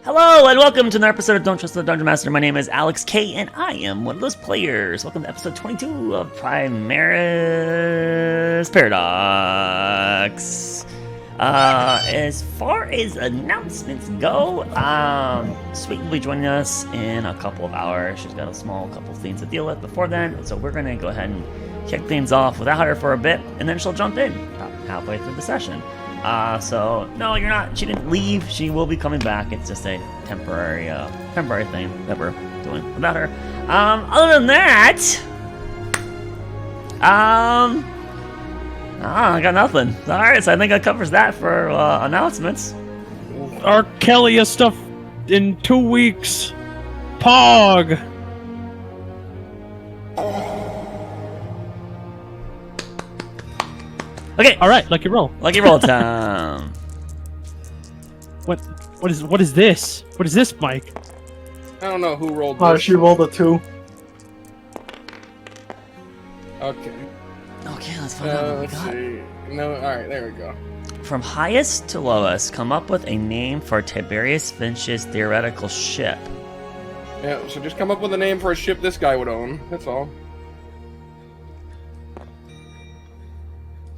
Hello and welcome to another episode of Don't Trust the Dungeon Master. My name is Alex K and I am one of those players. Welcome to episode 22 of Primerus Paradox. As far as announcements go, Sweet will be joining us in a couple of hours. She's got a small couple things to deal with before then, so we're gonna go ahead and kick things off without her for a bit, and then she'll jump in about halfway through the session. So no, you're not. She didn't leave. She will be coming back. It's just a temporary thing that we're doing without her. Other than that, I got nothing. All right, so I think that covers that for announcements. Arkelya stuff in 2 weeks. Pog. Okay. All right, lucky roll. Lucky roll time. What is this? What is this, Mike? I don't know who rolled this. She rolled a 2. Okay. Okay, let's find out what we Let's got. see. No, alright, there we go. From highest to lowest, come up with a name for Tiberius Finch's theoretical ship. Yeah, so just come up with a name for a ship this guy would own. That's all.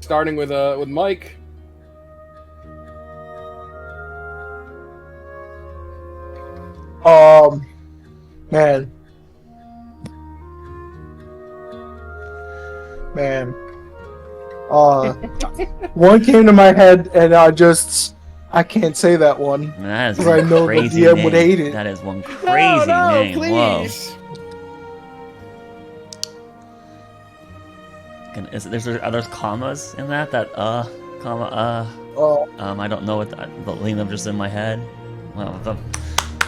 Starting with Mike. Man. One came to my head, and I can't say that one. That is Because I know the crazy DM name. would hate it. That is one crazy name. Please. Whoa. Are there commas in that? Comma, I don't know what the lean them just in my head.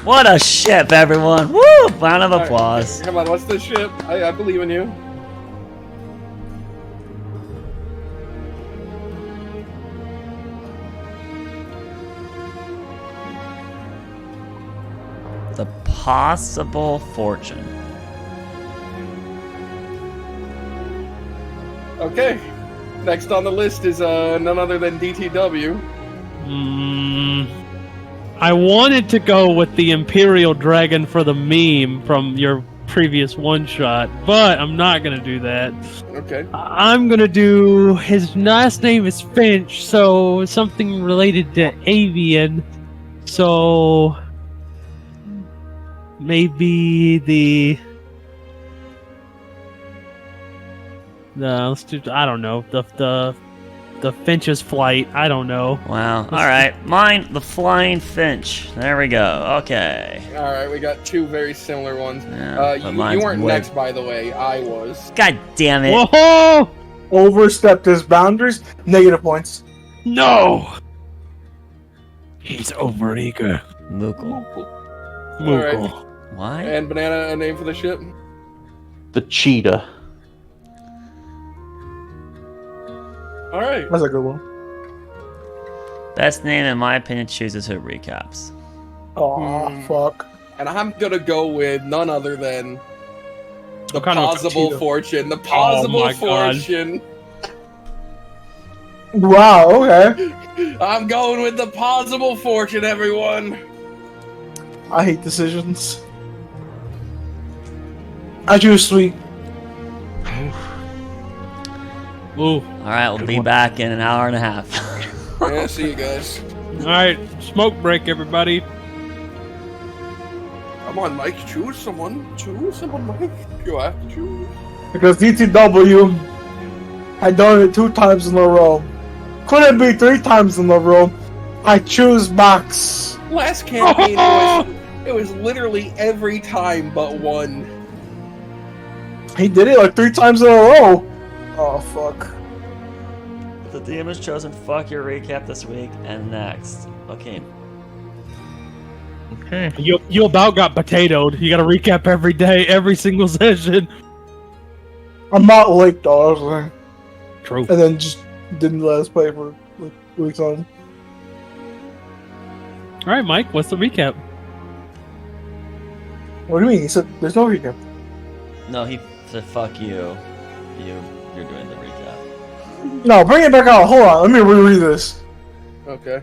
What a ship, everyone! Woo! Round of applause. Right, come on, what's the ship? I believe in you. The possible fortune. Okay. Next on the list is none other than DTW. I wanted to go with the Imperial Dragon for the meme from your previous one-shot, but I'm not gonna do that. Okay. I'm gonna do his last name is Finch, so something related to avian. So maybe let's do, I don't know, the Finch's flight. I don't know. Wow. Alright. Mine, the Flying Finch. There we go. Okay. Alright, we got two very similar ones. Yeah, but mine's You weren't way- next, by the way. I was. God damn it. Whoa! Overstepped his boundaries. Negative points. No! He's overeager. Moogle. Moogle. Why? And Banana, a name for the ship? The cheetah. Alright. That's a good one. Best name, in my opinion, chooses who recaps. Oh, fuck. And I'm gonna go with none other than the What kind of possible cheetah? fortune. The possible my God. fortune. Wow, okay. I'm going with the possible fortune, everyone. I hate decisions. I choose Sweet. Ooh. Alright, we'll be back in an hour and a half. Yeah, see you guys. Alright, smoke break, everybody. Come on, Mike. Choose someone. Choose someone, Mike. You have to choose. Because DTW had done it 2 times in a row. Couldn't be 3 times in a row. I choose Max. Last campaign, it was literally every time but one. He did it like 3 times in a row. Oh, fuck. The DM has chosen fuck your recap this week and next. Okay. Okay. You about got potatoed. You gotta recap every day, every single session. I'm not late though, honestly. True. And then just didn't let us play for like weeks on. Alright, Mike, what's the recap? What do you mean? He said there's no recap. No, he said fuck you. You're doing the recap. No, bring it back out. Hold on, let me reread this. Okay.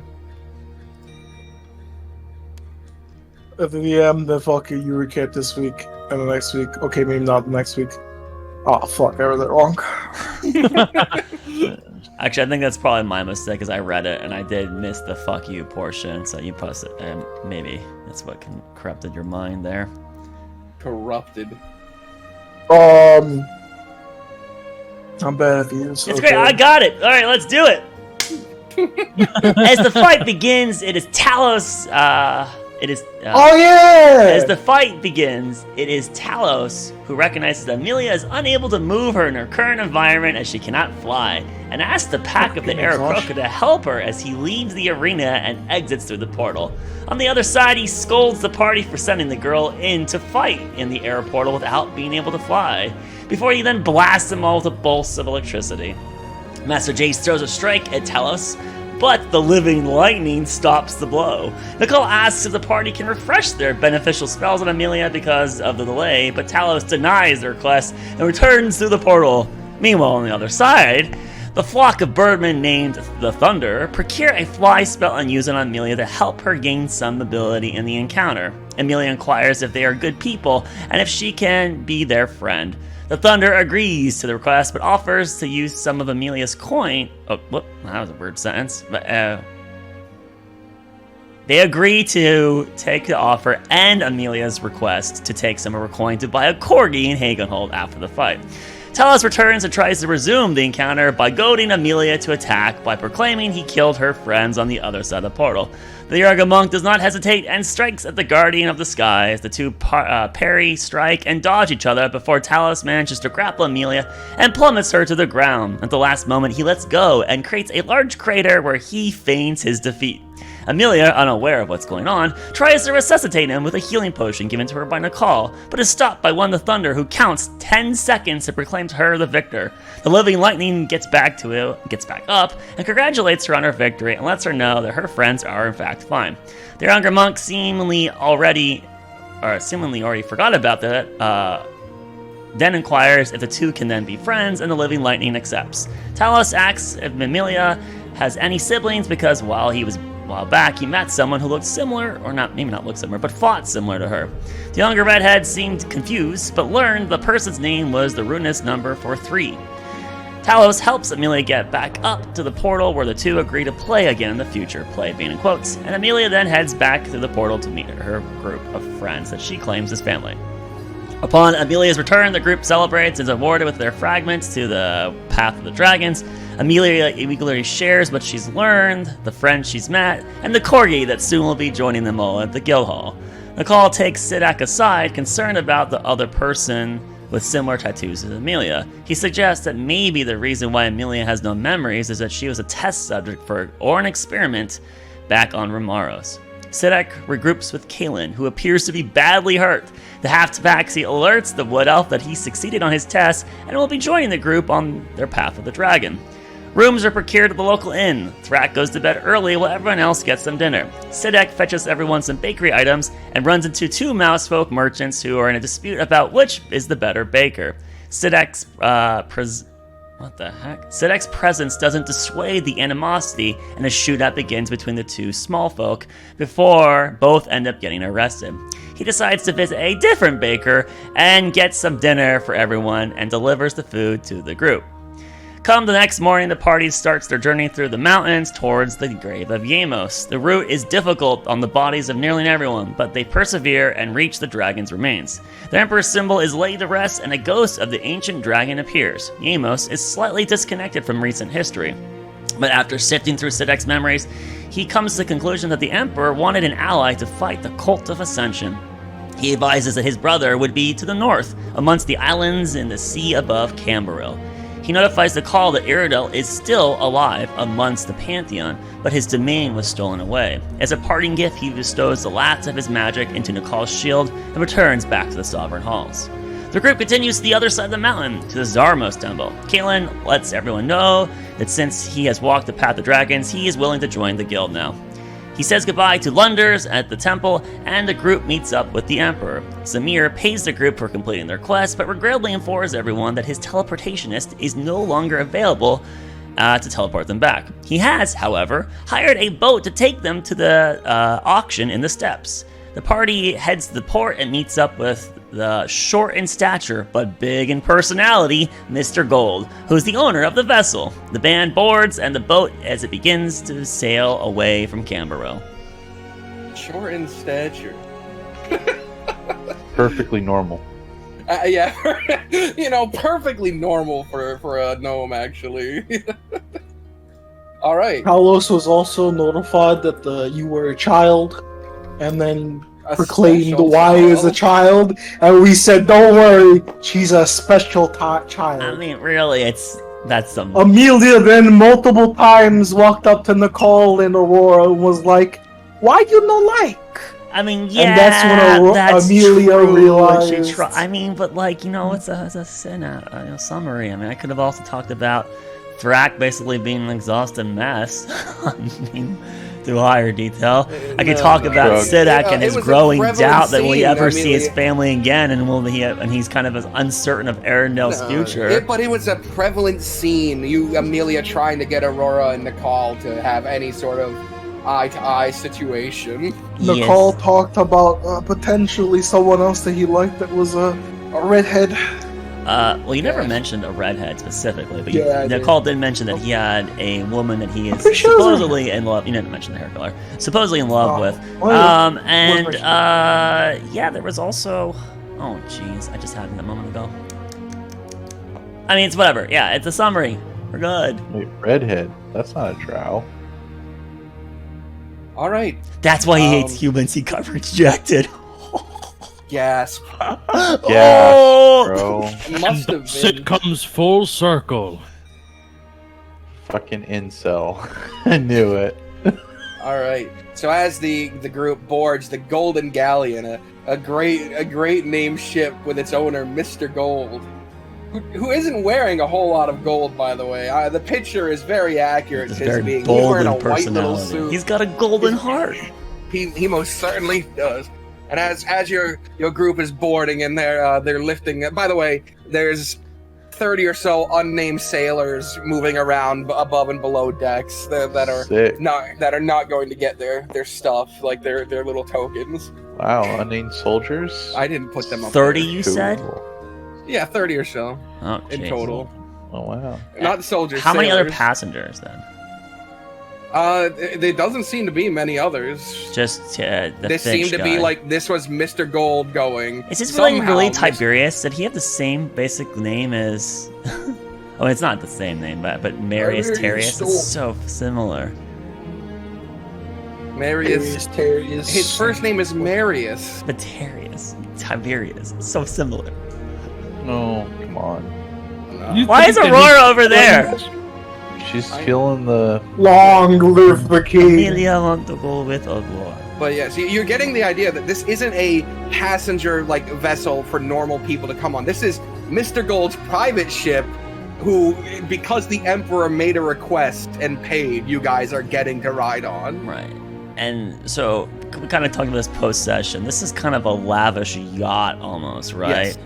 at the DM, then fuck you recap this week and the next week. Okay, maybe not the next week. Oh fuck, I read that wrong. Actually, I think that's probably my mistake, because I read it and I did miss the "fuck you" portion. So you posted, maybe that's what corrupted your mind there. Corrupted. I'm bad at these. It's great. I got it. All right, let's do it. As the fight begins, it is Talos. Oh yeah! As the fight begins, it is Talos who recognizes that Amelia is unable to move her in her current environment as she cannot fly, and asks the pack of the Arkelya to help her as he leaves the arena and exits through the portal. On the other side, he scolds the party for sending the girl in to fight in the air portal without being able to fly, before he then blasts them all with a bolts of electricity. Master Jace throws a strike at Talos, but the living lightning stops the blow. Nicole asks if the party can refresh their beneficial spells on Amelia because of the delay, but Talos denies the request and returns through the portal. Meanwhile, on the other side, the flock of birdmen named the Thunder procure a fly spell and use it on Amelia to help her gain some ability in the encounter. Amelia inquires if they are good people and if she can be their friend. The Thunder agrees to the request, but offers to use some of Amelia's coin. Oh, whoop, that was a weird sentence. But they agree to take the offer and Amelia's request to take some of her coin to buy a corgi in Hagenhold after the fight. Talos returns and tries to resume the encounter by goading Amelia to attack by proclaiming he killed her friends on the other side of the portal. The Yarga monk does not hesitate and strikes at the Guardian of the Skies. The two parry, strike, and dodge each other before Talos manages to grapple Amelia and plummets her to the ground. At the last moment, he lets go and creates a large crater where he feigns his defeat. Amelia, unaware of what's going on, tries to resuscitate him with a healing potion given to her by Nicole, but is stopped by one of the Thunder who counts 10 seconds and proclaims her the victor. The living lightning gets back up, and congratulates her on her victory and lets her know that her friends are in fact fine. The younger monk seemingly already forgot about that, then inquires if the two can then be friends, and the living lightning accepts. Talos asks if Amelia has any siblings because a while back, he met someone who looked similar, or maybe not looked similar, but fought similar to her. The younger redhead seemed confused, but learned the person's name was the ruinous number for 3. Talos helps Amelia get back up to the portal where the two agree to play again in the future, play being in quotes, and Amelia then heads back to the portal to meet her group of friends that she claims as family. Upon Amelia's return, the group celebrates and is awarded with their fragments to the Path of the Dragons. Amelia eagerly shares what she's learned, the friends she's met, and the corgi that soon will be joining them all at the guild hall. Nicole takes Sidak aside, concerned about the other person with similar tattoos as Amelia. He suggests that maybe the reason why Amelia has no memories is that she was a test subject for an experiment back on Romaros. Sidak regroups with Kaelin, who appears to be badly hurt. The half-tabaxi alerts the Wood Elf that he succeeded on his test and will be joining the group on their Path of the Dragon. Rooms are procured at the local inn. Thrak goes to bed early while everyone else gets some dinner. Sidak fetches everyone some bakery items and runs into 2 mousefolk merchants who are in a dispute about which is the better baker. Sidak's presence doesn't dissuade the animosity, and a shootout begins between the 2 small folk before both end up getting arrested. He decides to visit a different baker and gets some dinner for everyone and delivers the food to the group. Come the next morning, the party starts their journey through the mountains towards the grave of Yamos. The route is difficult on the bodies of nearly everyone, but they persevere and reach the dragon's remains. The Emperor's symbol is laid to rest, and a ghost of the ancient dragon appears. Yamos is slightly disconnected from recent history, but after sifting through Sidek's memories, he comes to the conclusion that the Emperor wanted an ally to fight the Cult of Ascension. He advises that his brother would be to the north, amongst the islands in the sea above Camberil. He notifies Nicole that Iridel is still alive amongst the Pantheon, but his domain was stolen away. As a parting gift, he bestows the last of his magic into Nicole's shield and returns back to the Sovereign Halls. The group continues to the other side of the mountain, to the Zarmos Temple. Kaelin lets everyone know that since he has walked the Path of Dragons, he is willing to join the guild now. He says goodbye to Lunders at the temple, and the group meets up with the Emperor. Zamir pays the group for completing their quest, but regrettably informs everyone that his teleportationist is no longer available to teleport them back. He has, however, hired a boat to take them to the auction in the steppes. The party heads to the port and meets up with the short in stature but big in personality, Mr. Gold, who's the owner of the vessel. The band boards and the boat as it begins to sail away from Camberwell. Short in stature. Perfectly normal. Yeah, perfectly normal for a gnome, actually. All right. Carlos was also notified that you were a child, and then proclaimed special why he was a child, and we said, "Don't worry, she's a special child." I mean, really, that's some. Amelia then multiple times walked up to Nicole and Aurora and was like, "Why you no like?" I mean, yeah, And that's when that's Amelia true. realized. I mean, but like, it's a summary. I mean, I could have also talked about Thrak basically being an exhausted mess. I mean, to higher detail. I could talk about Sidak and his growing doubt that will he ever see his family again, and he's kind of as uncertain of Arendel's future. But it was a prevalent scene. Amelia trying to get Aurora and Nicole to have any sort of eye-to-eye situation. Nicole talked about potentially someone else that he liked that was a redhead. Well, you never mentioned a redhead specifically, but Yeah, Nicole did mention that he had a woman that he is pretty sure supposedly in love. You didn't mention the hair color. Supposedly in love with. well, Yeah, there was also. Oh, jeez, I just had it a moment ago. I mean, it's whatever. Yeah, it's a summary. We're good. Wait, redhead. That's not a drow. All right. That's why he hates humans. He got rejected. Gasp. Yeah, Oh! bro. Must have It been. comes full circle. Fucking incel. I knew it. All right. So as the group boards the Golden Galleon, a great named ship with its owner, Mr. Gold, who isn't wearing a whole lot of gold, by the way. The picture is very accurate. He's to very his being. He's bold wearing a in white little personality. suit. He's got a golden heart. He most certainly does. And as your group is boarding and they're lifting. By the way, there's 30 or so unnamed sailors moving around above and below decks that are Sick. not going to get their stuff, like their little tokens. Wow, unnamed soldiers? I didn't put them up 30, there. you said? Yeah, 30 or so Oh, in jeez. total. Oh, wow. Not soldiers. How many other sailors. passengers then? There doesn't seem to be many others. Just the This fish seemed to guy. be like this was Mr. Gold going. Is this really Somehow, Tiberius? Did he have the same basic name as? Oh, it's not the same name, but Marius Terrius. It's so similar. Marius. Terrius. His first name is Marius. But Terrius, Tiberius, it's so similar. No, come on. You Why is think that Aurora over there? She's feeling the... Long live the king. Amelia want to go with Aurora. But yeah, so you're getting the idea that this isn't a passenger like vessel for normal people to come on. This is Mr. Gold's private ship, who, because the Emperor made a request and paid, you guys are getting to ride on. Right. And so we kind of talked about this post-session. This is kind of a lavish yacht almost, right? Yes.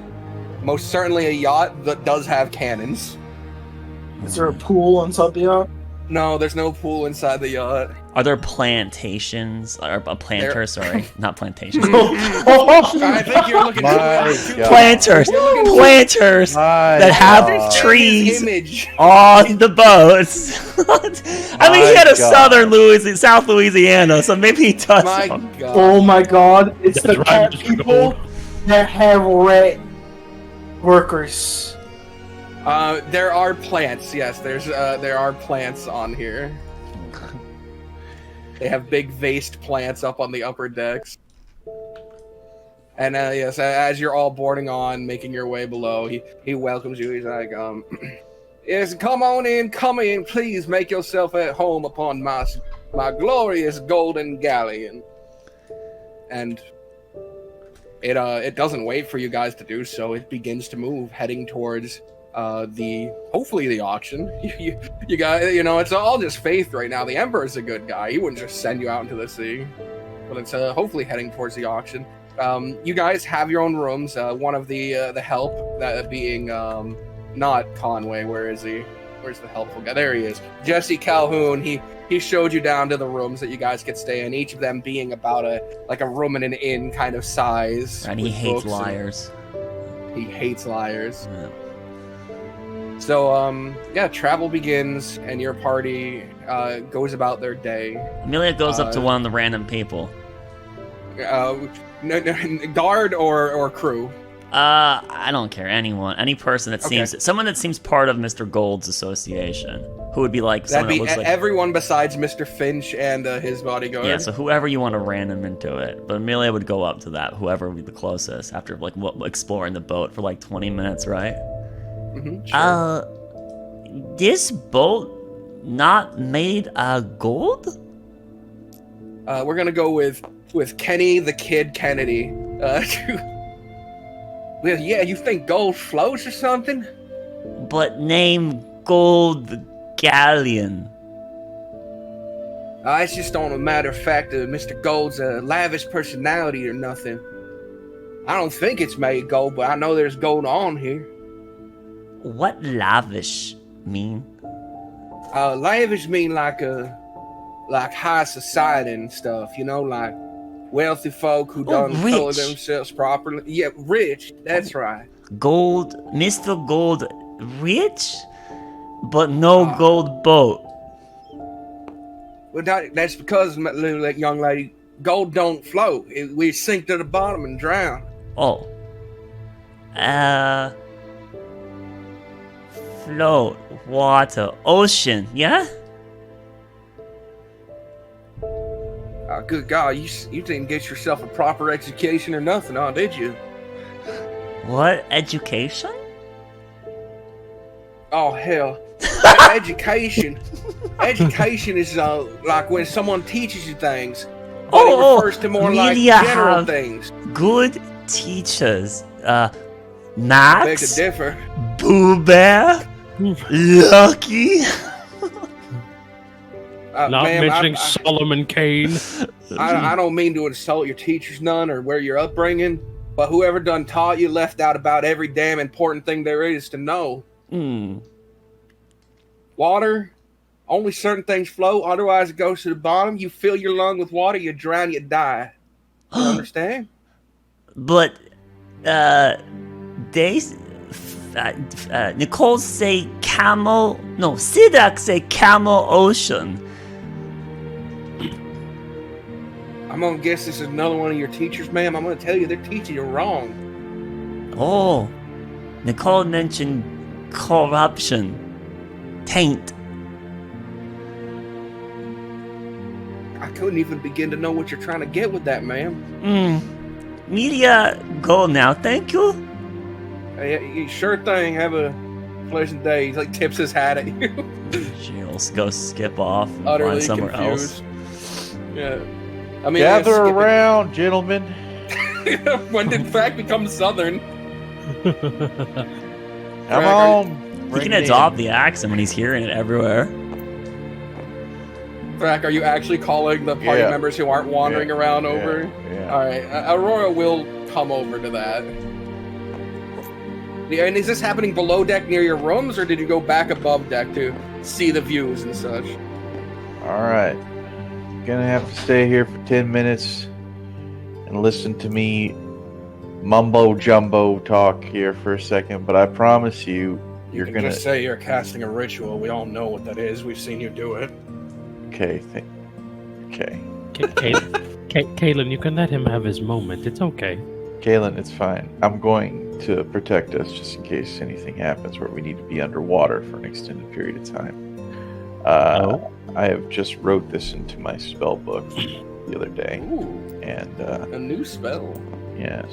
Most certainly a yacht that does have cannons. Is there a pool inside the yacht? No, there's no pool inside the yacht. Are there plantations? Or a planter, sorry. Not plantations. I think you're looking My too God. Planters! Planters! My That have God. trees image. on the boats. I mean, he had a God. South Louisiana, so maybe he does. My some. God. Oh my god, it's That's the right, cat Mr. people Gold. that have red workers. There are plants. Yes, there are plants on here. They have big vased plants up on the upper decks. And yes, as you're all boarding on, making your way below, he welcomes you. He's like, yes, come on in, please make yourself at home upon my glorious golden galleon. And it doesn't wait for you guys to do so. It begins to move, heading towards hopefully the auction. You guys, it's all just faith right now. The Emperor's a good guy. He wouldn't just send you out into the sea. But it's hopefully heading towards the auction. You guys have your own rooms. One of the help, that being not Conway. Where is he? Where's the helpful guy? There he is. Jesse Calhoun. He showed you down to the rooms that you guys could stay in, each of them being about a room in an inn kind of size. And he hates liars. He hates liars. Yeah. So, travel begins, and your party goes about their day. Amelia goes up to one of the random people. Guard or crew? I don't care. Anyone. Any person that seems... Someone that seems part of Mr. Gold's association. Who would be like... That'd be that looks like everyone besides Mr. Finch and his bodyguard. Yeah, so whoever you want to random into it. But Amelia would go up to that, whoever would be the closest, after exploring the boat for 20 minutes, right? Mm-hmm, sure. This boat not made of gold? We're gonna go with Kenny the Kid Kennedy. Well, yeah, you think gold floats or something? But name Gold Galleon. It's just on a matter of fact that Mr. Gold's a lavish personality or nothing. I don't think it's made gold, but I know there's gold on here. What lavish mean? Lavish mean like high society and stuff, like wealthy folk who don't color themselves properly. Yeah, rich, that's right. Gold, Mr. Gold, rich? But no gold boat. Well, that's because, young lady, gold don't float. We sink to the bottom and drown. Oh. Float, water, ocean, yeah? Good God, you didn't get yourself a proper education or nothing, did you? What? Education? Oh, hell. Education is like when someone teaches you things, but it refers to more like general things. Good teachers. Max? I beg to differ. Boo Bear? Lucky? Not mentioning Solomon Kane. I don't mean to insult your teachers none or where your upbringing, but whoever done taught you left out about every damn important thing there is to know. Water, only certain things float, otherwise it goes to the bottom. You fill your lung with water, you drown, you die. You understand? But, Nicole say camel, no, Sidak say camel ocean. I'm gonna guess this is another one of your teachers, ma'am. I'm gonna tell you they're teaching you wrong. Oh, Nicole mentioned corruption. Taint. I couldn't even begin to know what you're trying to get with that, ma'am. Media, go now, thank you. Hey, sure thing. Have a pleasant day. He tips his hat at you. She'll go skip off and Utterly find somewhere confused. else. Yeah. I mean, gather around, gentlemen. When did fact become Southern? Come on. He can adopt the accent when he's hearing it everywhere. Frack, are you actually calling the party members who aren't wandering around over? Yeah. All right, Aurora will come over to that. And is this happening below deck near your rooms, or did you go back above deck to see the views and such? All right. Gonna have to stay here for 10 minutes and listen to me mumbo jumbo talk here for a second, but I promise you, You can just say you're casting a ritual. We all know what that is. We've seen you do it. Okay. Okay. Kalen, you can let him have his moment. It's okay. Kalen, it's fine. I'm going to protect us just in case anything happens where we need to be underwater for an extended period of time. I have just wrote this into my spell book the other day. Ooh, and a new spell. Yes.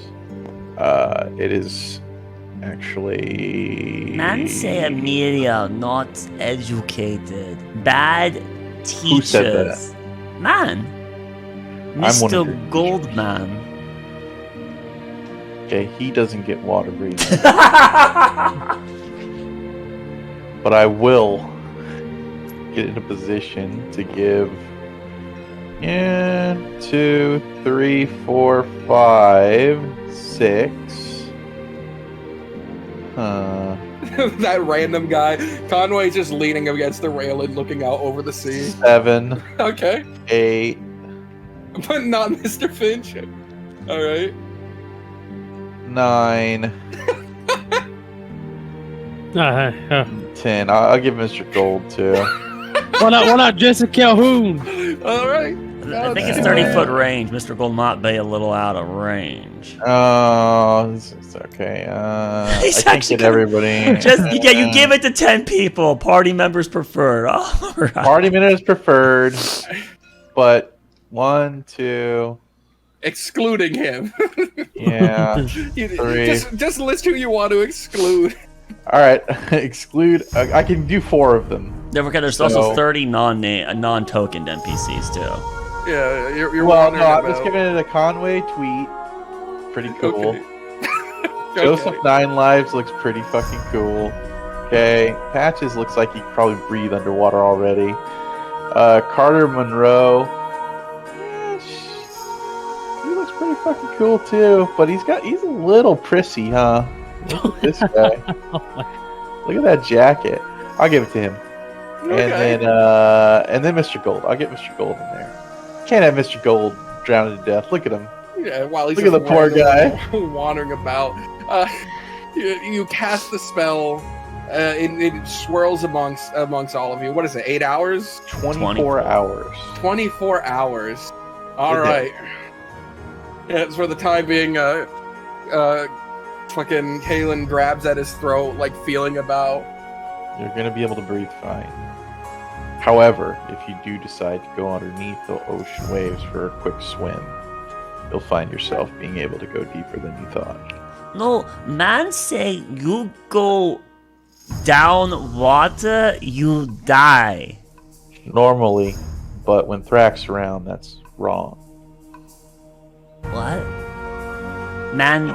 It is actually... Man say Amelia not educated. Bad teachers. Who said that? Man. I'm one of your Mr. Goldman. Okay, he doesn't get water breathing. But I will get in a position to give 2, 3, 4, 5, 6. That random guy. Conway's just leaning against the railing, looking out over the sea. 7, Okay. 8, But not Mr. Finch. Alright. 9, 10. I'll give Mr. Gold too. Why not Jessica Calhoun? Alright. I think it's 30-foot range. Mr. Gold might be a little out of range. Oh, it's okay. I He's can't actually get everybody. You give it to 10 people. Party members preferred. All right. Party minutes preferred, but 1, 2. Excluding him. Yeah. 3. Just list who you want to exclude. All right, exclude. I can do 4 of them. There's also 30 non-tokened NPCs too. Yeah, you're Well, wondering no, I'm about... just giving it a Conway tweet. Pretty cool. Okay. Joseph Okay. 9 Lives looks pretty fucking cool. Okay, Patches looks like he could probably breathe underwater already. Carter Monroe, he looks pretty fucking cool too. But he's a little prissy, huh? Look at this guy. Look at that jacket. I'll give it to him. Okay. And then Mr. Gold. I'll get Mr. Gold in there. Can't have Mr. Gold drowned to death. Look at him. Yeah, while he's Look at just the poor guy. wandering about. You cast the spell. It swirls amongst all of you. What is it? 8 hours? 24 hours. 24 hours. All Good right. Yeah, for the time being, fucking Kalen grabs at his throat, like feeling about. You're going to be able to breathe fine. However, if you do decide to go underneath the ocean waves for a quick swim, you'll find yourself being able to go deeper than you thought. No, man say you go down water, you die. Normally, but when Thrax's around, that's wrong. What? Man,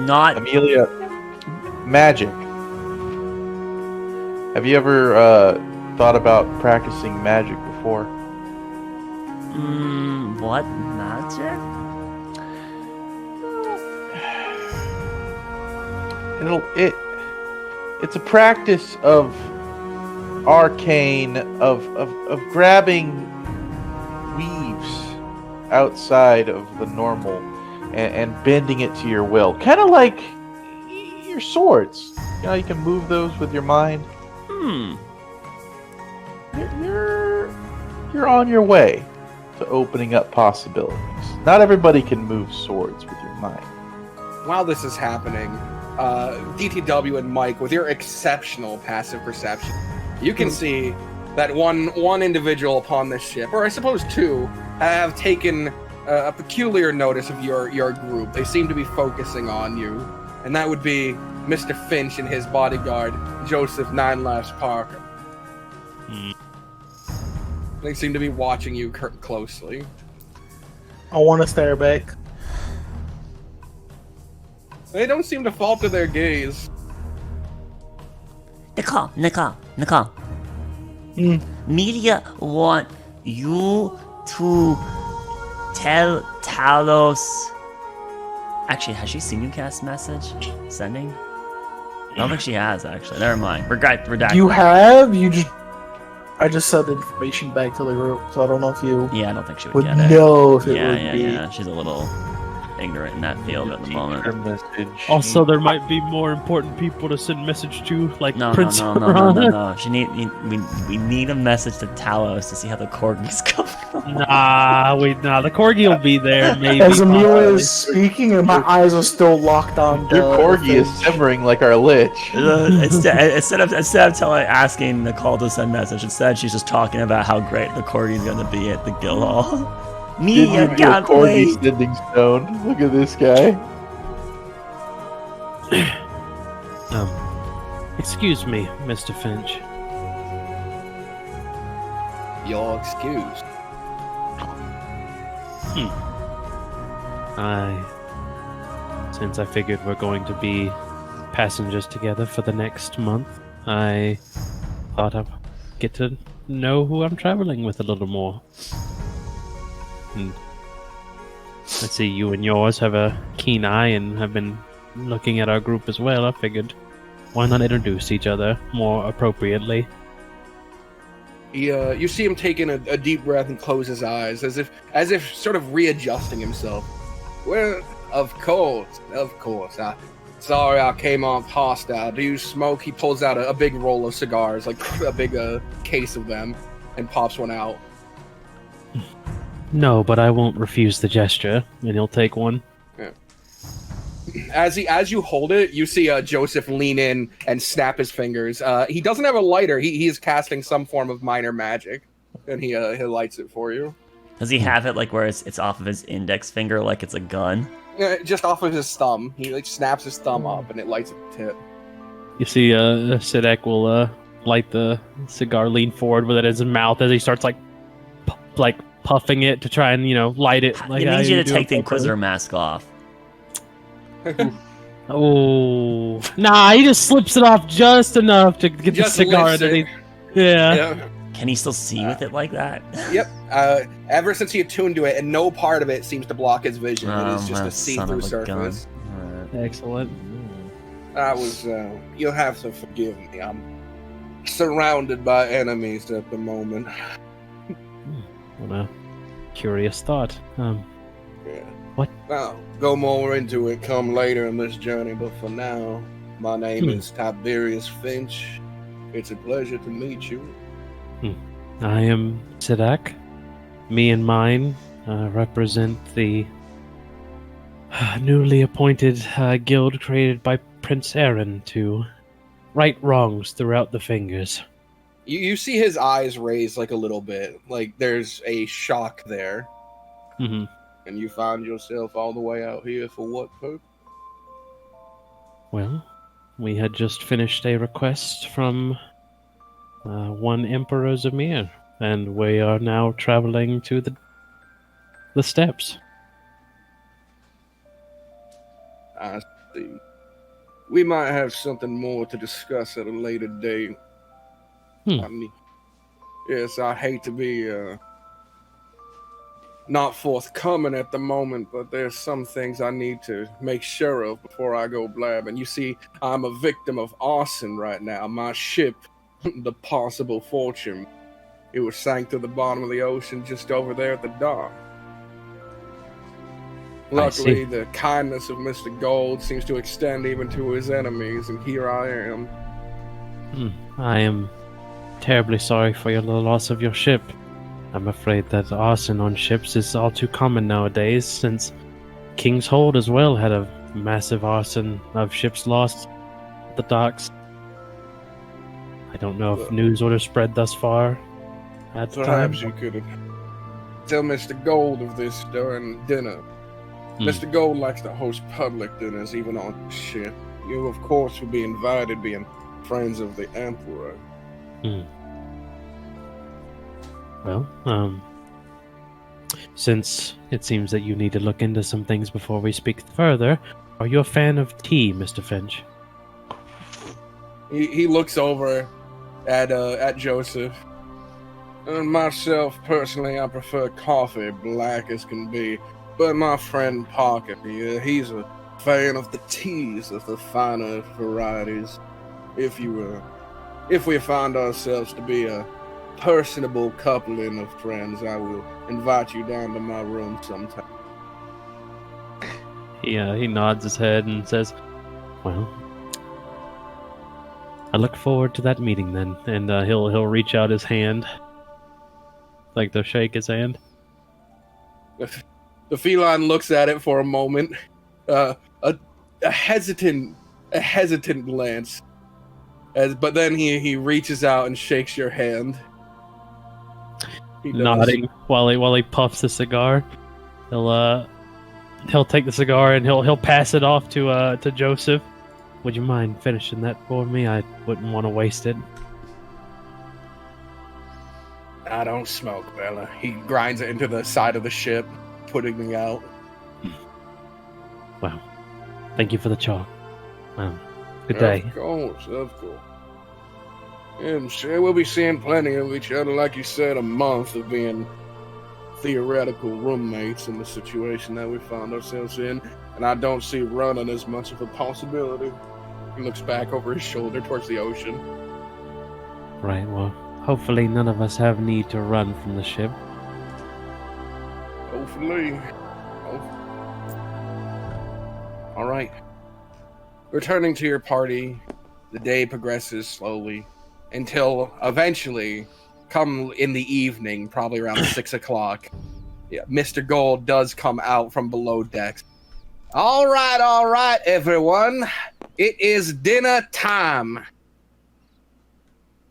not... Amelia, magic. Have you ever thought about practicing magic before? What magic? It's a practice of arcane, of grabbing weaves outside of the normal and bending it to your will. Kind of like your swords. You know, you can move those with your mind. You're on your way to opening up possibilities. Not everybody can move swords with your mind. While this is happening, DTW and Mike, with your exceptional passive perception, you can see that one individual upon this ship, or I suppose two, have taken a peculiar notice of your group. They seem to be focusing on you, and that would be Mr. Finch and his bodyguard, Joseph Nine Lives Parker. They seem to be watching you closely. I want to stare back. They don't seem to falter their gaze. Nicole. Media want you to tell Talos. Actually, has she seen you cast message? Sending? I don't think she has, actually. Never mind. Redact. You have? I just sent the information back to the group, so I don't know if you Yeah, I don't think she would would get it. know if it Yeah, would be. yeah. She's a little ignorant in that field at the moment. Also, there might be more important people to send message to, like No. Prince We need a message to Talos to see how the corgi's coming. Nah, the corgi will be there. Maybe. As Amelia is speaking, and my eyes are still locked on. Your corgi is simmering like our lich. Instead of asking Nicole to send message, instead she's just talking about how great the corgi's gonna be at the guild hall. Media can't corgi wait. sending stone. Look at this guy. Excuse me, Mr. Finch. You're excused. Since I figured we're going to be passengers together for the next month, I thought I'd get to know who I'm traveling with a little more. And I see you and yours have a keen eye and have been looking at our group as well. I figured why not introduce each other more appropriately? You see him taking a deep breath and close his eyes, as if sort of readjusting himself. Well, of course. Sorry I came off hostile. Do you smoke? He pulls out a big roll of cigars, like a big case of them, and pops one out. No, but I won't refuse the gesture, and he'll take one. Yeah. As you hold it, you see Joseph lean in and snap his fingers. He doesn't have a lighter. He is casting some form of minor magic, and he lights it for you. Does he have it like where it's off of his index finger, like it's a gun? Just off of his thumb. He like snaps his thumb up, and it lights at the tip. You see, Sidek will light the cigar, lean forward with it in his mouth as he starts like puffing it to try and light it. Like, It needs you to take the Inquisitor mask off. Oh, nah! He just slips it off just enough to get the cigar underneath. Yeah. Can he still see with it like that? Yep. Ever since he attuned to it, and no part of it seems to block his vision. It is just a see-through surface. Excellent. You'll have to forgive me. I'm surrounded by enemies at the moment. What a curious thought. Yeah. What? I'll go more into it come later in this journey, but for now, my name is Tiberius Finch. It's a pleasure to meet you. I am Sidek. Me and mine represent the newly appointed guild created by Prince Aaron to right wrongs throughout the fingers. You see his eyes raise like a little bit, like there's a shock there. Mm-hmm. And you find yourself all the way out here for what purpose? Well, we had just finished a request from one Emperor Zamir, and we are now traveling to the steppes. I see. We might have something more to discuss at a later date. I mean, yes, I hate to be not forthcoming at the moment, but there's some things I need to make sure of before I go blab. And you see, I'm a victim of arson right now. My ship, the Possible Fortune, it was sank to the bottom of the ocean just over there at the dock. Luckily, the kindness of Mr. Gold seems to extend even to his enemies, and here I am. I am terribly sorry for the loss of your ship. I'm afraid that arson on ships is all too common nowadays, since King's Hold as well had a massive arson of ships lost at the docks. I don't know if news would have spread thus far at the time. Perhaps you could tell Mr. Gold of this during dinner. Mr. Gold likes to host public dinners even on the ship. You, of course, will be invited, being friends of the Emperor. Well, since it seems that you need to look into some things before we speak further, are you a fan of tea, Mr. Finch? He looks over at Joseph. And myself, personally, I prefer coffee, black as can be. But my friend Parker, he's a fan of the teas, of the finer varieties. If we find ourselves to be a personable coupling of friends, I will invite you down to my room sometime. He nods his head and says, well, I look forward to that meeting then. And he'll reach out his hand, like to shake his hand. The feline looks at it for a moment, a hesitant glance, but then he reaches out and shakes your hand. Nodding while he puffs the cigar. He'll take the cigar and he'll pass it off to Joseph. Would you mind finishing that for me? I wouldn't want to waste it. I don't smoke, Bella. He grinds it into the side of the ship, putting it out. Wow. Thank you for the chalk. Good day. Of course. I'm sure we'll be seeing plenty of each other, like you said, a month of being theoretical roommates in the situation that we find ourselves in, and I don't see running as much of a possibility. He looks back over his shoulder towards the ocean. Right, well, hopefully none of us have need to run from the ship. Hopefully. All right. Returning to your party, the day progresses slowly until eventually, come in the evening, probably around 6 o'clock, Mr. Gold does come out from below decks. All right, everyone. It is dinner time.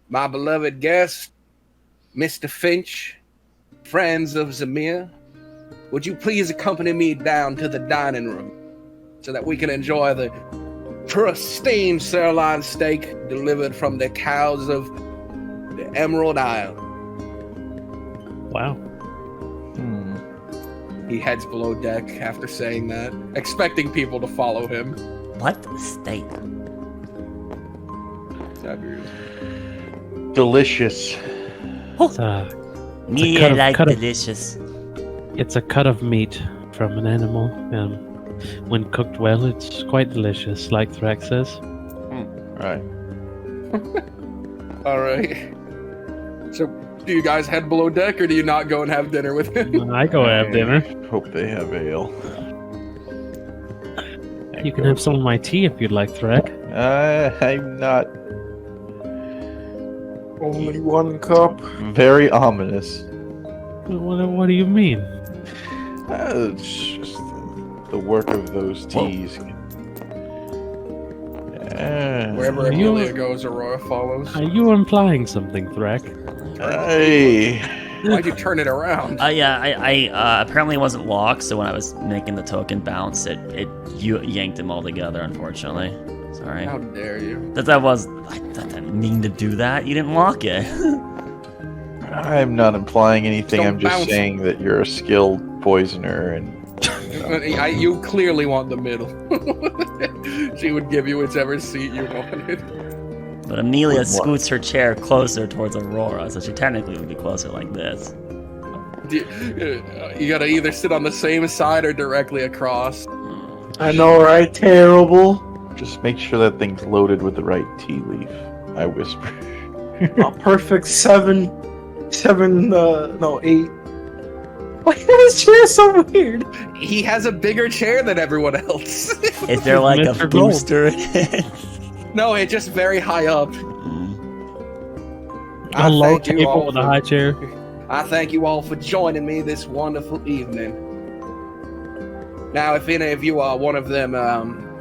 My beloved guest, Mr. Finch, friends of Zamir, would you please accompany me down to the dining room so that we can enjoy the pristine sirloin steak delivered from the cows of the Emerald Isle? Wow. He heads below deck after saying that, expecting people to follow him. What steak? Delicious. It's Delicious. it's a cut of meat from an animal. When cooked well, it's quite delicious, like Thrax says. Right. All right. So, do you guys head below deck, or do you not go and have dinner with him? I go have dinner. Hope they have ale. You can have some of my tea if you'd like, Thrax. I'm not Only one cup. very ominous. What do you mean? It's just the work of those teas. Wherever Amelia goes, Aurora follows. Are you implying something, Thrax? Why'd you turn it around? Yeah, I apparently wasn't locked, so when I was making the token bounce, it yanked him all together, unfortunately. Sorry. How dare you? I didn't mean to do that. You didn't lock it. I'm not implying anything. Don't I'm just bounce. saying that you're a skilled poisoner, and You clearly want the middle. She would give you whichever seat you wanted. But Amelia What? scoots her chair closer towards Aurora, so she technically would be closer like this. You gotta either sit on the same side or directly across. I know, right? Terrible. just make sure that thing's loaded with the right tea leaf. I whisper. A perfect 8. Why is this chair so weird? He has a bigger chair than everyone else. Is there like a Mr. Gold. booster in it? No, it's just very high up. A low thank you all table with a for- high chair. I thank you all for joining me this wonderful evening. Now, if any of you are one of them,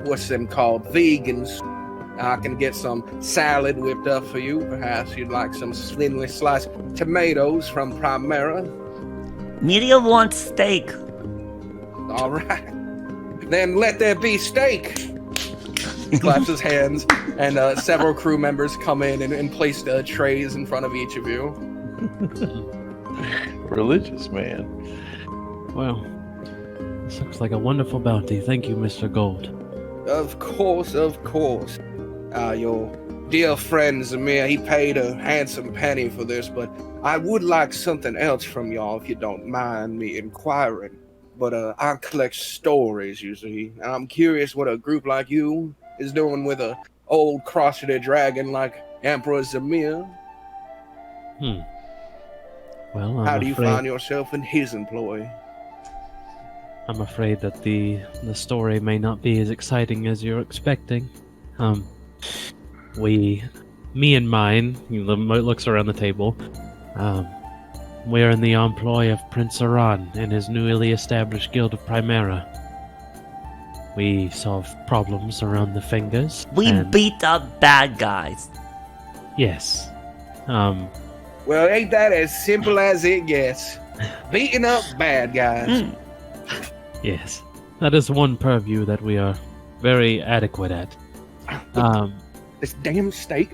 what's them called, vegans, I can get some salad whipped up for you. Perhaps you'd like some thinly sliced tomatoes from Primera. Medium want steak. All right. Then let there be steak. He claps his hands, and several crew members come in and place trays in front of each of you. Religious man. Well, this looks like a wonderful bounty. Thank you, Mr. Gold. Of course, of course. Your dear friend Zamir, he paid a handsome penny for this, but I would like something else from y'all if you don't mind me inquiring. But I collect stories, you see, and I'm curious what a group like you is doing with a old crotchety dragon like Emperor Zamir. Well, How do you find yourself in his employ? I'm afraid that the story may not be as exciting as you're expecting. Me and mine, looks around the table. We're in the employ of Prince Aran and his newly established guild of Primera. We solve problems around the fingers. We and- beat up bad guys. Yes. Well, ain't that as simple as it gets? Beating up bad guys. Yes. That is one purview that we are very adequate at. This damn steak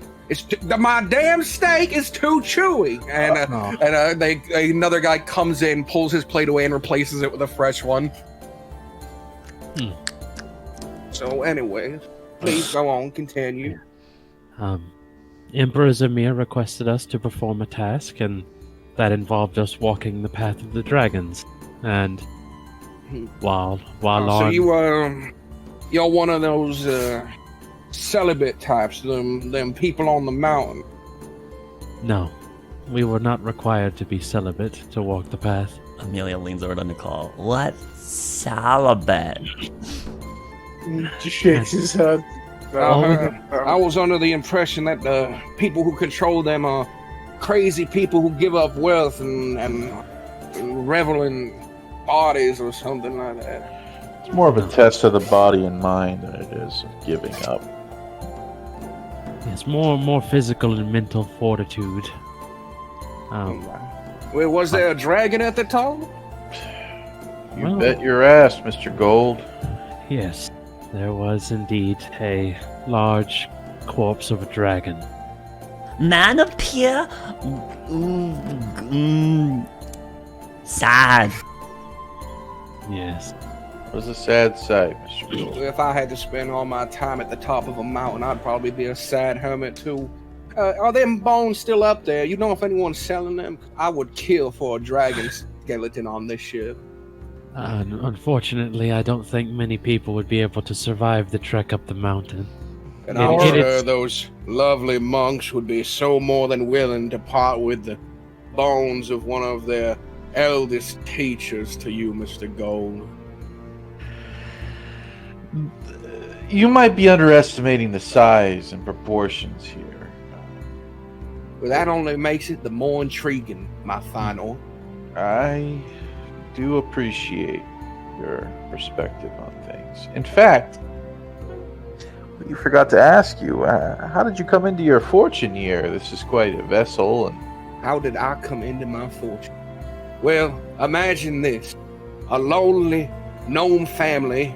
my damn steak is too chewy. And another guy comes in, pulls his plate away, and replaces it with a fresh one. So anyway, please go on, continue. Emperor Zamir requested us to perform a task, and that involved us walking the path of the dragons. And while So on... you're one of those celibate types, them people on the mountain. No, we were not required to be celibate to walk the path. Amelia leans over to Nicole. What? Celibate. He shakes his head. I was under the impression that the people who control them are crazy people who give up wealth and revel in parties or something like that. It's more of a test of the body and mind than it is of giving up. Yes, more physical and mental fortitude. Well, was there a dragon at the top? You Well- bet your ass, Mr. Gold. Yes, there was indeed a large corpse of a dragon. Man appear. Sad. Yes. It was a sad sight, Mr. Gold. If I had to spend all my time at the top of a mountain, I'd probably be a sad hermit too. Are them bones still up there? You know if anyone's selling them? I would kill for a dragon skeleton on this ship. Unfortunately, I don't think many people would be able to survive the trek up the mountain. And It- I'm it sure is- those lovely monks would be so more than willing to part with the bones of one of their eldest teachers to you, Mr. Gold. You might be underestimating the size and proportions here. Well, that only makes it the more intriguing, my fine orc. I do appreciate your perspective on things. In fact, you forgot to ask you, how did you come into your fortune here? This is quite a vessel, and How did I come into my fortune? Well, imagine this. A lonely gnome family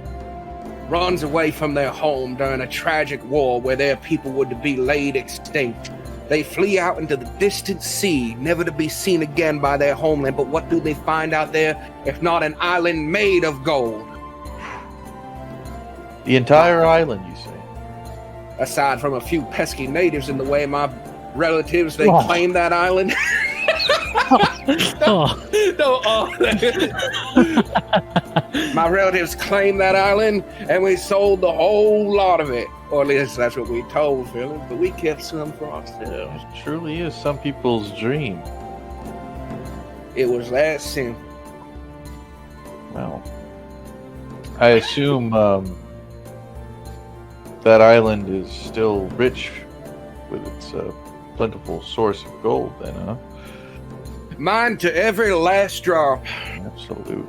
runs away from their home during a tragic war where their people would be laid extinct. They flee out into the distant sea, never to be seen again by their homeland. But what do they find out there if not an island made of gold? the entire island, you say? Aside from a few pesky natives in the way, my relatives, they Oh. claim that island. Oh, My relatives claimed that island, and we sold the whole lot of it. Or at least that's what we told Philip, but we kept some for ourselves. It truly is some people's dream. It was that simple. Well, I assume that island is still rich with its plentiful source of gold, then, huh? Mine to every last drop, Absolutely.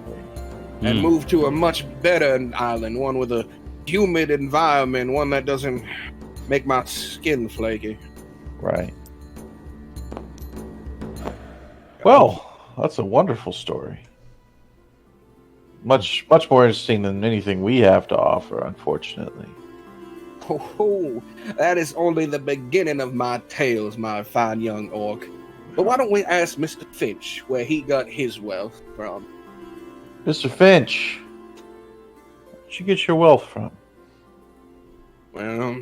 and Hmm. move to a much better island, one with a humid environment, one that doesn't make my skin flaky. Right. Well, that's a wonderful story. Much more interesting than anything we have to offer, unfortunately. Oh, that is only the beginning of my tales, my fine young orc. But why don't we ask Mr. Finch where he got his wealth from? Mr. Finch, where'd you get your wealth from? Well,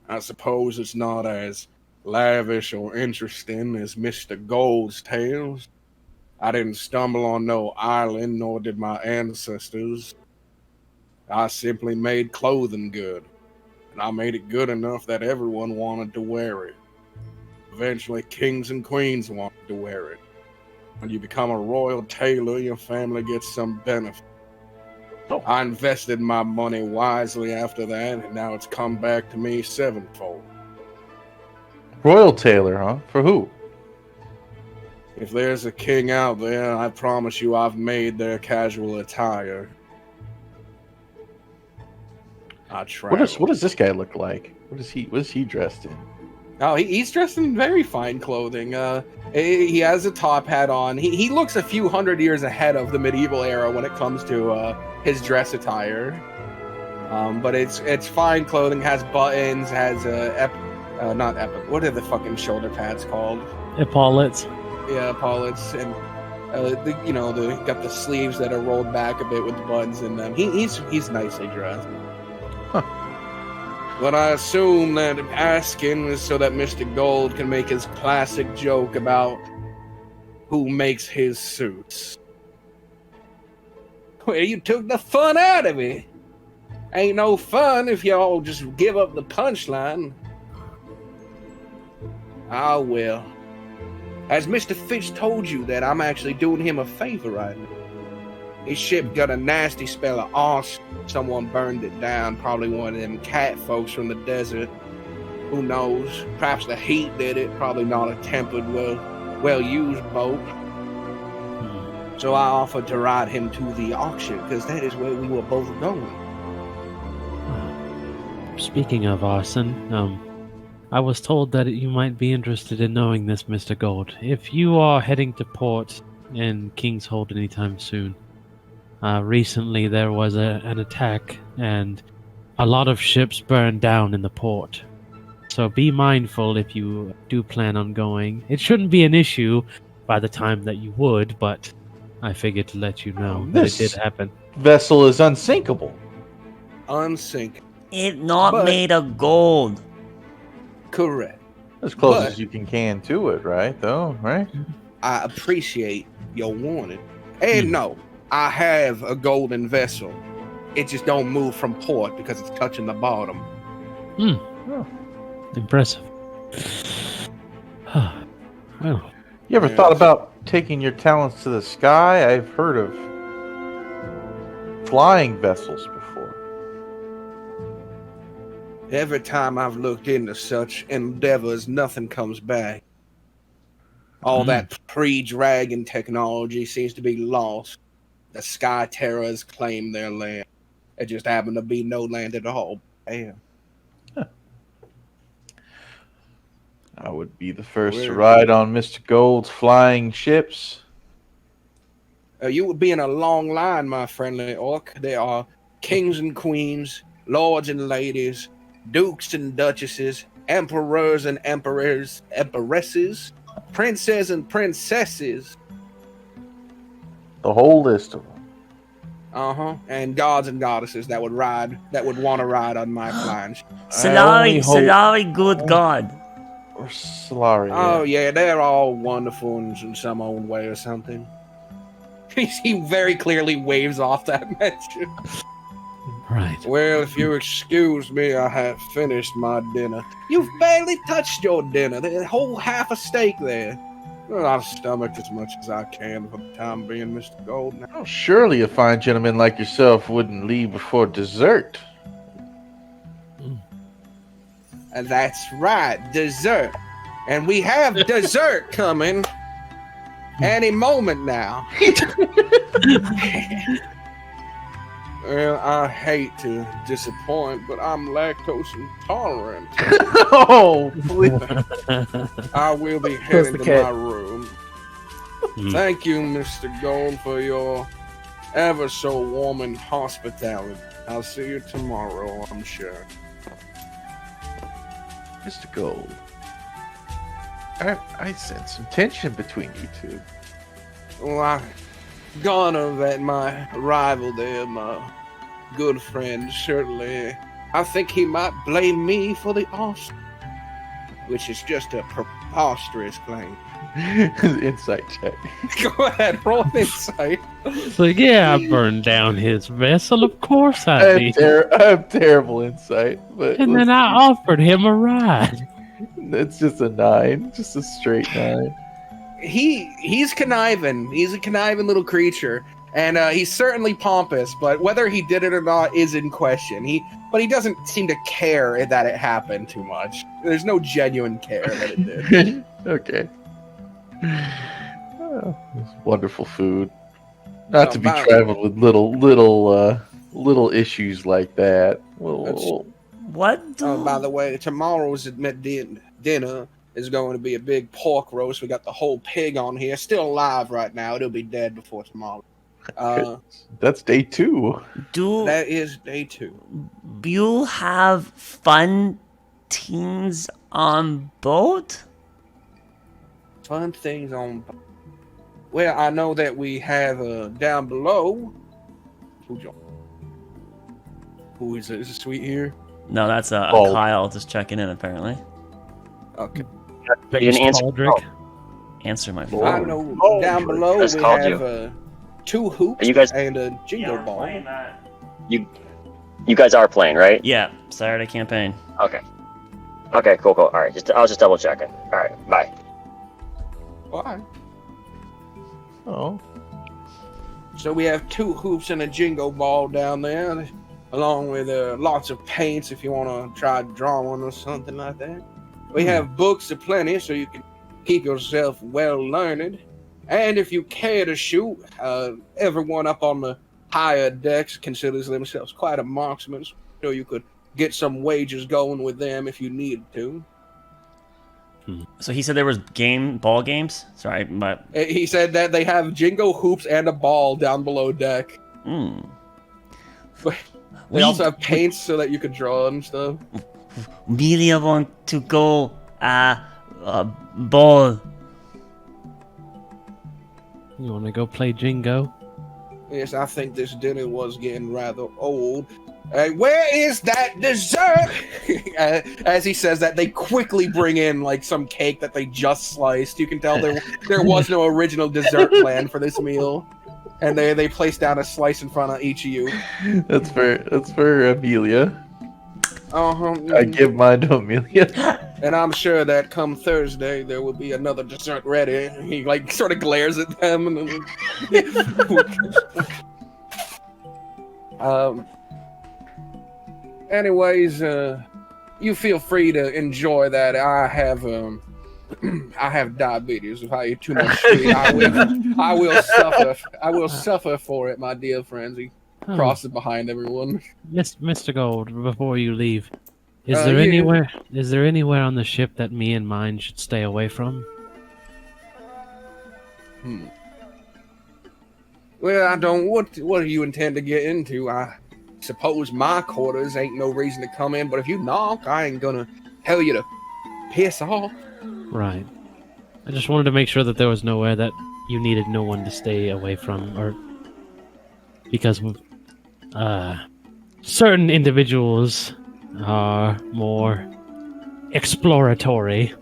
I suppose it's not as lavish or interesting as Mr. Gold's tales. I didn't stumble on no island, nor did my ancestors. I simply made clothing good, and I made it good enough that everyone wanted to wear it. Eventually, kings and queens wanted to wear it. When you become a royal tailor, your family gets some benefit. Oh. I invested my money wisely after that, and now it's come back to me sevenfold. Royal tailor, huh? For who? If there's a king out there, I promise you I've made their casual attire. I try. What does this guy look like? What is he dressed in? Oh, he's dressed in very fine clothing. He has a top hat on. He looks a few hundred years ahead of the medieval era when it comes to his dress attire. But it's fine clothing. Has buttons. Has not epic. What are the fucking shoulder pads called? epaulets. Yeah, epaulets, and they got the sleeves that are rolled back a bit with the buttons in them. He's nicely dressed. But I assume that asking is so that Mr. Gold can make his classic joke about who makes his suits. Well, you took the fun out of it. Ain't no fun if y'all just give up the punchline. Ah, well. As Mr. Fitch told you that I'm actually doing him a favor right now. His ship got a nasty spell of arson. Someone burned it down, probably one of them cat folks from the desert. Who knows? Perhaps the heat did it, probably not a tempered, well-used boat. So I offered to ride him to the auction, because that is where we were both going. Speaking of arson, I was told that you might be interested in knowing this, Mr. Gold. If you are heading to port in King's Hold anytime soon, recently there was an attack and a lot of ships burned down in the port. So be mindful if you do plan on going. It shouldn't be an issue by the time that you would, but I figured to let you know that it did happen. Vessel is unsinkable. Unsinkable. It not But- made of gold. Correct. As close But- as you can to it, right? Though, right? I appreciate your warning. And no, I have a golden vessel. It just don't move from port because it's touching the bottom. Impressive. Well, You ever Yeah. thought about taking your talents to the sky? I've heard of flying vessels before. Every time I've looked into such endeavors, nothing comes back. All that pre-dragon technology seems to be lost. The Sky Terrors claim their land. It just happened to be no land at all. Damn. I would be the first to Where- ride on Mr. Gold's flying ships. You would be in a long line, my friendly orc. There are kings and queens, lords and ladies, dukes and duchesses, emperors and empresses, princes and princesses. The whole list of them. And gods and goddesses that would want to ride on my flying ship. only hope- Solari, good God. Or Solari. Oh yeah, they're all wonderful in some own way or something. He very clearly waves off that mention. right. Well, if you excuse me, I have finished my dinner. You've barely touched your dinner. There's a whole half a steak there. Well, I've stomached as much as I can for the time being, Mr. Gold. Now, Oh, surely a fine gentleman like yourself wouldn't leave before dessert. and that's right, dessert. And we have dessert coming any moment now. Well, I hate to disappoint, but I'm lactose intolerant. Oh, please. I will be heading the to cat. my room. Mm. Thank you, Mr. Gold, for your ever so warming hospitality. I'll see you tomorrow, I'm sure. Mr. Gold. I sense some tension between you two. Well, I gonna that my rival there, my good friend, certainly. I think he might blame me for the arson, which is just a preposterous claim. Insight check. Go ahead, roll an insight. So yeah, I burned down his vessel. Of course I I did. have terrible insight, but And then I offered him a ride. it's just a 9, just a straight 9. He's conniving. He's a conniving little creature, and he's certainly pompous. But whether he did it or not is in question. But he doesn't seem to care that it happened too much. There's no genuine care that it did. Okay. Oh, it's wonderful food. Not Oh, to be wow. traveled with little issues like that. Well, What? Oh, by the way, tomorrow's dinner is going to be a big pork roast. We got the whole pig on here, still alive right now. It'll be dead before tomorrow. that's day 2. Do That is day 2. you have fun teens on boat? Fun things on. Well, I know that we have down below. Who is it? Is it Sweet here? No, that's a Oh. Kyle just checking in apparently. Okay. You didn't answer. Baldric. Answer my I phone. know Oh, down below just we called have 2 hoops Are you guys- and a jingle ball. You You guys are playing, right? Yeah, Saturday campaign. Okay. Okay, cool. All right, I was just double checking. All right, bye. Why? Oh. So we have 2 hoops and a jingle ball down there, along with lots of paints if you want to try drawing or something like that. We have books aplenty, so you can keep yourself well learned. And if you care to shoot, everyone up on the higher decks considers themselves quite a marksman, so you could get some wages going with them if you needed to. So he said there was ball games? Sorry, but... He said that they have jingle hoops and a ball down below deck. They also have paints so that you could draw and stuff. Amelia want to go ball. You want to go play Jingo? Yes, I think this dinner was getting rather old. Where is that dessert? As he says that, they quickly bring in like some cake that they just sliced. You can tell there was no original dessert plan for this meal, and they place down a slice in front of each of you. That's for Amelia. Uh-huh. I give mine to Amelia. And I'm sure that come Thursday there will be another dessert ready. He like sort of glares at them and anyways, you feel free to enjoy that. I have diabetes. If I eat too much sweet, I will suffer for it, my dear friends. He crosses behind everyone. Mr. Gold, before you leave, is there anywhere on the ship that me and mine should stay away from? Well, I don't. What do you intend to get into? I suppose my quarters ain't no reason to come in, but if you knock, I ain't gonna tell you to piss off. Right. I just wanted to make sure that there was nowhere that you needed no one to stay away from, or because certain individuals are more exploratory.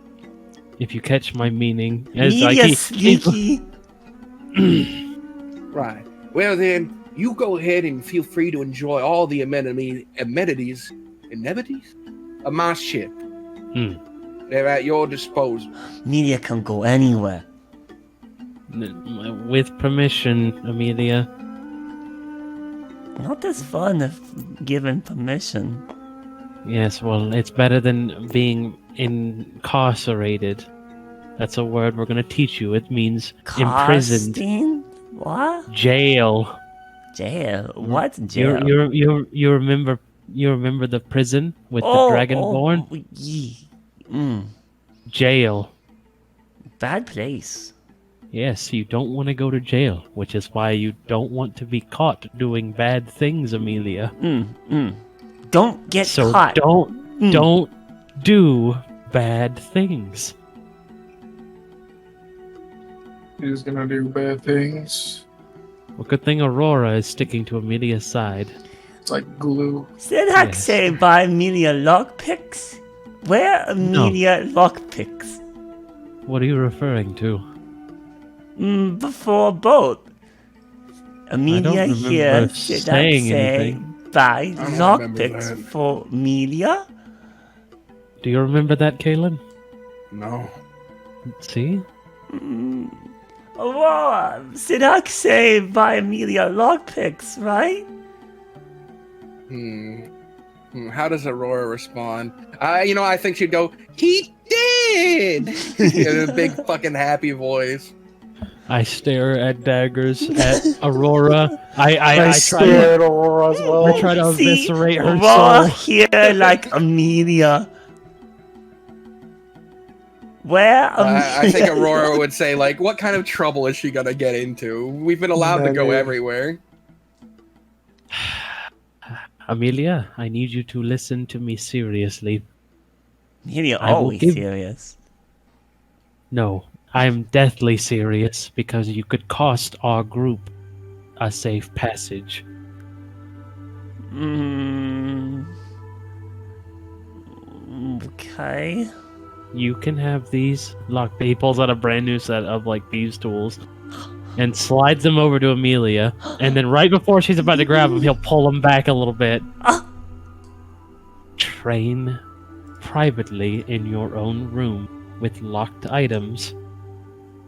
If you catch my meaning, Sneaky. Right. Well then, you go ahead and feel free to enjoy all the amenities of my ship. They're at your disposal. Media can go anywhere. With permission, Amelia. Not as fun if given permission. Yes, well, it's better than being incarcerated. That's a word we're going to teach you. It means imprisoned. Costing? What? Jail. Jail? What's jail? You remember the prison with the Dragonborn? Jail. Bad place. Yes, you don't want to go to jail, which is why you don't want to be caught doing bad things, Amelia. Don't get so caught. Don't do bad things. He's gonna do bad things. Well, good thing Aurora is sticking to Amelia's side. It's like glue. Sidhak say by Amelia lockpicks? Where Amelia lockpicks? What are you referring to? Before both. Amelia here, Sidhak say buy lockpicks for Amelia? Do you remember that, Kaylin? No. See? Aurora, Sidhak say buy Amelia lockpicks, right? How does Aurora respond? I think she'd go, he did! In a big fucking happy voice. I stare at daggers at Aurora. I stare at Aurora as well. I try to eviscerate her Aurora soul. here like Amelia. Where I think Aurora would say, like, what kind of trouble is she gonna get into? We've been allowed to go everywhere. Amelia, I need you to listen to me seriously. Amelia always serious. No, I'm deathly serious because you could cost our group a safe passage. Okay. You can have these lock. He pulls out a brand new set of like thieves' tools and slides them over to Amelia. And then right before she's about to grab them, he'll pull them back a little bit train privately in your own room with locked items.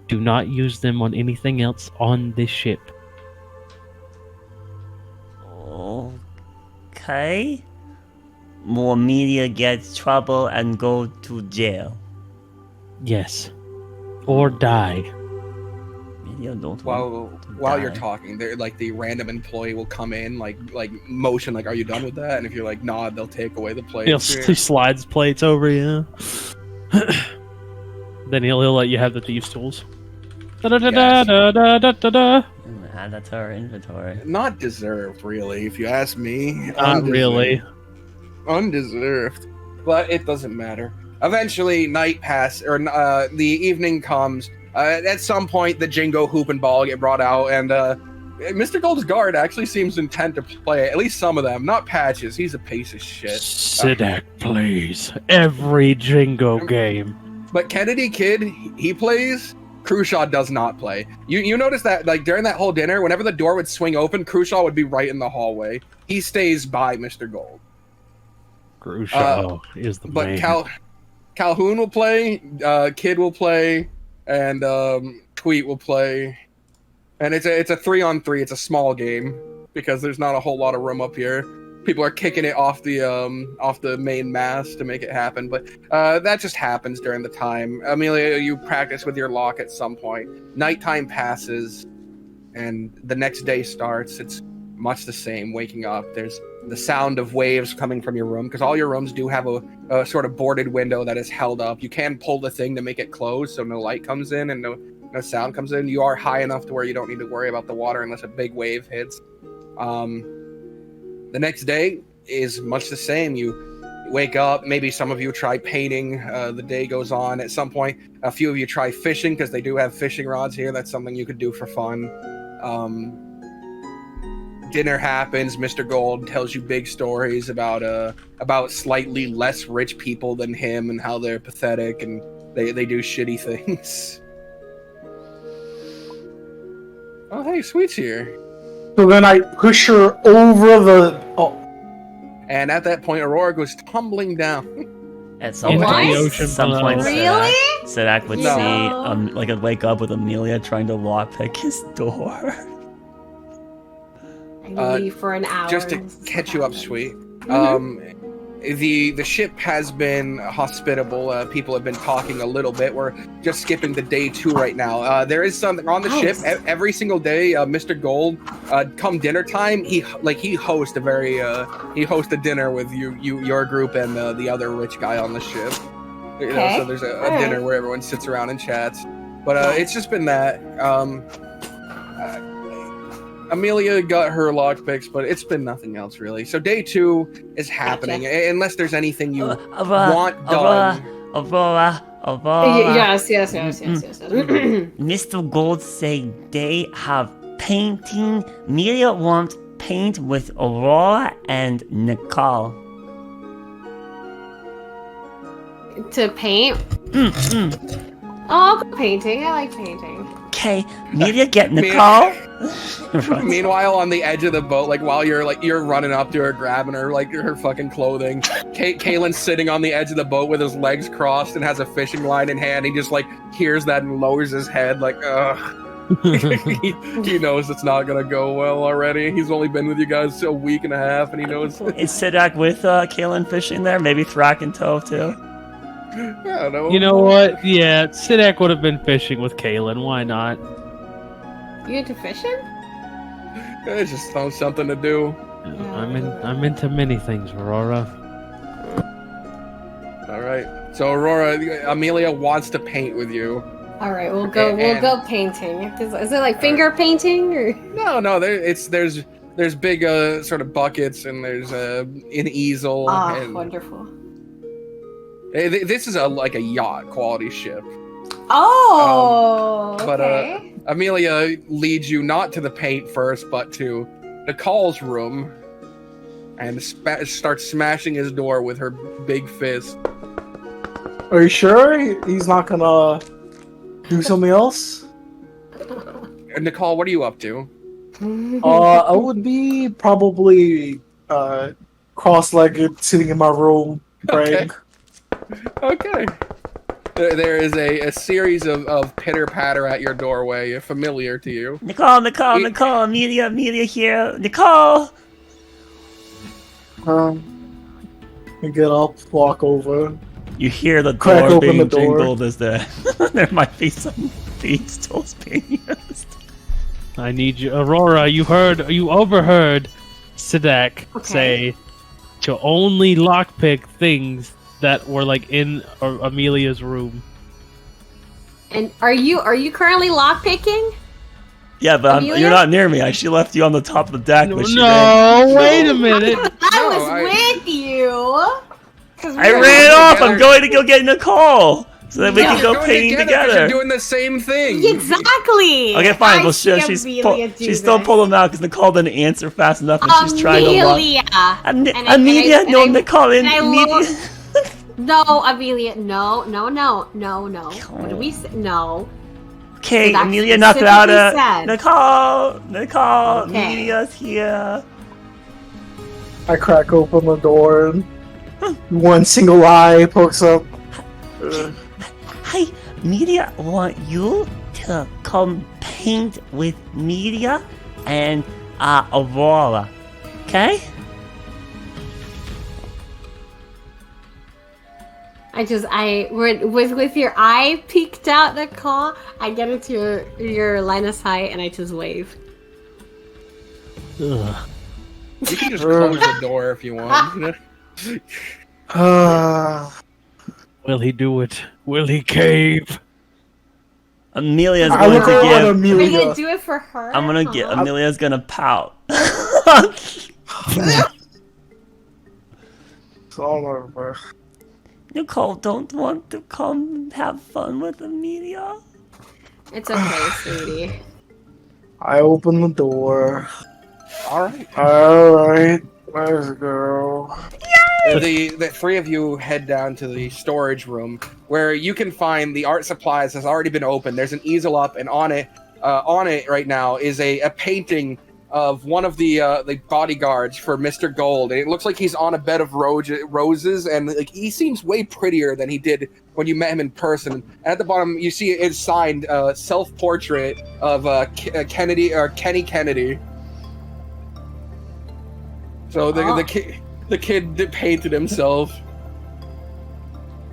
Do not use them on anything else on this ship. Okay. More media gets trouble and go to jail. Yes. Or die. Media don't While want to while you're die. talking, they're like the random employee will come in, like motion, like, "Are you done with that?" And if you're like, "Nod," they'll take away the plate. He slides plates over you. Then he'll let you have the thieves' tools. Da-da-da-da-da-da-da-da. Add that to our inventory. Not deserved, really, if you ask me. Not really. Undeserved. But it doesn't matter. Eventually, night passes, or the evening comes. At some point, the Jingo hoop and ball get brought out, and Mr. Gold's guard actually seems intent to play, at least some of them. Not Patches, he's a piece of shit. Sidak plays every Jingo game. But Kennedy Kid, he plays. Crucial does not play. You notice that, like, during that whole dinner, whenever the door would swing open, Crucial would be right in the hallway. He stays by Mr. Gold. Crucial is the But man. Calhoun will play, Kid will play, and Tweet will play. And it's a 3-on-3. It's a small game because there's not a whole lot of room up here. People are kicking it off the main mast to make it happen, but that just happens during the time. Amelia, you practice with your lock at some point. Nighttime passes, and the next day starts. It's much the same. Waking up, there's the sound of waves coming from your room, because all your rooms do have a sort of boarded window that is held up. You can pull the thing to make it close so no light comes in and no sound comes in. You are high enough to where you don't need to worry about the water unless a big wave hits. The next day is much the same. You wake up, maybe some of you try painting, the day goes on. At some point, a few of you try fishing, because they do have fishing rods here. That's something you could do for fun. Dinner happens. Mr. Gold tells you big stories about slightly less rich people than him and how they're pathetic and they do shitty things. Oh, hey, Sweet's here. So then I push her over the. Oh, And at that point, Aurora goes tumbling down. At some Into point, the ocean some below. point, Really? Sidak would No. see, like, I'd wake up with Amelia trying to lockpick his door. I leave for an hour. Just to and this is catch what you up, happens. Sweet. Mhm. The ship has been hospitable. People have been talking a little bit. We're just skipping to day 2 right now. There is something on the ship Nice. every single day. Mr. Gold, come dinner time, he hosts a dinner with your group and the other rich guy on the ship. You know, Okay. so there's a Alright. dinner where everyone sits around and chats. But it's just been that. Amelia got her lockpicks, but it's been nothing else really. So day 2 is happening, unless there's anything you want done. Aurora. Yes. Mr. Gold say they have painting. Amelia wants paint with Aurora and Nicole. To paint? Oh, I'll go painting. I like painting. Okay, Amelia get Nicole. Meanwhile, on the edge of the boat, like while you're running up to her, grabbing her like her fucking clothing, Kalen's sitting on the edge of the boat with his legs crossed and has a fishing line in hand. He just like hears that and lowers his head, like ugh. he knows it's not gonna go well already. He's only been with you guys a week and a half, and he knows. Is Sidak with Kalen fishing there? Maybe Thrak and Tove too. I don't know. You know what? Yeah, Sidak would have been fishing with Kalen. Why not? You into fishing? I just found something to do. I'm into many things, Aurora. All right. So Aurora, Amelia wants to paint with you. All right, we'll go. And- We'll go painting. Is it like finger painting or? No. There's big sort of buckets, and there's an easel. Ah, and wonderful. This is like a yacht quality ship. Oh, but, okay. Amelia leads you not to the paint first, but to Nicole's room, and starts smashing his door with her big fist. are you sure he's not gonna do something else? Nicole, what are you up to? I would be probably cross-legged, sitting in my room, praying. Okay. There is a series of pitter-patter at your doorway, familiar to you. Nicole, Amelia here. Nicole! I get up, walk over. You hear the Crack door open being the door. jingled as there might be some feed tools being used. I need you, Aurora. You overheard Sidak Okay. say to only lockpick things that were like in Amelia's room. And are you currently lockpicking? Yeah, but Amelia? you're not near me. She left you on the top of the deck. But she ran. No, wait a minute. I was with you. 'Cause we I were ran going off. together. I'm going to go get Nicole so that we No. can go You're painting going 'cause together. You're doing the same thing. Exactly. Okay, fine. I Well, see she's Amelia do still this. pulling out because Nicole didn't answer fast enough, and she's trying to lock. Amelia. Amelia, no, and Nicole, and I Amelia. No, Amelia. No. What do we say? No. Okay, That Amelia knocked it out of specifically said. Nicole, Okay. Amelia's here. I crack open the door, and one single eye pokes up. Hi, Media want you to come paint with Media and Aurora, okay? With your eye peeked out, Nicole, I get into your line of sight and I just wave. Ugh. You can just close the door if you want. Will he do it? Will he cave? Amelia's I going look to at give. Are you Amelia. gonna do it for her? I'm gonna get. Huh? Amelia's gonna pout. It's all over. Nicole don't want to come and have fun with Amelia. It's okay, sweetie. I open the door. Alright. Alright, let's go. The three of you head down to the storage room where you can find the art supplies has already been opened. There's an easel up, and on it right now is a painting of one of the bodyguards for Mr. Gold. And it looks like he's on a bed of roses, and like he seems way prettier than he did when you met him in person. And at the bottom, you see it's signed self-portrait of Kenny Kennedy. So the kid painted himself.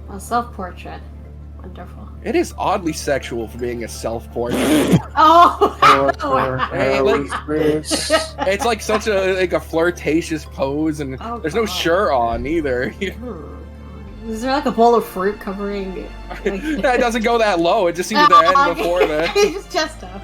A self-portrait. Wonderful. It is oddly sexual for being a self-portrait. Oh! It's like such a flirtatious pose, and Oh, there's no God. shirt on either. Is there like a bowl of fruit covering it? Like... It doesn't go that low. It just seems to end before that. It's chest up.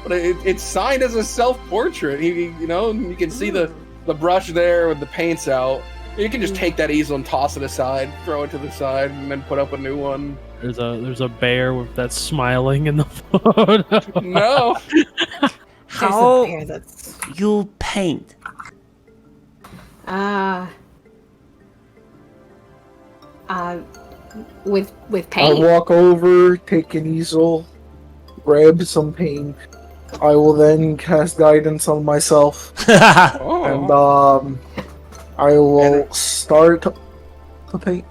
But it's signed as a self-portrait. You can see the brush there with the paints out. You can just take that easel and toss it aside, throw it to the side, and then put up a new one. There's a bear that's smiling in the photo. No. How There's a bear that's... you paint? With I paint. walk over, take an easel, grab some paint. I will then cast guidance on myself, and Oh. I will start to paint.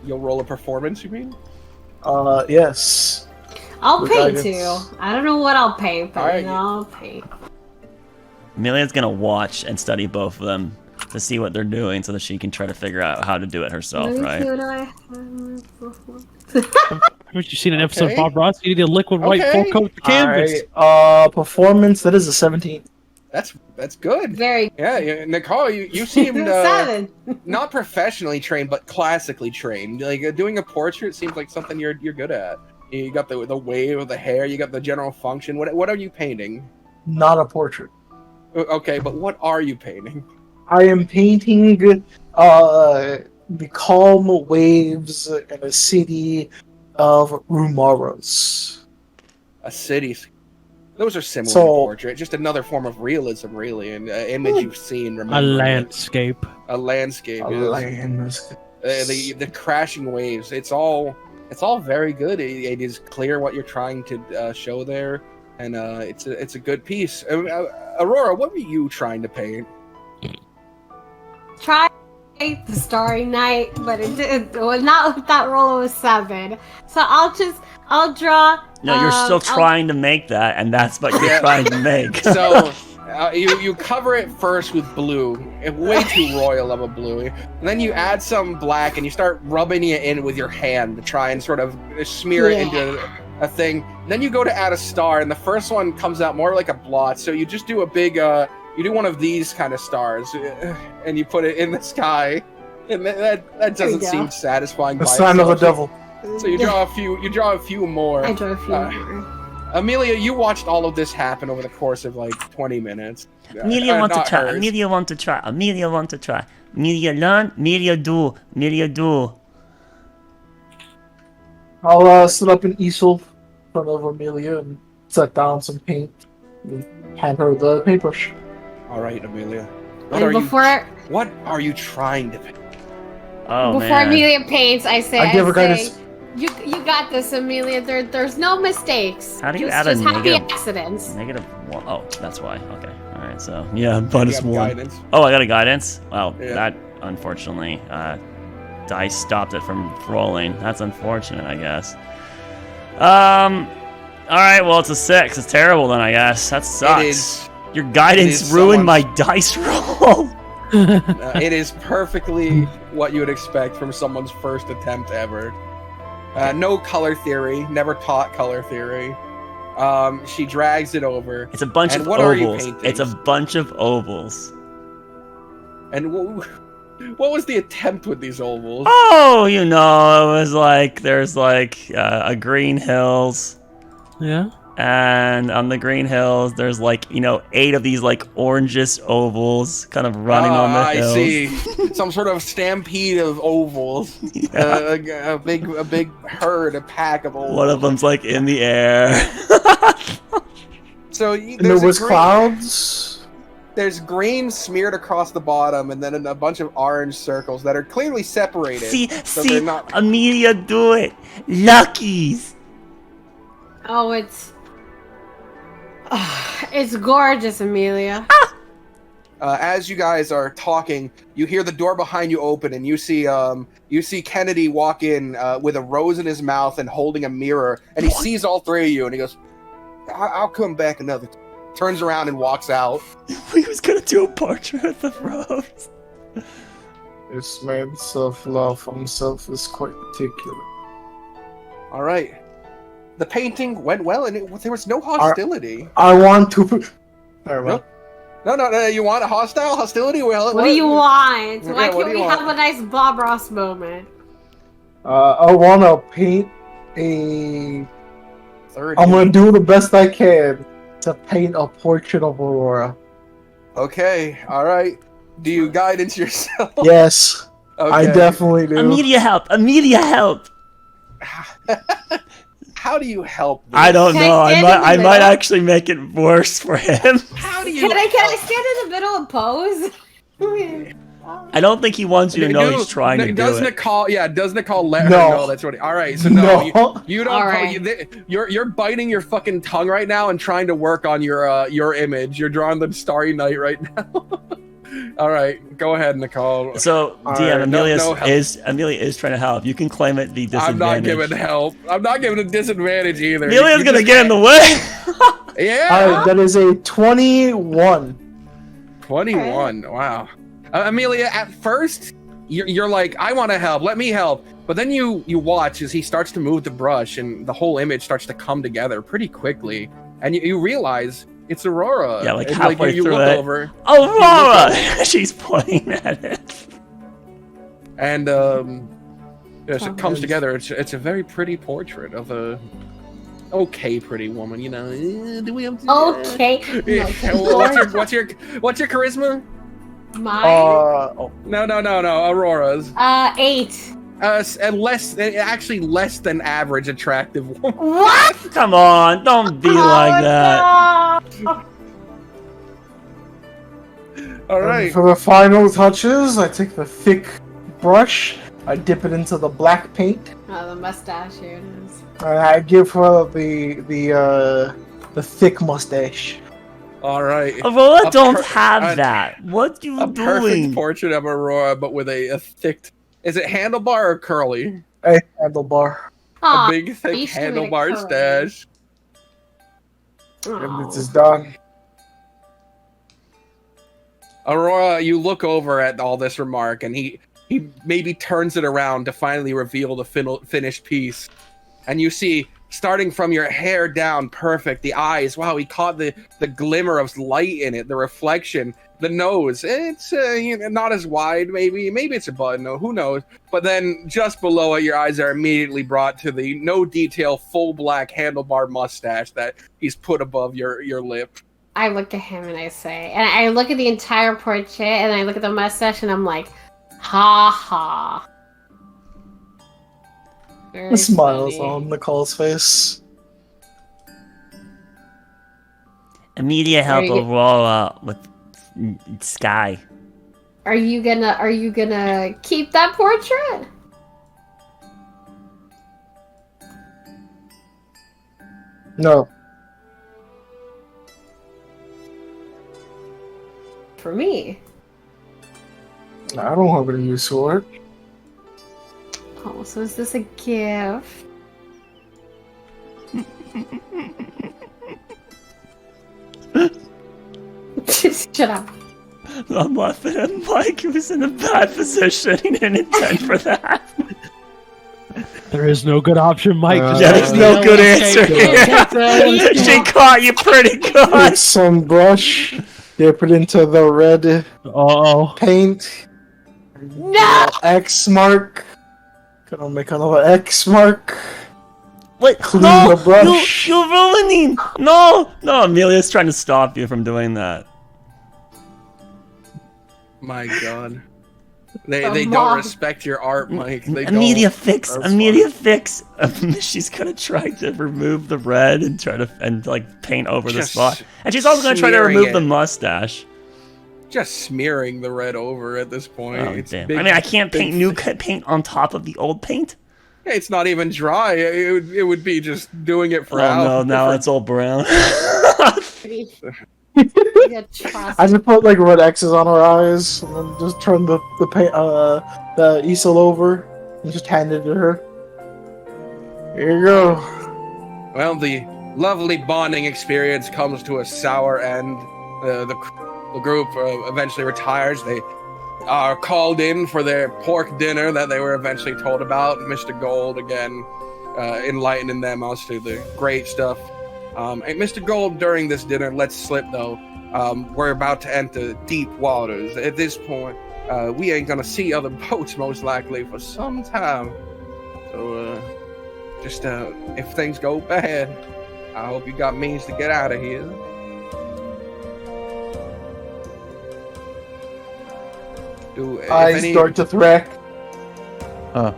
You'll roll a performance, you mean? Yes. I'll with paint guidance. too. I don't know what I'll paint, but Alright. I'll paint. Amelia's gonna watch and study both of them to see what they're doing, so that she can try to figure out how to do it herself, Let me right? see what I Haven't you seen an episode Okay. of Bob Ross? You need a liquid white Okay. full coat the canvas. Alright, performance, that is a 17. That's good. Very Yeah, Nicole, you seemed 7. not professionally trained, but classically trained. Like doing a portrait seems like something you're good at. You got the wave of the hair. You got the general function. What are you painting? Not a portrait. Okay, but what are you painting? I am painting the calm waves in a city of Rumaros. A city. Those are similar So- to portrait. Just another form of realism, really. An image you've seen. A remembering it. landscape. A landscape. A land. The crashing waves. It's all very good. It is clear what you're trying to show there, and it's a good piece. Aurora, what were you trying to paint? tried the Starry Night, but it didn't. Well, not with that roll. It was 7. So I'll draw. No, you're still trying to make that, and that's what you're trying to make. So you cover it first with blue, way too royal of a blue, and then you add some black, and you start rubbing it in with your hand to try and sort of smear it into a thing. Then you go to add a star, and the first one comes out more like a blot. So you just do a big, you do one of these kind of stars, and you put it in the sky, and that doesn't seem satisfying. The sign of a devil. So you draw a few. You draw a few more. I draw a few more. Amelia, you watched all of this happen over the course of like 20 minutes. Amelia want to not try. hers. Amelia want to try. Amelia want to try. Amelia learn. Amelia do. Amelia do. I'll set up an easel in front of Amelia and set down some paint and hand her the paintbrush. All right, Amelia. What are you trying to paint? Oh before man. Amelia paints, I say, I give her guidance. You got this, Amelia. There's no mistakes. How do you Just add a happy negative? accidents. -1. Oh, that's why. Okay. All right. So yeah, minus You have 1. guidance. Oh, I got a guidance. Well, Yeah. that unfortunately, dice stopped it from rolling. That's unfortunate, I guess. All right. Well, it's a 6. It's terrible then, I guess. That sucks. It is. Your guidance is ruined my someone's- dice roll. It is perfectly what you would expect from someone's first attempt ever. No color theory. Never taught color theory. She drags it over. It's a bunch And of what are you ovals. painting? It's a bunch of ovals. And what was the attempt with these ovals? Oh, you know, it was like there's like a green hills. Yeah. And on the green hills, there's like, 8 of these like orangish ovals kind of running on the hills. I see. Some sort of stampede of ovals. Yeah. A big herd, a pack of ovals. One of them's like in the air. So And there was clouds. There's green smeared across the bottom, and then a bunch of orange circles that are clearly separated. So they're not. Amelia do it. Luckies. Oh, it's gorgeous, Amelia. As you guys are talking, you hear the door behind you open, and you see Kennedy walk in with a rose in his mouth and holding a mirror, and he sees all 3 of you, and he goes, "I'll come back another." Turns around and walks out. We was gonna do a portrait of the rose. This man's self-love for himself is quite particular. All right. The painting went well, and there was no hostility. I want to. Never mind. No. You want a hostility? Well, What do you want? Yeah, Why what can't do we you have want? a nice Bob Ross moment? I want to paint a. 30. I'm gonna do the best I can to paint a portrait of Aurora. Okay. All right. Do you guidance yourself? Yes, Okay. I definitely do. Amelia help. Amelia help. How do you help this? I don't Can I know. stand in the I might middle? actually make it worse for him. How do you? Can I stand in the middle and pose? I don't think he wants you to know he's trying to do does it. Nicole let her No. know that's what? All right, so no, No. you don't. All right. You're biting your fucking tongue right now and trying to work on your image. You're drawing the Starry Night right now. All right, go ahead, Nicole. So, All DM, right, no help. Amelia is trying to help. You can claim it the disadvantage. I'm not giving help. I'm not giving a disadvantage either. Amelia's You gonna just- get in the way. Yeah. Alright, that is a 21. 21. Wow. Amelia, at first, you're like, I want to help. Let me help. But then you watch as he starts to move the brush, and the whole image starts to come together pretty quickly, and you realize it's Aurora. Yeah, like And, halfway you through look it. over, Aurora! She's pointing at it. and as it comes together, it's a very pretty portrait of a okay pretty woman. You know, do we have? Okay. Yeah, No, what's your charisma? Mine? No, Aurora's. 8. Actually less than average attractive woman. What? Come on, don't be like that. No. All And right. for the final touches, I take the thick brush, I dip it into the black paint, Oh, the mustache, here it is. and I give her the thick mustache. All right. Aurora A don't per- have a- that. What you A perfect doing? portrait of Aurora, but with a thick. Is it handlebar or curly? A handlebar. A Aw, big, thick you should have made it handlebar curly. stash. And this Aw. is done. Aurora, you look over at all this remark, and he maybe turns it around to finally reveal the finished piece. And you see, starting from your hair down, perfect. The eyes, wow, he caught the glimmer of light in it, the reflection. The nose, it's not as wide, maybe it's a button, who knows. But then just below it, your eyes are immediately brought to the no detail, full black handlebar mustache that he's put above your lip. I look at him and I say, and I look at the entire portrait, and I look at the mustache, and I'm like, ha ha. Very The smiles funny. on Nicole's face. Immediate help There you Aurora with Sky. Are you gonna keep that portrait? No. For me. I don't have any use for it. Oh, so is this a gift? Shut up. I'm laughing at Mike, who was in a bad position. He didn't intend for that. There is no good option, Mike. Just Yeah, take there's the no L good and answer take it. here. She caught you pretty good. Get some brush, dip it into the red Uh-oh. paint. No! X mark. Gonna make another X mark. What? Clean No, the brush. you're ruining. No, Amelia's trying to stop you from doing that. My God. They Come don't on. respect your art, Mike. They Immediate don't. fix. That's Immediate fix. She's gonna try to remove the red and try to like paint over the Just spot, and she's also gonna try to smearing remove the it. mustache. Just smearing the red over at this point. Oh, It's damn. big- I mean, I can't big paint new paint on top of the old paint. It's not even dry. It would be just doing it for Oh no, how- now for- it's all brown. You trust I just put like red X's on her eyes, and then just turn the paint the easel over, and just hand it to her. Here you go. Well, the lovely bonding experience comes to a sour end. The group eventually retires. They are called in for their pork dinner that they were eventually told about. Mr. Gold again enlightening them as to the great stuff. And Mr. Gold during this dinner lets slip though. We're about to enter deep waters. At this point, we ain't gonna see other boats most likely for some time. So, just if things go bad, I hope you got means to get out of here. If Eyes any- start to thrack. Huh.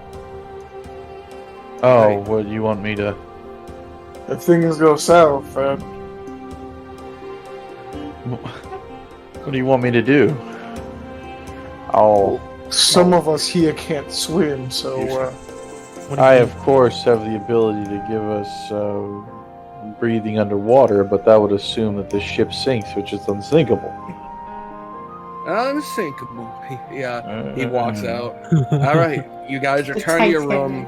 Oh, Right. what, you want me to... If things go south, What do you want me to do? some of us here can't swim, so What do you I, mean? of course, have the ability to give us breathing underwater, but that would assume that the ship sinks, which is unsinkable. Unsinkable. Yeah, he walks out. All right, you guys The return to your Titanic. room.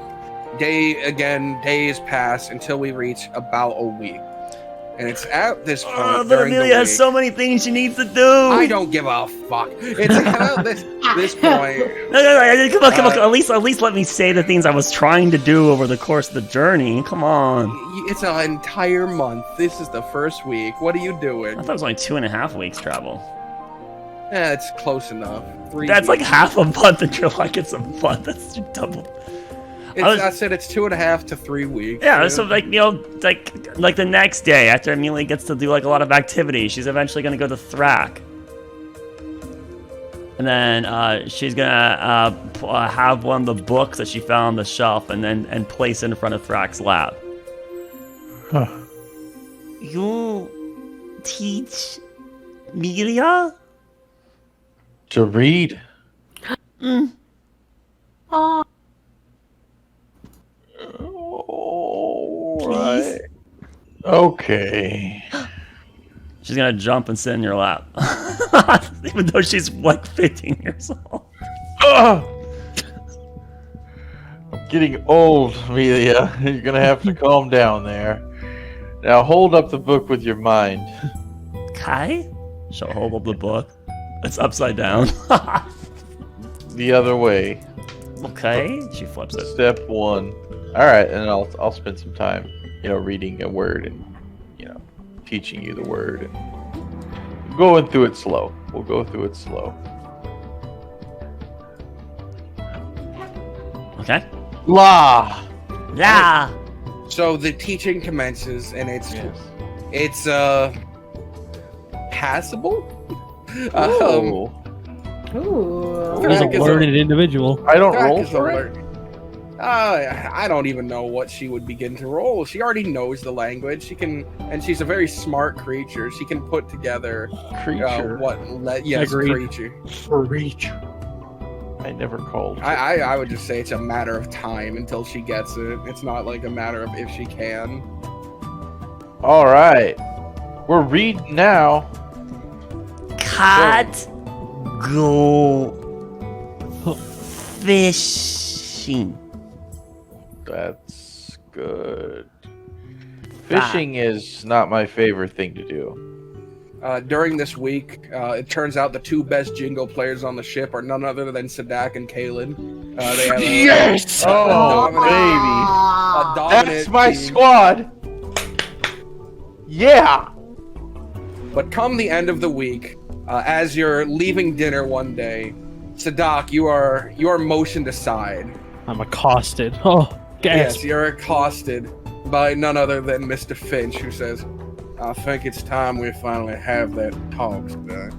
Days pass until we reach about a week, and it's at this point. Oh, but during the Amelia has week- so many things she needs to do. I don't give a fuck. It's about this point. No, come on. At least let me say the things I was trying to do over the course of the journey. Come on. It's an entire month. This is the first week. What are you doing? I thought it was only 2.5 weeks travel. Yeah, it's close enough. 3 That's like weeks. half a month, and you're like, it's a month. That's double. I said it's 2.5 to 3 weeks. Yeah, so like like the next day after Amelia gets to do like a lot of activities, she's eventually gonna go to Thrak, and then she's gonna have one of the books that she found on the shelf, and place it in front of Thrak's lab. Huh. You teach Amelia? To read? Oh, Alright. Okay. She's gonna jump and sit in your lap, even though she's like 15 years old. I'm getting old, Amelia. You're gonna have to calm down there. Now hold up the book with your mind. Okay. She'll hold up the book. It's upside down. The other way. Okay. She flips it. Step 1. All right, and I'll spend some time, reading a word and, teaching you the word and going through it slow. We'll go through it slow. Okay. La. Yeah. So the teaching commences, and it's passable. Oh. Ooh. He's a Crack is learned individual. I don't Crack roll is for alert. it. I don't even know what she would begin to roll. She already knows the language. She can, and she's a very smart creature. She can put together Creature. Agreed. creature. I never called. I would just say it's a matter of time until she gets it. It's not like a matter of if she can. All right. We're reading now. Cat go fishing. That's good. Fishing is not my favorite thing to do. During this week, it turns out the two best jingle players on the ship are none other than Sadak and Kalen. They have Yes! Oh, baby. a dominant That's my team. squad. Yeah. But come the end of the week, as you're leaving dinner one day, Sadak, you are motioned aside. I'm accosted. Oh, gas. Yes, you're accosted by none other than Mr. Finch, who says, "I think it's time we finally have that talk, Sadak."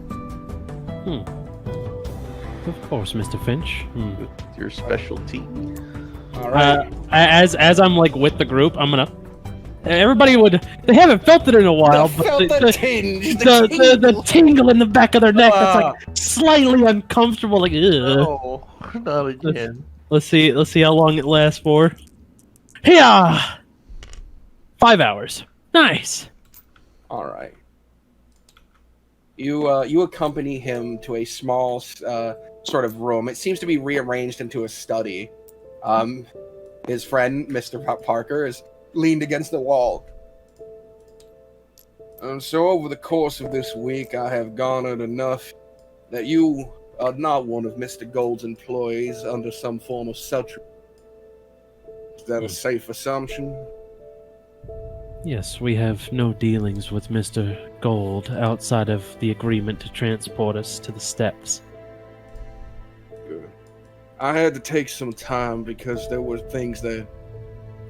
Of course, Mr. Finch. It's your specialty. All right. As I'm like with the group, I'm gonna. Everybody they haven't felt it in a while, but the tinge, the tingle in the back of their neck that's like slightly uncomfortable. Like, ugh. No, not again. Let's see how long it lasts for. Yeah, 5 hours. Nice. All right. You accompany him to a small sort of room. It seems to be rearranged into a study. His friend, Mr. Parker, is leaned against the wall. So over the course of this week, I have garnered enough that you are not one of Mr. Gold's employees under some form of subterfuge. Is that a safe assumption? Yes, we have no dealings with Mr. Gold outside of the agreement to transport us to the steps. Good. I had to take some time because there were things that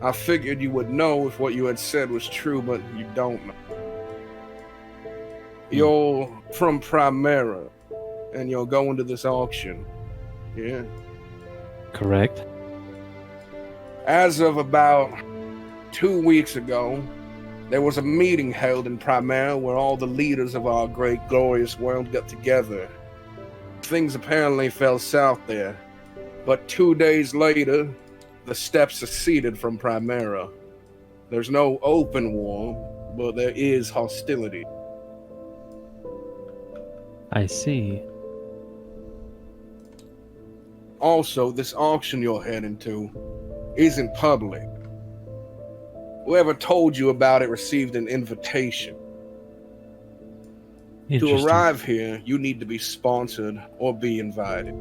I figured you would know if what you had said was true, but you don't know. You're from Primera, and you're going to this auction. Yeah. Correct. As of about 2 weeks ago, there was a meeting held in Primera where all the leaders of our great glorious world got together. Things apparently fell south there, but 2 days later, the steps seceded from Primera. There's no open war, but there is hostility. I see. Also, this auction you're heading to isn't public. Whoever told you about it received an invitation. To Interesting. arrive here, you need to be sponsored or be invited.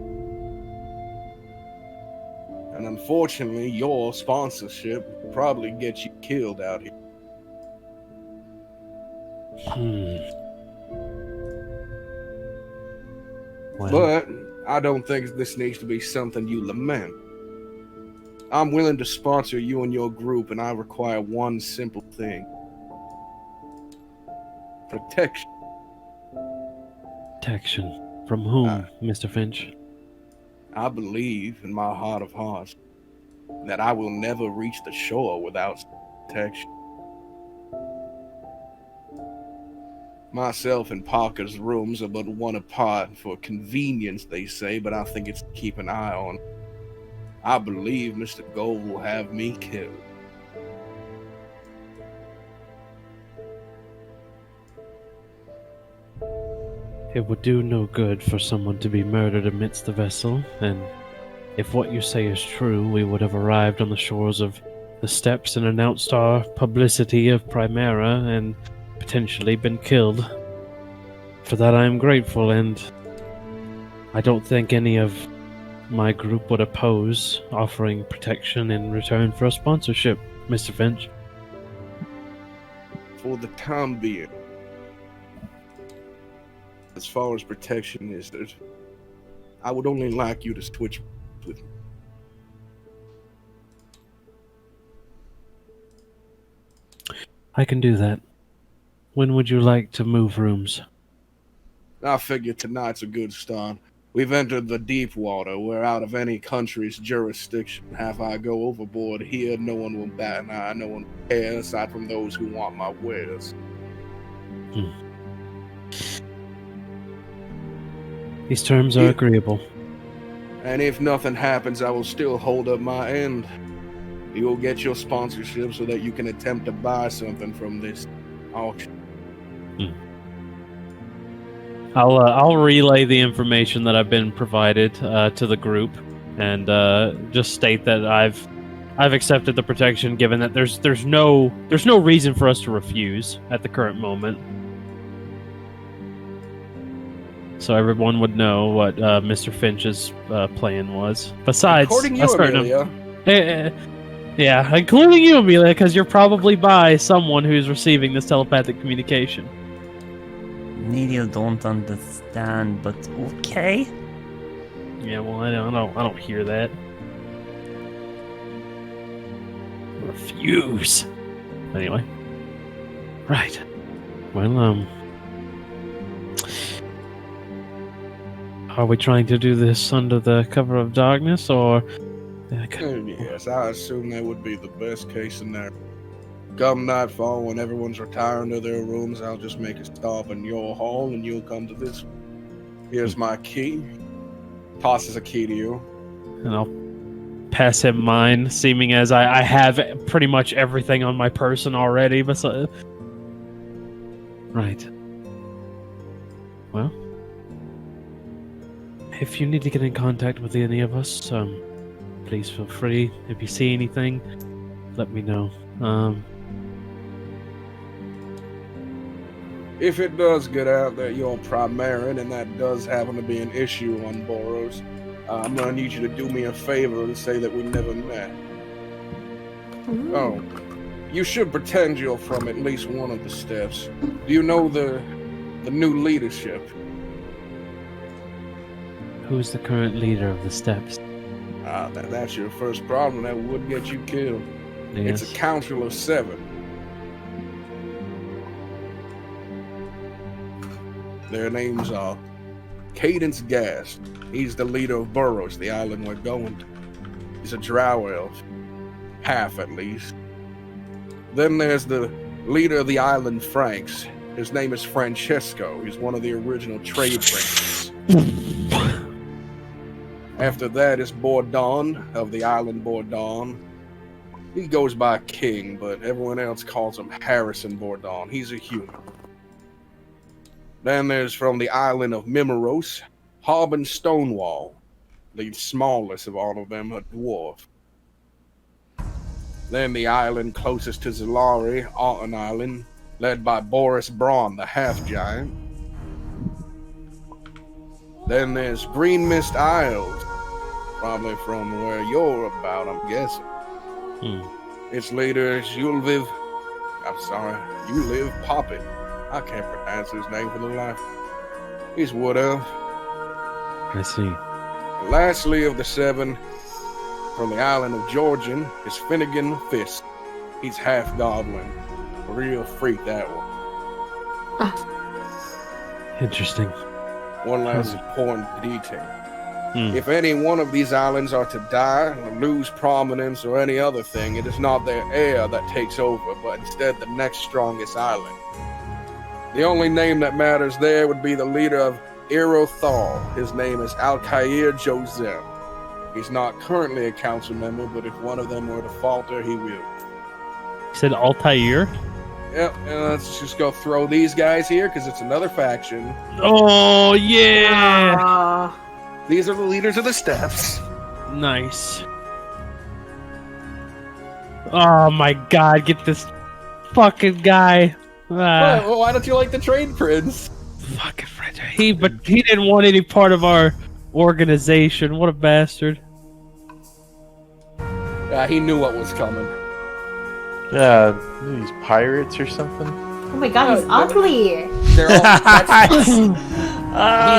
And unfortunately, your sponsorship probably gets you killed out here. Well, But I don't think this needs to be something you lament. I'm willing to sponsor you and your group, and I require one simple thing. Protection. protection. From whom, Mr. Finch? I believe in my heart of hearts that I will never reach the shore without protection. Myself and Parker's rooms are but one apart for convenience, they say, but I think it's to keep an eye on. I believe Mr. Gold will have me killed. It would do no good for someone to be murdered amidst the vessel, and if what you say is true, we would have arrived on the shores of the steppes and announced our publicity of Primera and potentially been killed. For that I am grateful, and I don't think any of my group would oppose offering protection in return for a sponsorship, Mr. Finch. For the time being, as far as protection is, I would only like you to switch with me. I can do that. When would you like to move rooms? I figure tonight's a good start. We've entered the deep water. We're out of any country's jurisdiction. If I go overboard here, no one will bat an eye. No one will care, aside from those who want my wares. These terms are agreeable. And if nothing happens, I will still hold up my end. You'll get your sponsorship so that you can attempt to buy something from this auction. I'll relay the information that I've been provided to the group, and just state that I've accepted the protection, given that there's no reason for us to refuse at the current moment. So everyone would know what Mr. Finch's plan was. Besides, including you, Amelia. Yeah, including you, Amelia, because you're probably by someone who's receiving this telepathic communication. Neil don't understand, but okay. Yeah, well, I don't hear that. Refuse. Anyway, right. Well, are we trying to do this under the cover of darkness, or? Yes, I assume that would be the best case scenario. Come nightfall, when everyone's retiring to their rooms, I'll just make a stop in your hall, and you'll come to this. Here's my key. Tosses a key to you. And I'll pass him mine, seeming as I have pretty much everything on my person already. But right. Well, if you need to get in contact with any of us, please feel free. If you see anything, let me know. If it does get out that you're Primeran, and that does happen to be an issue on Boros, I'm gonna need you to do me a favor and say that we never met. Oh, you should pretend you're from at least one of the steps. Do you know the new leadership? Who's the current leader of the steps? That's your first problem. That would get you killed. Yes. It's a council of 7. Their names are Cadence Gast. He's the leader of Boros, the island we're going to. He's a drow elf. Half, at least. Then there's the leader of the island, Franks. His name is Francesco. He's one of the original trade princes. After that is Bordon, of the island Bordon. He goes by King, but everyone else calls him Harrison Bordon. He's a human. Then there's from the island of Mimeros, Harbin Stonewall, the smallest of all of them, a dwarf. Then the island closest to Zalari, Alton Island, led by Boris Braun, the half-giant. Then there's Green Mist Isles, probably from where you're about, I'm guessing. Its leader is Ulviv Poppet. I can't pronounce his name for the life. He's Wood Elf. I see. Lastly of the 7, from the island of Georgian, is Finnegan Fist. He's half goblin. A real freak, that one. Interesting. One last important detail. If any one of these islands are to die, or lose prominence, or any other thing, it is not their heir that takes over, but instead the next strongest island. The only name that matters there would be the leader of Irothal. His name is Alkair Josem. He's not currently a council member, but if one of them were to falter, he will. You said Altair? Yep, and let's just go throw these guys here because it's another faction. Oh yeah! These are the leaders of the steps. Nice. Oh my god, get this fucking guy. Well, why don't you like the trade prince? Fucking friend. But he didn't want any part of our organization. What a bastard. He knew what was coming. These pirates or something. Oh my god, he's ugly. They're all,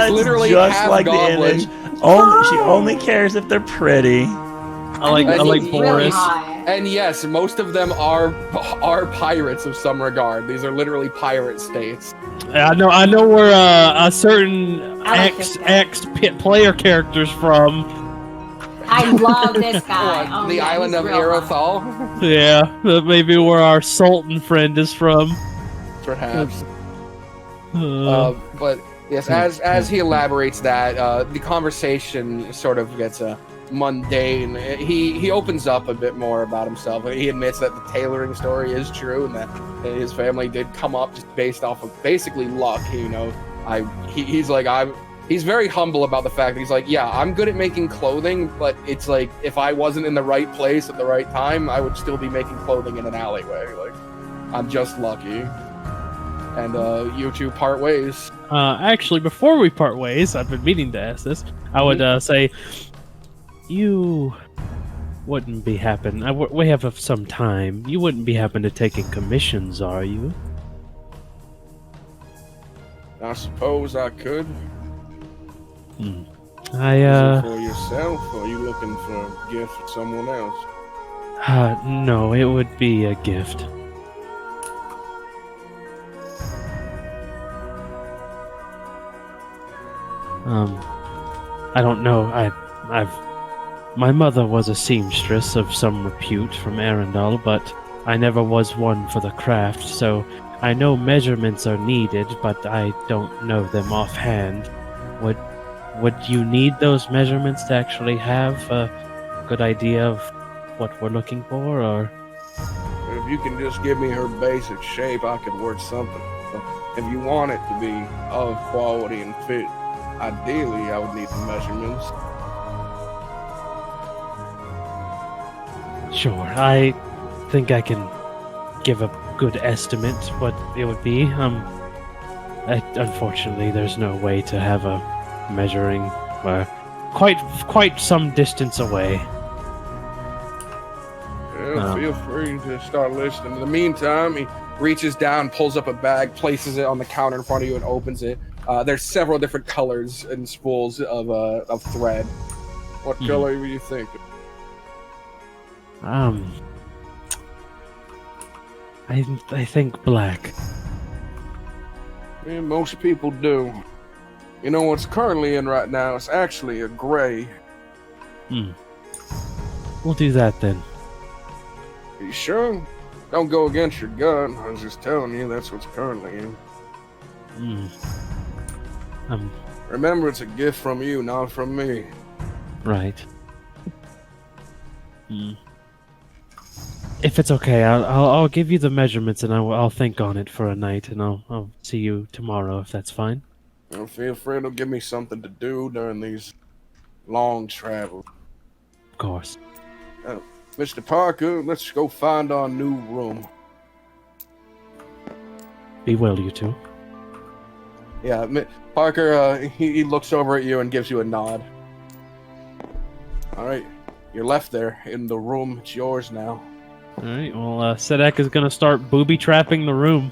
He's literally just half like goblin. the image. She only cares if they're pretty. I like He's really Boris. hot. And yes, most of them are pirates of some regard. These are literally pirate states. I know where a certain I like this ex player character's from. I love this guy. What, Oh, the yeah, island he's of real hot. Aerothal, Yeah, that may be where our Sultan friend is from. perhaps. Uh, But yes, as he elaborates that, the conversation sort of gets mundane. He opens up a bit more about himself. He admits that the tailoring story is true and that his family did come up just based off of basically luck. You know, he's very humble about the fact that he's like, yeah, I'm good at making clothing, but it's like if I wasn't in the right place at the right time, I would still be making clothing in an alleyway. Like, I'm just lucky. And you two part ways. actually, before we part ways, I've been meaning to ask this. I would say, you wouldn't be we have some time. You wouldn't be happen to taking commissions, are you? I suppose I could. Is it for yourself, or are you looking for a gift for someone else? No, it would be a gift. I don't know. My mother was a seamstress of some repute from Arendelle, but I never was one for the craft, so I know measurements are needed, but I don't know them offhand. Would you need those measurements to actually have a good idea of what we're looking for, or? If you can just give me her basic shape, I could work something. But if you want it to be of quality and fit, ideally, I would need the measurements. Sure, I think I can give a good estimate what it would be. Unfortunately, there's no way to have a measuring quite some distance away. Yeah, feel free to start listening. In the meantime, he reaches down, pulls up a bag, places it on the counter in front of you, and opens it. There's several different colors and spools of thread. What color were you thinking? I think black. Yeah, most people do. You know what's currently in right now? It's actually a gray. We'll do that then. Are you sure? Don't go against your gut. I was just telling you that's what's currently in. Remember, it's a gift from you, not from me. Right. If it's okay, I'll give you the measurements and I'll think on it for a night, and I'll see you tomorrow if that's fine. Well, feel free to give me something to do during these long travels. Of course. Mr. Parker, let's go find our new room. Be well, you two. Yeah, Parker, he looks over at you and gives you a nod. All right, you're left there in the room. It's yours now. All right. Well, Sedek is gonna start booby trapping the room.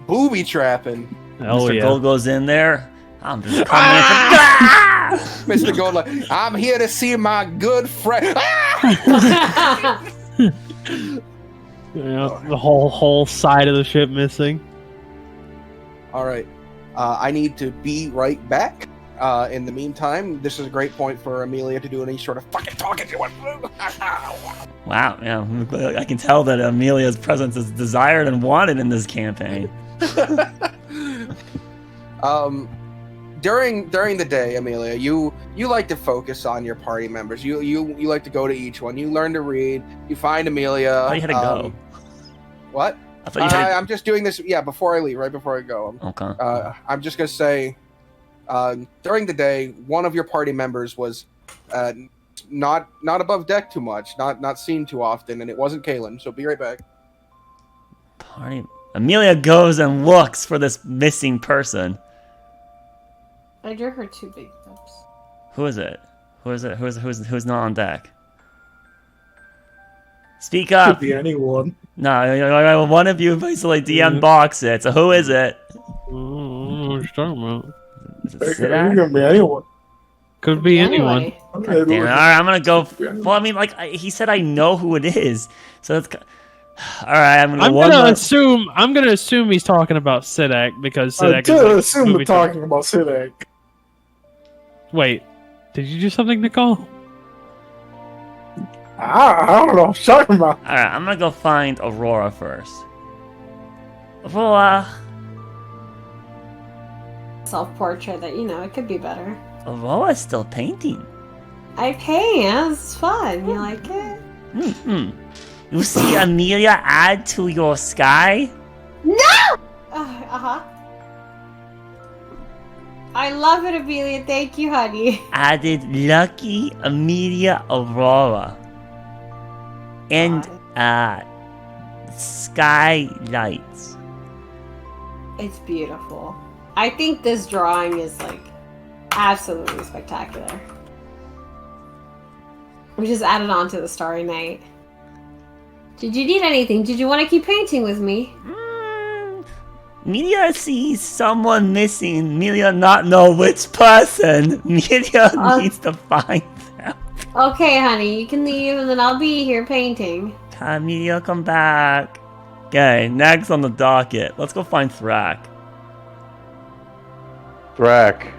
Booby trapping. Oh Mr. yeah. Gold goes in there. I'm just coming in. Mr. Gold, like, I'm here to see my good friend. Yeah, the whole side of the ship missing. All right. I need to be right back. In the meantime, this is a great point for Amelia to do any sort of fucking talking to us. Wow, yeah, I can tell that Amelia's presence is desired and wanted in this campaign. During the day, Amelia, you like to focus on your party members. You like to go to each one. You learn to read. You find Amelia. Oh, you had to go. What? I thought you had. I'm just doing this. Yeah, before I leave, right before I go. Okay. I'm just gonna say, during the day, one of your party members was not above deck too much, not seen too often, and it wasn't Kalen. So be right back. Party. Amelia goes and looks for this missing person. I drew her 2 big cups. Who is it? Who is it? Who's not on deck? Speak Could up. be anyone. No, one of you basically DM box it. So who is it? What you talking about? Is it It Sidak? could be anyone. Could be anyone. Anyway. Okay, Damn it. All right, I'm gonna go. Well, I mean, like he said, I know who it is. So it's. All right, I'm gonna. I'm gonna assume he's talking about Sidak because I Sidak do is like assume movie we're talking about Sidak. Wait, did you do something, Nicole? I don't know what you're talking about. All right, I'm gonna go find Aurora first. Aurora. Self-portrait that, it could be better. Aurora's still painting. Okay, yeah, it's fun. You like it? Mm-hmm. You see Amelia add to your sky? Uh-huh. I love it, Amelia. Thank you, honey. Added Lucky Amelia Aurora. And, skylights. It's beautiful. I think this drawing is, absolutely spectacular. We just added on to the Starry Night. Did you need anything? Did you want to keep painting with me? Amelia sees someone missing. Amelia not know which person. Amelia needs to find them. Okay, honey, you can leave and then I'll be here painting. Amelia, come back. Okay, next on the docket. Let's go find Thrak. Thrak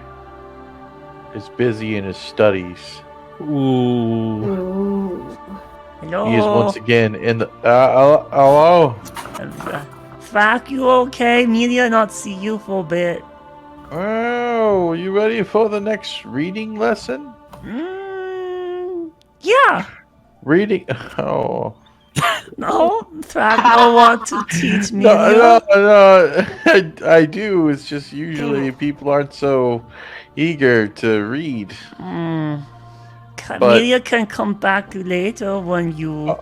is busy in his studies. Ooh. Ooh. Hello? He is once again in the. Hello? Thrak, you okay? Amelia not see you for a bit. Oh, you ready for the next reading lesson? Yeah. Reading? Oh. No, Thrak don't want to teach me. No. I do. It's just usually people aren't so eager to read. Amelia can come back later when you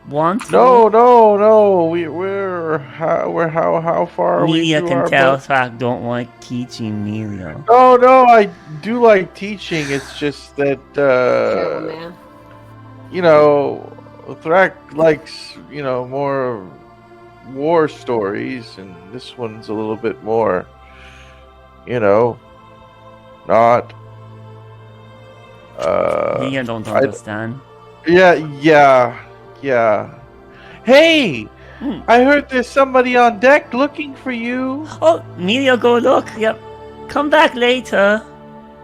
want to. No. We're how far are we? Amelia through can our tell book? Thrak don't like teaching Amelia. No, I do like teaching. It's just that Terrible man. Thrak likes more war stories, and this one's a little bit more, not. Amelia don't understand. Yeah. Hey, I heard there's somebody on deck looking for you. Oh, Amelia, go look. Yep. Come back later.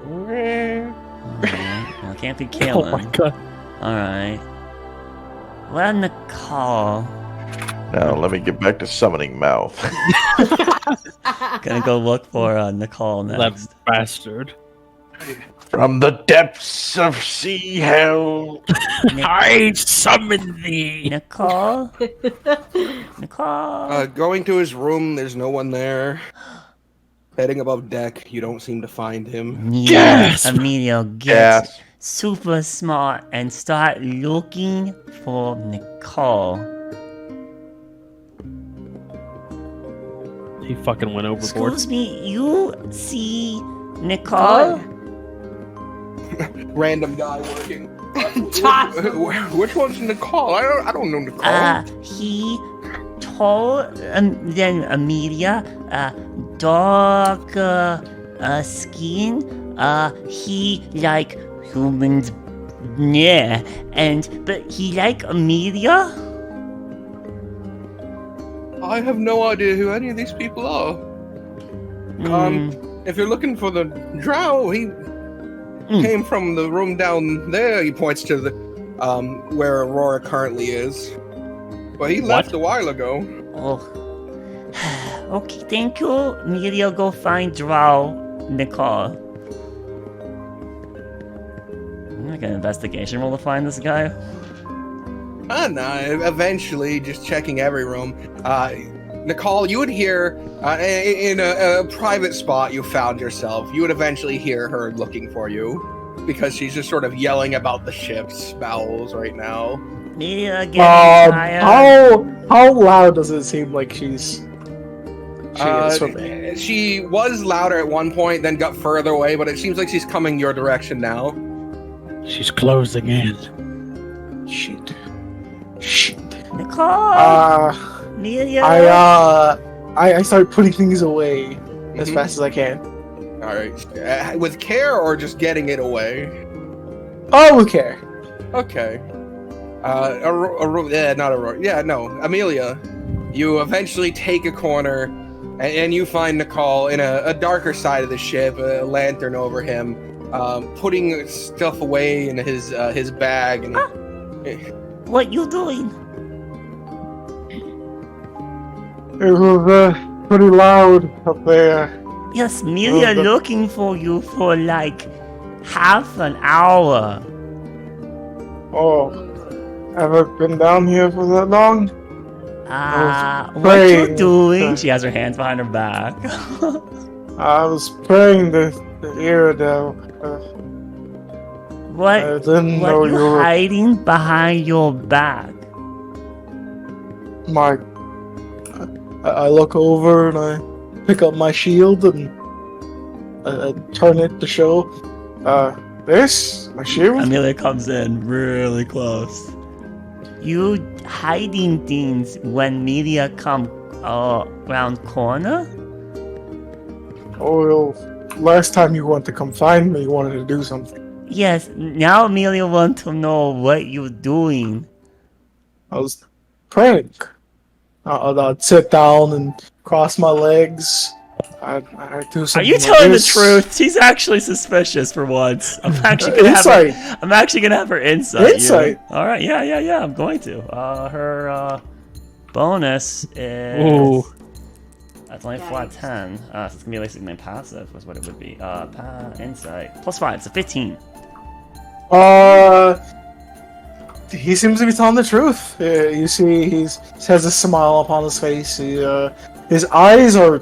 Okay. Alright. Well, can't be Oh Kalen. my god. Alright. Well, Nicole. Now let me get back to summoning mouth. Gonna go look for Nicole That next. bastard. From the depths of sea hell, I summon thee. Nicole? Nicole? Going to his room, there's no one there. Heading above deck, you don't seem to find him. Yes! Amelia gets super smart and start looking for Nicole. He fucking went overboard. Excuse me, you see Nicole? Random guy working. Johnson. Which one's Nicole? I don't know Nicole. He told then Amelia, dark skin, he like humans, yeah, but he like Amelia? I have no idea who any of these people are. If you're looking for the drow, he came from the room down there. He points to the where Aurora currently is. But he left a while ago. Oh. Okay, thank you. Amelia, go find Drow Nicole. I'm like an investigation roll to find this guy. No, eventually, just checking every room. Nicole, you would hear in a private spot you found yourself. You would eventually hear her looking for you because she's just sort of yelling about the ship's bowels right now. Media getting tired. How loud does it seem like she is for me? She was louder at one point, then got further away, but it seems like she's coming your direction now. She's closing in. Shit. Nicole. Media. I start putting things away as fast as I can. All right, with care or just getting it away? Oh, with care. Okay. Amelia, you eventually take a corner, and you find Nicole in a darker side of the ship, a lantern over him, putting stuff away in his bag. And What you doing? It was pretty loud up there. Yes, Melia looking for you for like half an hour. Oh, have I been down here for that long? What you doing? She has her hands behind her back. I was praying to hear it out. What? I didn't know What you you were hiding behind your back? I look over and I pick up my shield and I turn it to show. This? My shield? Amelia comes in really close. You hiding things when media come around corner? Oh, well, last time you wanted to come find me, you wanted to do something. Yes, now Amelia wants to know what you're doing. I was praying. I'd sit down and cross my legs. I'd do Are something. you like telling the this. truth? She's actually suspicious for once. I'm actually gonna Insight. I'm actually gonna have her insight. Insight. All right, yeah. I'm going to. Her bonus is. Ooh. That's only flat 10. It's gonna be basically my passive was what it would be. Insight +5, so 15. He seems to be telling the truth. You see, he has a smile upon his face. His eyes are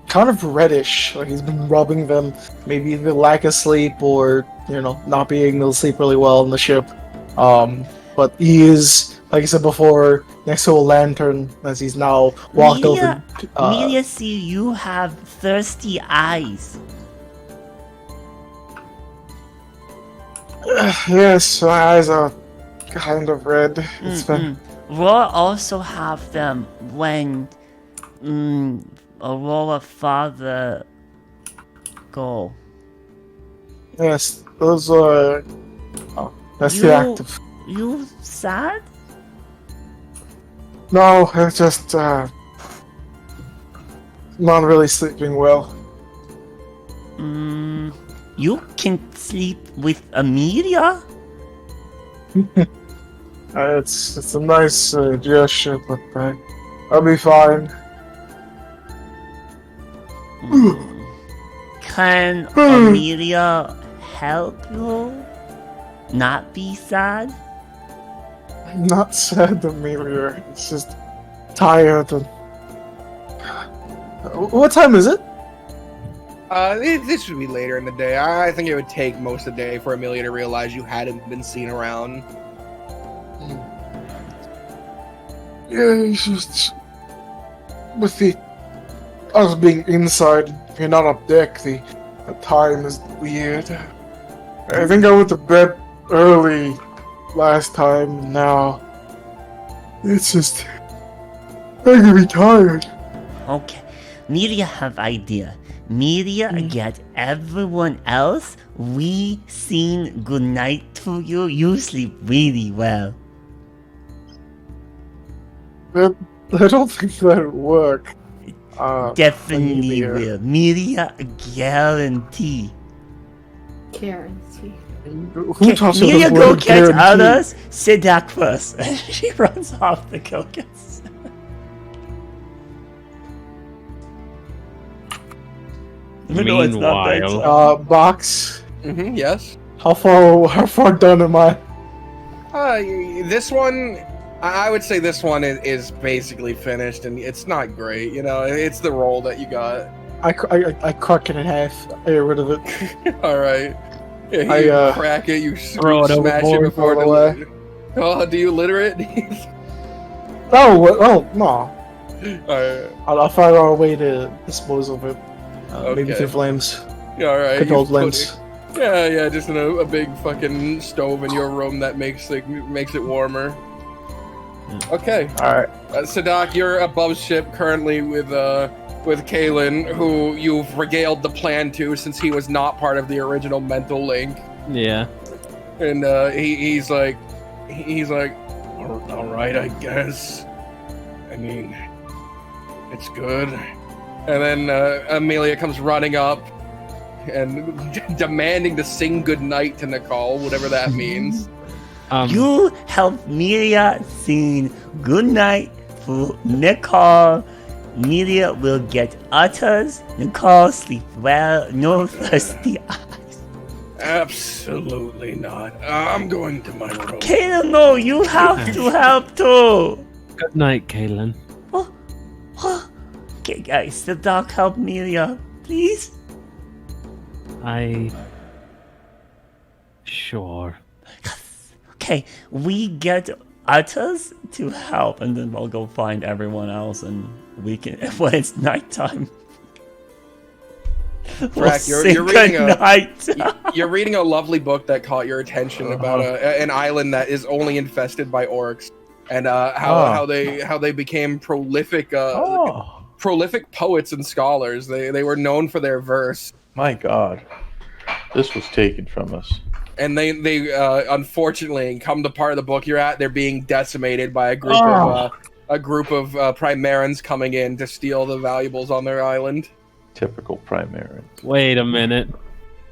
kind of reddish, like he's been rubbing them. Maybe the lack of sleep, or not being able to sleep really well in the ship. But he is, like I said before, next to a lantern as he's now walked over. Melia, see you have thirsty eyes. Yes, my eyes are kind of red. It's been. Aurora also have them when Aurora father go. Yes, those are. Oh, that's the active. You sad? No, it's just not really sleeping well. You can sleep with Amelia? It's a nice gesture, but I'll be fine. Can Amelia help you not be sad? I'm not sad, Amelia. It's just tired. And... What time is it? This would be later in the day. I think it would take most of the day for Amelia to realize you hadn't been seen around. Yeah, it's just with us being inside, you're not up deck. The time is weird. I think I went to bed early last time. And now it's just I'm gonna be tired. Okay, Melia have idea. Melia get everyone else. We sing good night to you. You sleep really well. I don't think that would work. Definitely will. Melia guarantee. Guarantee. Who talks about Melia the go word catch guarantee? others. Sidak first. She runs off the go gets. Meanwhile, Box. Yes. How far done am I? This one, I would say this one is basically finished, and it's not great. You know, it's the roll that you got. I crack it in half. I get rid of it. All right. Yeah, you crack it. You throw it smash it overboard, before throw it the. Oh, do you litter it? Oh no! Alright. I'll find out a way to dispose of it. Maybe Okay. through flames. Yeah, alright. Controlled flames. Yeah, just in a big fucking stove in your room that makes it warmer. Okay. Alright. Sadak, you're above ship currently with Kalen, who you've regaled the plan to since he was not part of the original mental link. Yeah. And he's like, all right, I guess. I mean, it's good. And then Amelia comes running up and demanding to sing goodnight to Nicole, whatever that means. You help Melia sing goodnight for Nicole. Melia will get utters. Nicole sleep well. No thirsty eyes. Absolutely not. I'm going to my room. Kaylin, no, you have to help too. Good night, Kaylin. Okay, guys, the dog help Melia, please. Sure. Okay, we get utters to help, and then we'll go find everyone else, and we can when it's nighttime. Frack, you're reading a lovely book that caught your attention about an island that is only infested by orcs, and how they became prolific poets and scholars. They were known for their verse. My God, this was taken from us. And they unfortunately come to part of the book you're at. They're being decimated by a group of Primerans coming in to steal the valuables on their island. Typical Primerans. Wait a minute.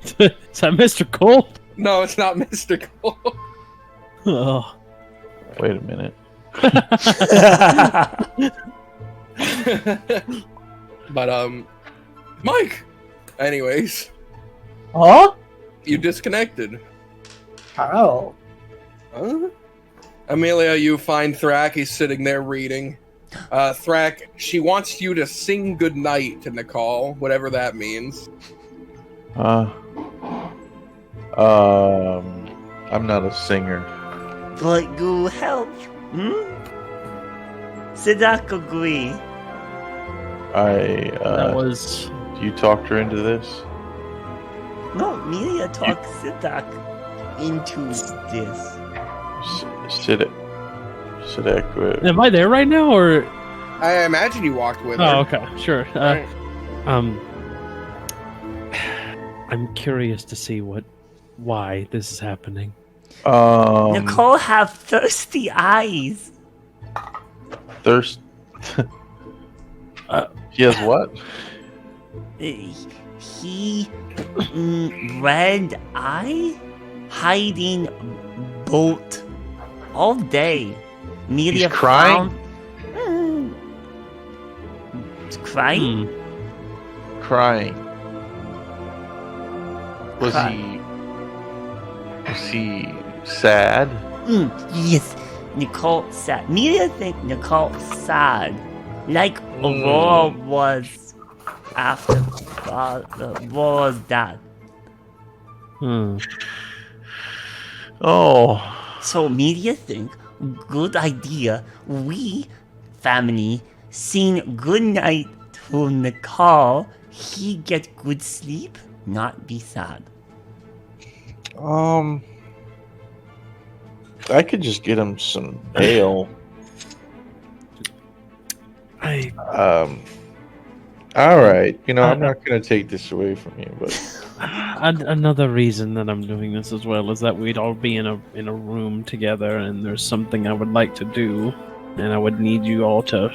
Is that Mr. Cole? No, it's not Mr. Cole. Oh. Wait a minute. But Mike. Anyways, Huh? you disconnected. How? Huh? Amelia, you find Thrak. He's sitting there reading. Thrak, she wants you to sing goodnight to Nicole, whatever that means. I'm not a singer. But you help, Sadak agree. That was... Do you talked her into this? No, Melia talks Sadak into this. Sadak. Am I there right now, or... I imagine you walked with her. Oh, okay, sure. Right. I'm curious to see why this is happening. Nicole have thirsty eyes. Thirst. He has what? He red eye hiding boat all day. Media He's crying? Crying? Crying. Was Cry. he sad? Yes, Nicole sad. Media think Nicole sad. Like Aurora was after Aurora's dad. Oh. So media think good idea. We family sing good night to Nicole. He get good sleep, not be sad. I could just get him some ale. All right. You know, I'm not going to take this away from you, but Another reason that I'm doing this as well is that we'd all be in a room together, and there's something I would like to do, and I would need you all to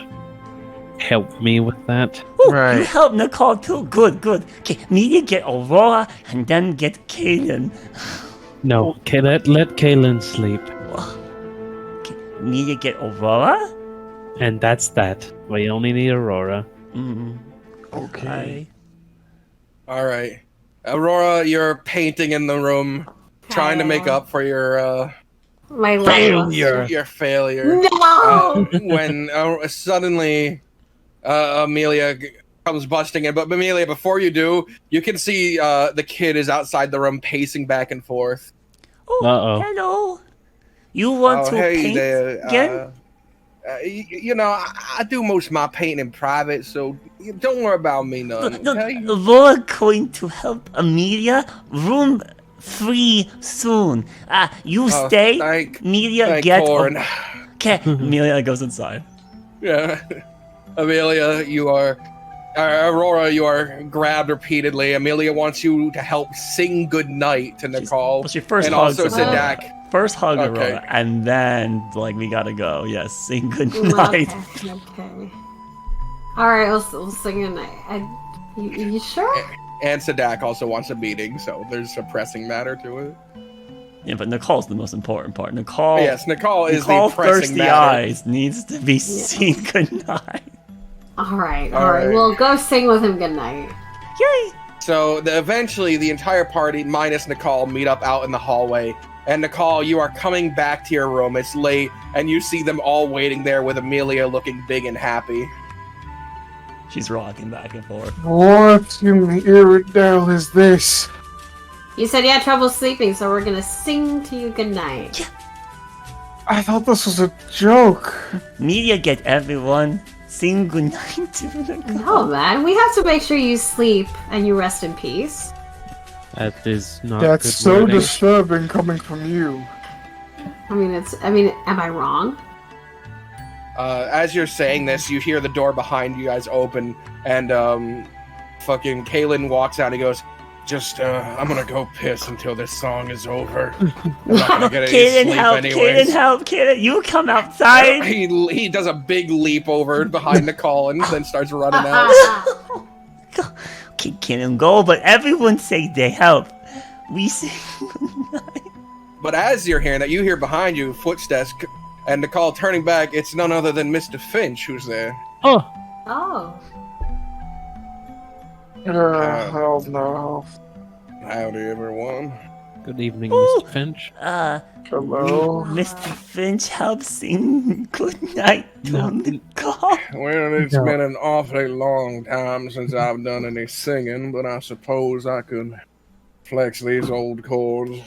help me with that. Ooh, Right. You help Nicole too. Good. Okay, media get Aurora and then get Kaden. No, okay, let Kaylin sleep, Okay, media get Aurora. and that's that. We only need Aurora. Okay. All right, Aurora, you're painting in the room, trying to make up for your My Failure. Your failure. No. When suddenly Amelia comes busting in. But Amelia, before you do, you can see the kid is outside the room pacing back and forth. Oh, Uh-oh. hello. You want to hey paint there. again? You know, I do most of my painting in private, so don't worry about me none, No, okay? we're going to help Amelia. Room 3 soon. You stay. Amelia, thank get. Corn. Okay, Amelia goes inside. Yeah. Amelia, you are... Aurora, you are grabbed repeatedly. Amelia wants you to help sing goodnight to Nicole. Well, she first and hugs also Aurora. Sadak. First hug Okay. Aurora, and then, like, we gotta go. Yes, sing goodnight. Okay. Alright, we'll sing a night. You sure? And Sadak also wants a meeting, so there's a pressing matter to it. Yeah, but Nicole's the most important part. Nicole. Yes, Nicole is Nicole the pressing Thirsty matter. Eyes needs to be sing goodnight. Alright. Alright. We'll go sing with him goodnight. Yay! So eventually, the entire party, minus Nicole, meet up out in the hallway. And Nicole, you are coming back to your room. It's late, and you see them all waiting there with Amelia looking big and happy. She's rocking back and forth. What in the Iridale is this? You said you had trouble sleeping, so we're gonna sing to you goodnight. I thought this was a joke. Media get everyone. Sing goodnight to Nicole. No, man. We have to make sure you sleep and you rest in peace. That is not That's good so wording. disturbing coming from you. Am I wrong? As you're saying this, you hear the door behind you guys open, and fucking Kaylin walks out and he goes, I'm gonna go piss until this song is over. I'm not gonna get any Kaden, sleep help! anyways. Kaden, help! Kaden, you come outside! He does a big leap over behind Nicole and then starts running out. Okay, Kaden, go, but everyone say they help. We say goodnight. But as you're hearing that, you hear behind you footsteps, and Nicole turning back, it's none other than Mr. Finch who's there. Oh, Oh. Hell no. Howdy, everyone. good evening, Ooh. Mr. Finch. Hello. Mr. Finch, help sing goodnight to No. Nicole. Well, it's No. been an awfully long time since I've done any singing, but I suppose I could flex these old chords.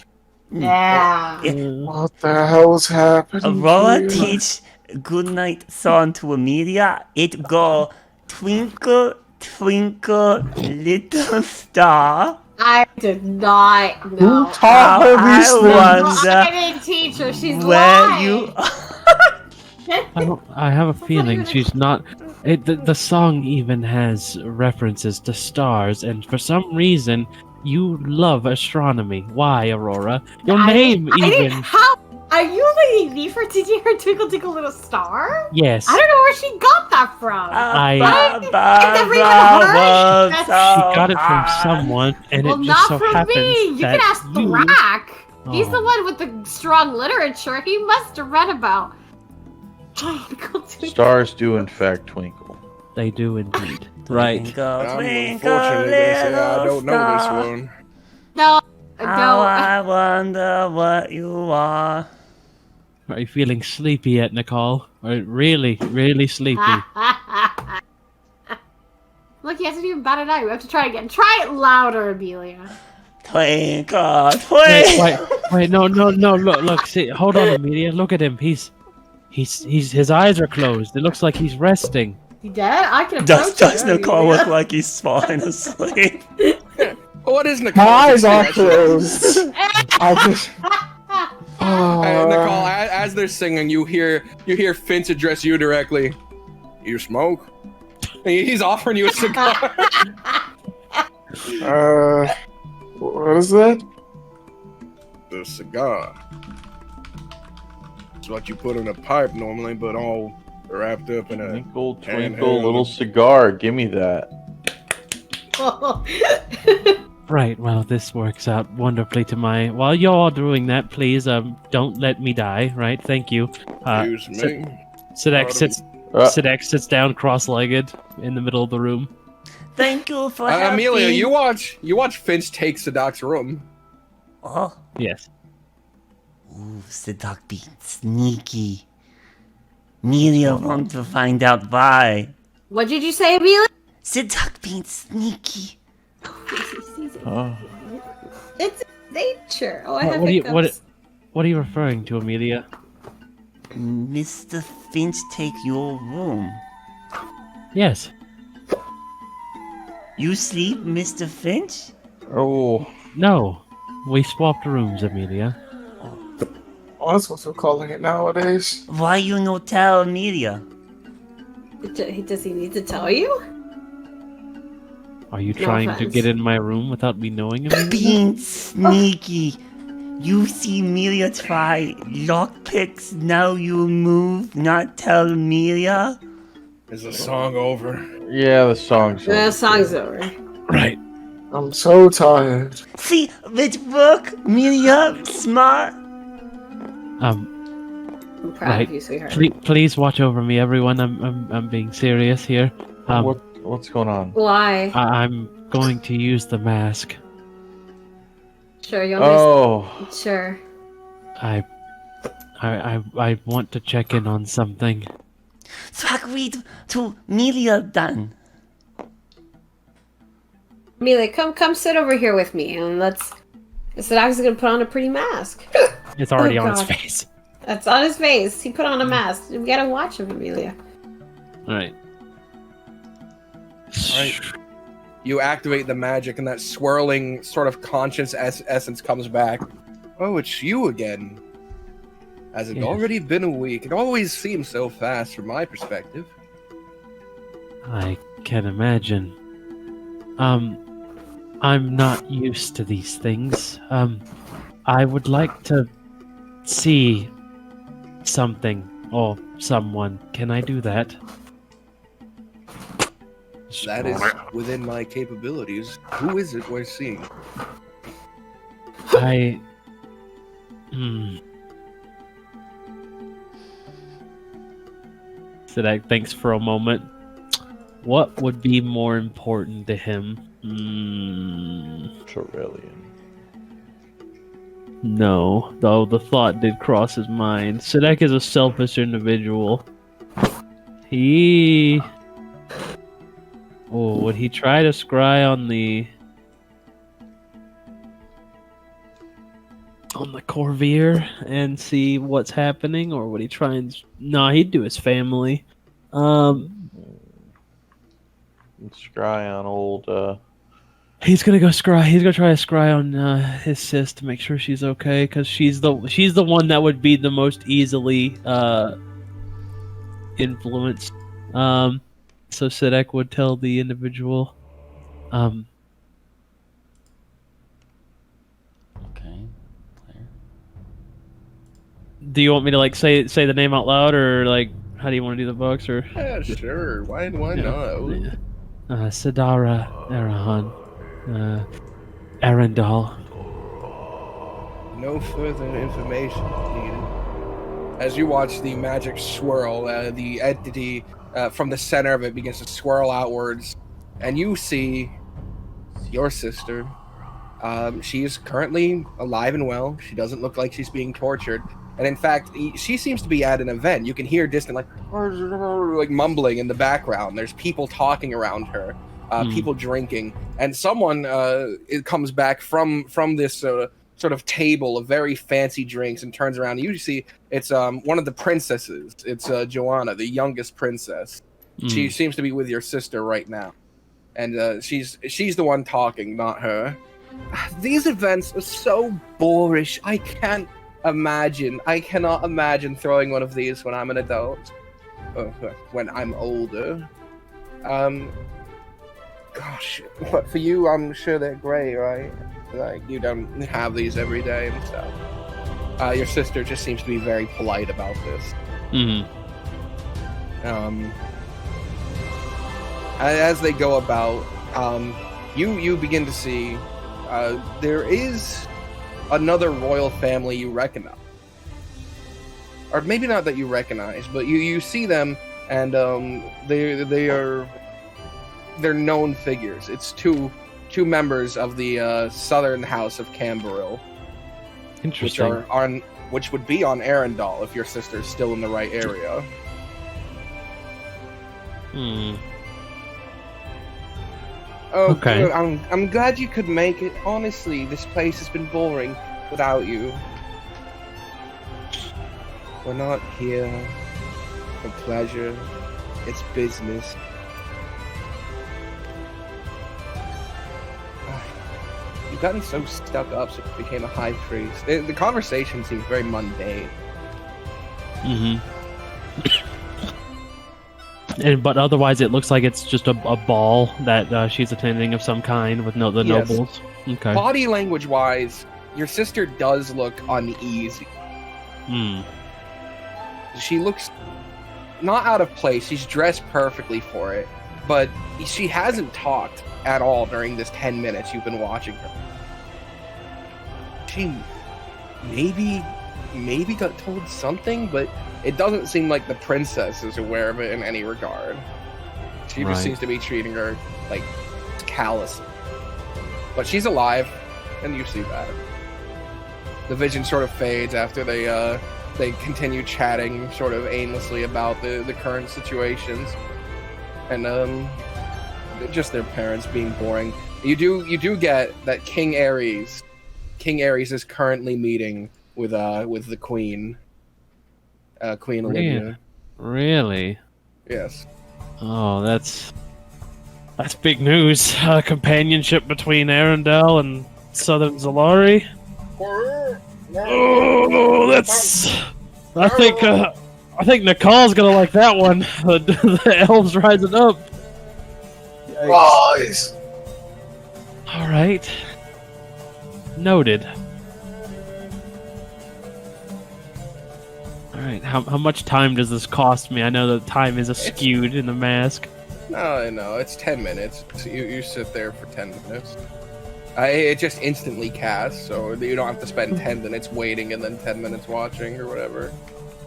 Yeah. What the hell is happening Aurora here? teach goodnight song to Amelia. It go twinkle, twinkle, little star. I did not know. Who taught her I these wonder I didn't teach her. She's where lying. you I have a not feeling even a- she's not. The song even has references to stars, and for some reason, you love astronomy. Why, Aurora? Your name I even. didn't. How are you leading me for teaching her Twinkle Twinkle Little Star? Yes. I don't know where she got that from. I never even heard. She got it from someone, and well, it just so not from happens me. You that can ask you. Thrak. He's Oh. the one with the strong literature. He must have read about. Twinkle Twinkle. Stars do in fact twinkle. They do indeed. Right. Twinkle, I'm twinkle, unfortunately gonna say I little don't know this star. one. No, How no. I wonder what you are. Are you feeling sleepy yet, Nicole? Or really, really sleepy? Look, he hasn't even batted out. We have to try again. Try it louder, Amelia. Twinkle, Wait, twinkle. wait, no, look, see, hold on, Amelia, look at him. He's, his eyes are closed. It looks like he's resting. You dead? I can approach Does you, Nicole Amelia. look like he's falling asleep? What is Nicole? My eyes are closed. I just. Nicole, as they're singing, you hear Finch address you directly. You smoke? And he's offering you a cigar. What is that? The cigar. It's what you put in a pipe normally, but all wrapped up in a. Twinkle, Handheld. twinkle, little cigar. Give me that. Right, well, this works out wonderfully to my... While you're all doing that, please, don't let me die, right? Thank you. Excuse me. Sidek sits down cross-legged in the middle of the room. Thank you for helping. Amelia, you watch Finch take Sadak's room. Oh, Yes. Ooh, Siddharth being sneaky. Amelia wants to find out why. What did you say, Amelia? Siddharth being sneaky. Oh. It's nature. Oh, I have What hiccups. are you referring to, Amelia? Mr. Finch take your room. Yes. You sleep, Mr. Finch? Oh. No. We swapped rooms, Amelia. Oh, that's what we're calling it nowadays. Why you no tell Amelia? Does he need to tell you? Are you No trying to offense. get in my room without me knowing, Amelia? Being sneaky. You see Amelia try lockpicks, now you move, not tell Amelia? Is the song over? Yeah, the song's The over. song's over. Right. I'm so tired. See, it work, Amelia, smart. I'm proud Right. of you, sweetheart. Please watch over me, everyone. I'm being serious here. What's going on? Why? I'm going to use the mask. Sure, you want me Oh. to... Sure. I want to check in on something. So I agreed to Amelia then. Amelia, come sit over here with me, and let's... Sadak's gonna put on a pretty mask. It's already Oh, on his God. face. That's on his face. He put on a mask. We gotta watch him, Amelia. All right. Right. You activate the magic, and that swirling sort of conscious essence comes back. Oh, it's you again. Has it Yes. already been a week? It always seems so fast from my perspective. I can imagine. I'm not used to these things. I would like to see something or someone. Can I do that? That is within my capabilities. Who is it we're seeing? I. Sidak thinks for a moment. What would be more important to him? Trillion. No, though the thought did cross his mind. Sidak is a selfish individual. Would he try to scry on the Corvair and see what's happening, or would he try and? No, he'd do his family. Scry on old. He's gonna go scry. He's gonna try to scry on his sis to make sure she's okay, because she's the one that would be the most easily influenced. So Sidek would tell the individual. Okay. Player. Do you want me to like say the name out loud, or like how do you want to do the books, or? Yeah, sure. Why not? Sidara Arahan. Arendal. No further information needed. As you watch the magic swirl, the entity from the center of it begins to swirl outwards, and you see your sister. She is currently alive and well. She doesn't look like she's being tortured. And in fact, she seems to be at an event. You can hear distant, like mumbling in the background. There's people talking around her, people drinking. And someone it comes back from this sort of table of very fancy drinks and turns around. And you see it's one of the princesses. It's Joanna, the youngest princess. She seems to be with your sister right now. And she's the one talking, not her. These events are so boorish. I cannot imagine throwing one of these when I'm an adult. When I'm older. Gosh, but for you, I'm sure they're great, right? Like, you don't have these every day and stuff. Your sister just seems to be very polite about this. As they go about, you begin to see there is another royal family you recognize. Or maybe not that you recognize, but you see them, and they're known figures. It's two members of the Southern House of Camberil, Interesting. which are which would be on Arendelle if your sister's still in the right area. Oh, Okay. good. I'm glad you could make it. Honestly, this place has been boring without you. We're not here for pleasure. It's business. You've gotten so stuck up since you became a high priest. The conversation seems very mundane. But otherwise, it looks like it's just a ball that she's attending of some kind with the Yes. nobles. Okay. Body language-wise, your sister does look uneasy. She looks not out of place. She's dressed perfectly for it, but she hasn't talked at all during this 10 minutes you've been watching her. She maybe got told something, but it doesn't seem like the princess is aware of it in any regard. She Right. just seems to be treating her like callous. But she's alive, and you see that. The vision sort of fades after they continue chatting sort of aimlessly about the current situations, and just their parents being boring. You do get that King Ares is currently meeting with the Queen, Queen Olivia. Really? Yes. Oh, that's big news. Companionship between Arendelle and Southern Zalari. Oh, that's. I think Nicole's gonna like that one. The elves rising up. Rise. All right. Noted. All right. How much time does this cost me? I know the time is skewed in the mask. No, it's 10 minutes. So you sit there for 10 minutes. It just instantly casts, so you don't have to spend 10 minutes waiting and then 10 minutes watching or whatever.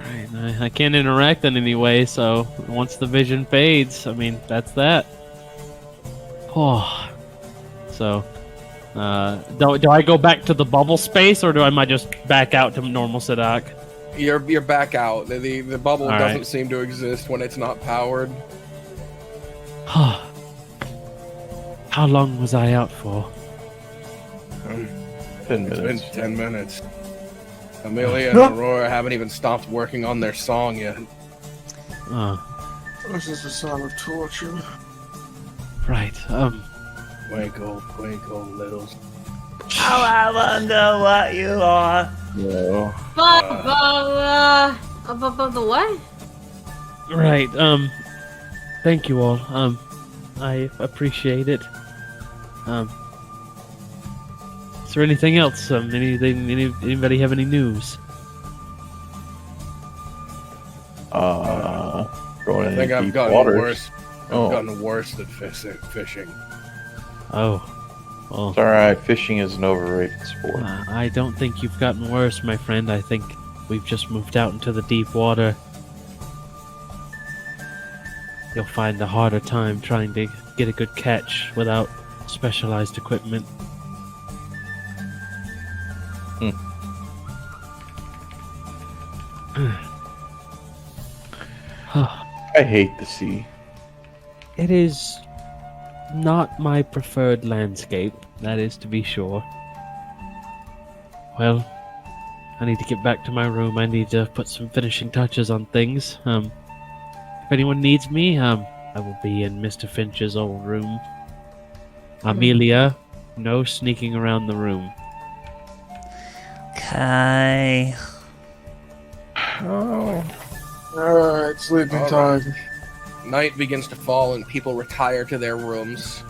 Right, I can't interact in any way, so once the vision fades, I mean, that's that. Oh. So, do I go back to the bubble space, or am I just back out to normal Sadak? You're back out. The bubble All doesn't right. seem to exist when it's not powered. How long was I out for? 10 It's minutes. been 10 minutes. Amelia and Aurora haven't even stopped working on their song yet. This is the sound of torture. Right, Twinkle, twinkle, little... Oh, I wonder what you are. No. Above the what? right, thank you all, I appreciate it. Is there anything else? Anybody have any news? Going I in think I've deep gotten waters. worse. Oh. I've gotten worse than fishing. Oh, well, It's alright, fishing is an overrated sport. I don't think you've gotten worse, my friend. I think we've just moved out into the deep water. You'll find a harder time trying to get a good catch without specialized equipment. I hate the sea. It is not my preferred landscape, that is to be sure. Well, I need to get back to my room. I need to put some finishing touches on things. If anyone needs me, I will be in Mr. Finch's old room. Amelia, no sneaking around the room. Okay. Oh. Alright, sleeping All time. Night begins to fall and people retire to their rooms.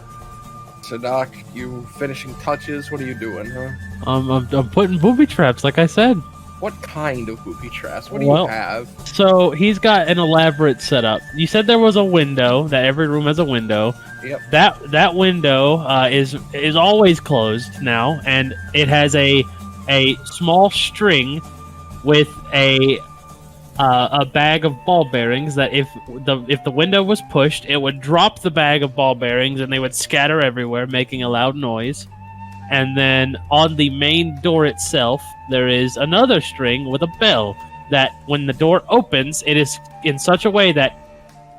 Sadak, you finishing touches? What are you doing, huh? I'm putting booby traps, like I said. What kind of booby traps? What do Well- you have? So he's got an elaborate setup. You said there was a window. That every room has a window. Yep. That window is always closed now, and it has a small string with a bag of ball bearings. That if the window was pushed, it would drop the bag of ball bearings, and they would scatter everywhere, making a loud noise. And then on the main door itself, there is another string with a bell that when the door opens, it is in such a way that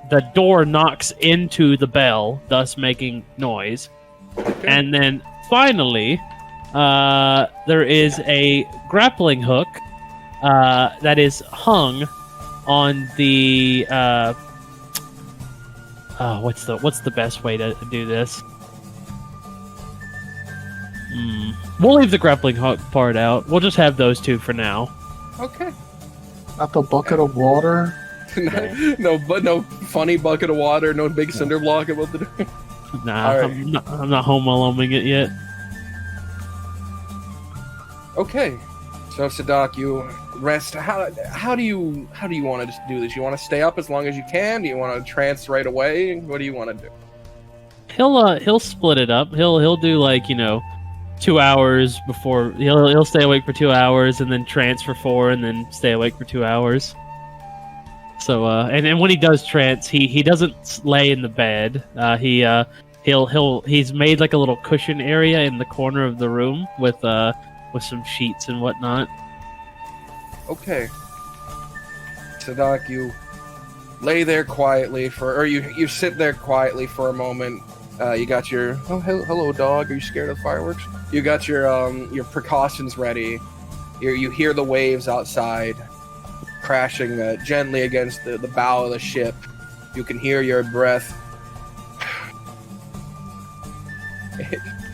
the door knocks into the bell, thus making noise. Okay. And then finally, there is a grappling hook that is hung on the what's the best way to do this? We'll leave the grappling hook part out. We'll just have those two for now. Okay. Not the bucket of water. no funny bucket of water. No big cinder block about the door. Nah, All right. I'm not home alone it yet. Okay. So Sadak, you rest. How do you want to do this? You want to stay up as long as you can? Do you want to trance right away? What do you want to do? He'll split it up. He'll do 2 hours before he'll stay awake for 2 hours and then trance for 4 and then stay awake for 2 hours. So and when he does trance, he doesn't lay in the bed. He's made like a little cushion area in the corner of the room with some sheets and whatnot. Okay. Sadak, you lay there quietly you sit there quietly for a moment. You got your hello dog. Are you scared of fireworks? You got your precautions ready. You hear the waves outside crashing gently against the bow of the ship. You can hear your breath.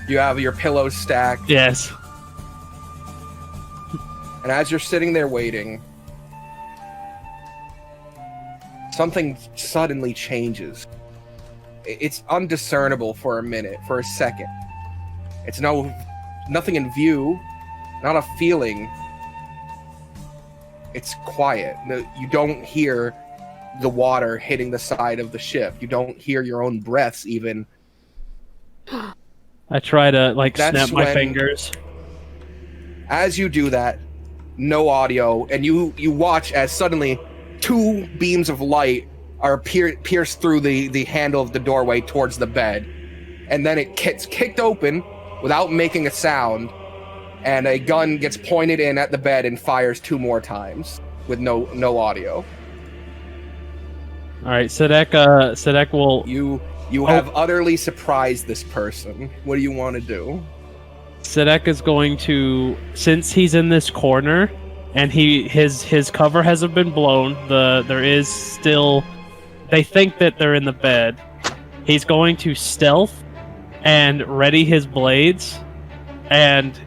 You have your pillows stacked. Yes. And as you're sitting there waiting, something suddenly changes. It's undiscernible for a minute, for a second. It's nothing in view, not a feeling. It's quiet. You don't hear the water hitting the side of the ship. You don't hear your own breaths even. I try to That's snap my when- fingers. As you do that, no audio, and you watch as suddenly 2 beams of light are pierced through the handle of the doorway towards the bed, and then it gets kicked open without making a sound, and a gun gets pointed in at the bed and fires 2 more times with no audio. All right, Sadek will. You have utterly surprised this person. What do you want to do? Sadek is going to, since he's in this corner and his cover hasn't been blown, there is still, they think that they're in the bed. He's going to stealth and ready his blades, and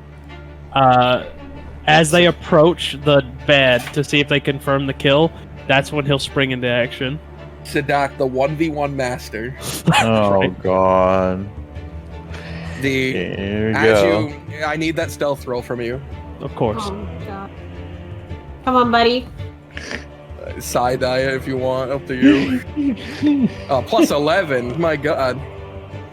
as they approach the bed to see if they confirm the kill, that's when he'll spring into action. Sadak, the 1v1 master. Oh Right. god. Here we go. I need that stealth roll from you. Of course. Oh my god. Come on, buddy. Side eye if you want, up to you. Plus 11, my god.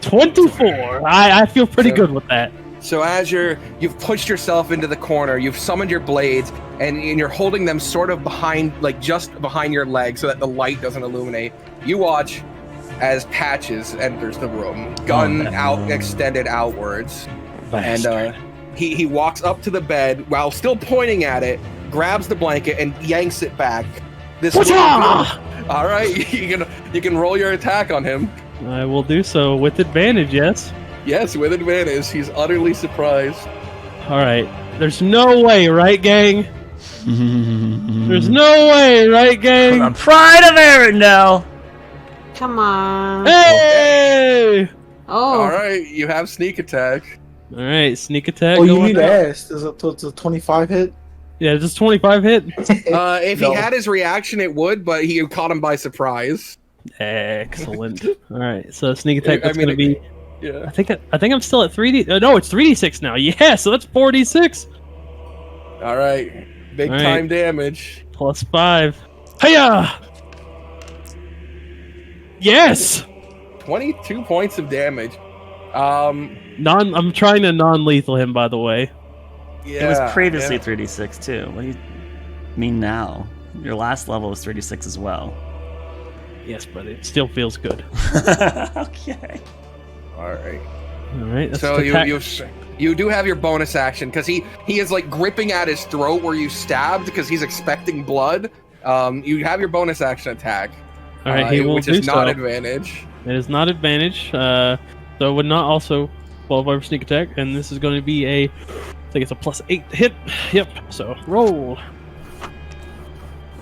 24. I feel pretty So- good with that. So as you've pushed yourself into the corner, you've summoned your blades, and you're holding them sort of behind, just behind your leg so that the light doesn't illuminate. You watch as Patches enters the room, gun extended outwards. And he walks up to the bed while still pointing at it, grabs the blanket and yanks it back. All right, you can roll your attack on him. I will do so with advantage, yes. Yes, with advantage. He's utterly surprised. All right. There's no way, right, gang? There's no way, right, gang? On Pride of Arendelle! Come on. Hey! Oh. All right, you have sneak attack. All right, sneak attack. Oh, you going need to out. ask. Is it a 25 hit? Yeah, just 25 hit. If No. he had his reaction, it would, but he caught him by surprise. Excellent. All right, so sneak attack. I That's mean, gonna be. Yeah. I think I'm still at 3D. No, it's 3d6 now. Yeah, so that's 4d6 All right. Big All right. time damage. plus 5. Hiya! Yes. 22 points of damage. I'm trying to non-lethal him, by the way. Yeah. It was previously yeah. 3d6 too. What do you mean now? Your last level was 3d6 as well. Yes, but it still feels good. Okay. All right. All right. So you do have your bonus action because he is like gripping at his throat where you stabbed because he's expecting blood. You have your bonus action attack. All right, he will which do is not so. advantage. It is not advantage. So it would not also qualify for sneak attack, and this is going to be I think it's a +8 hit. Yep. So roll.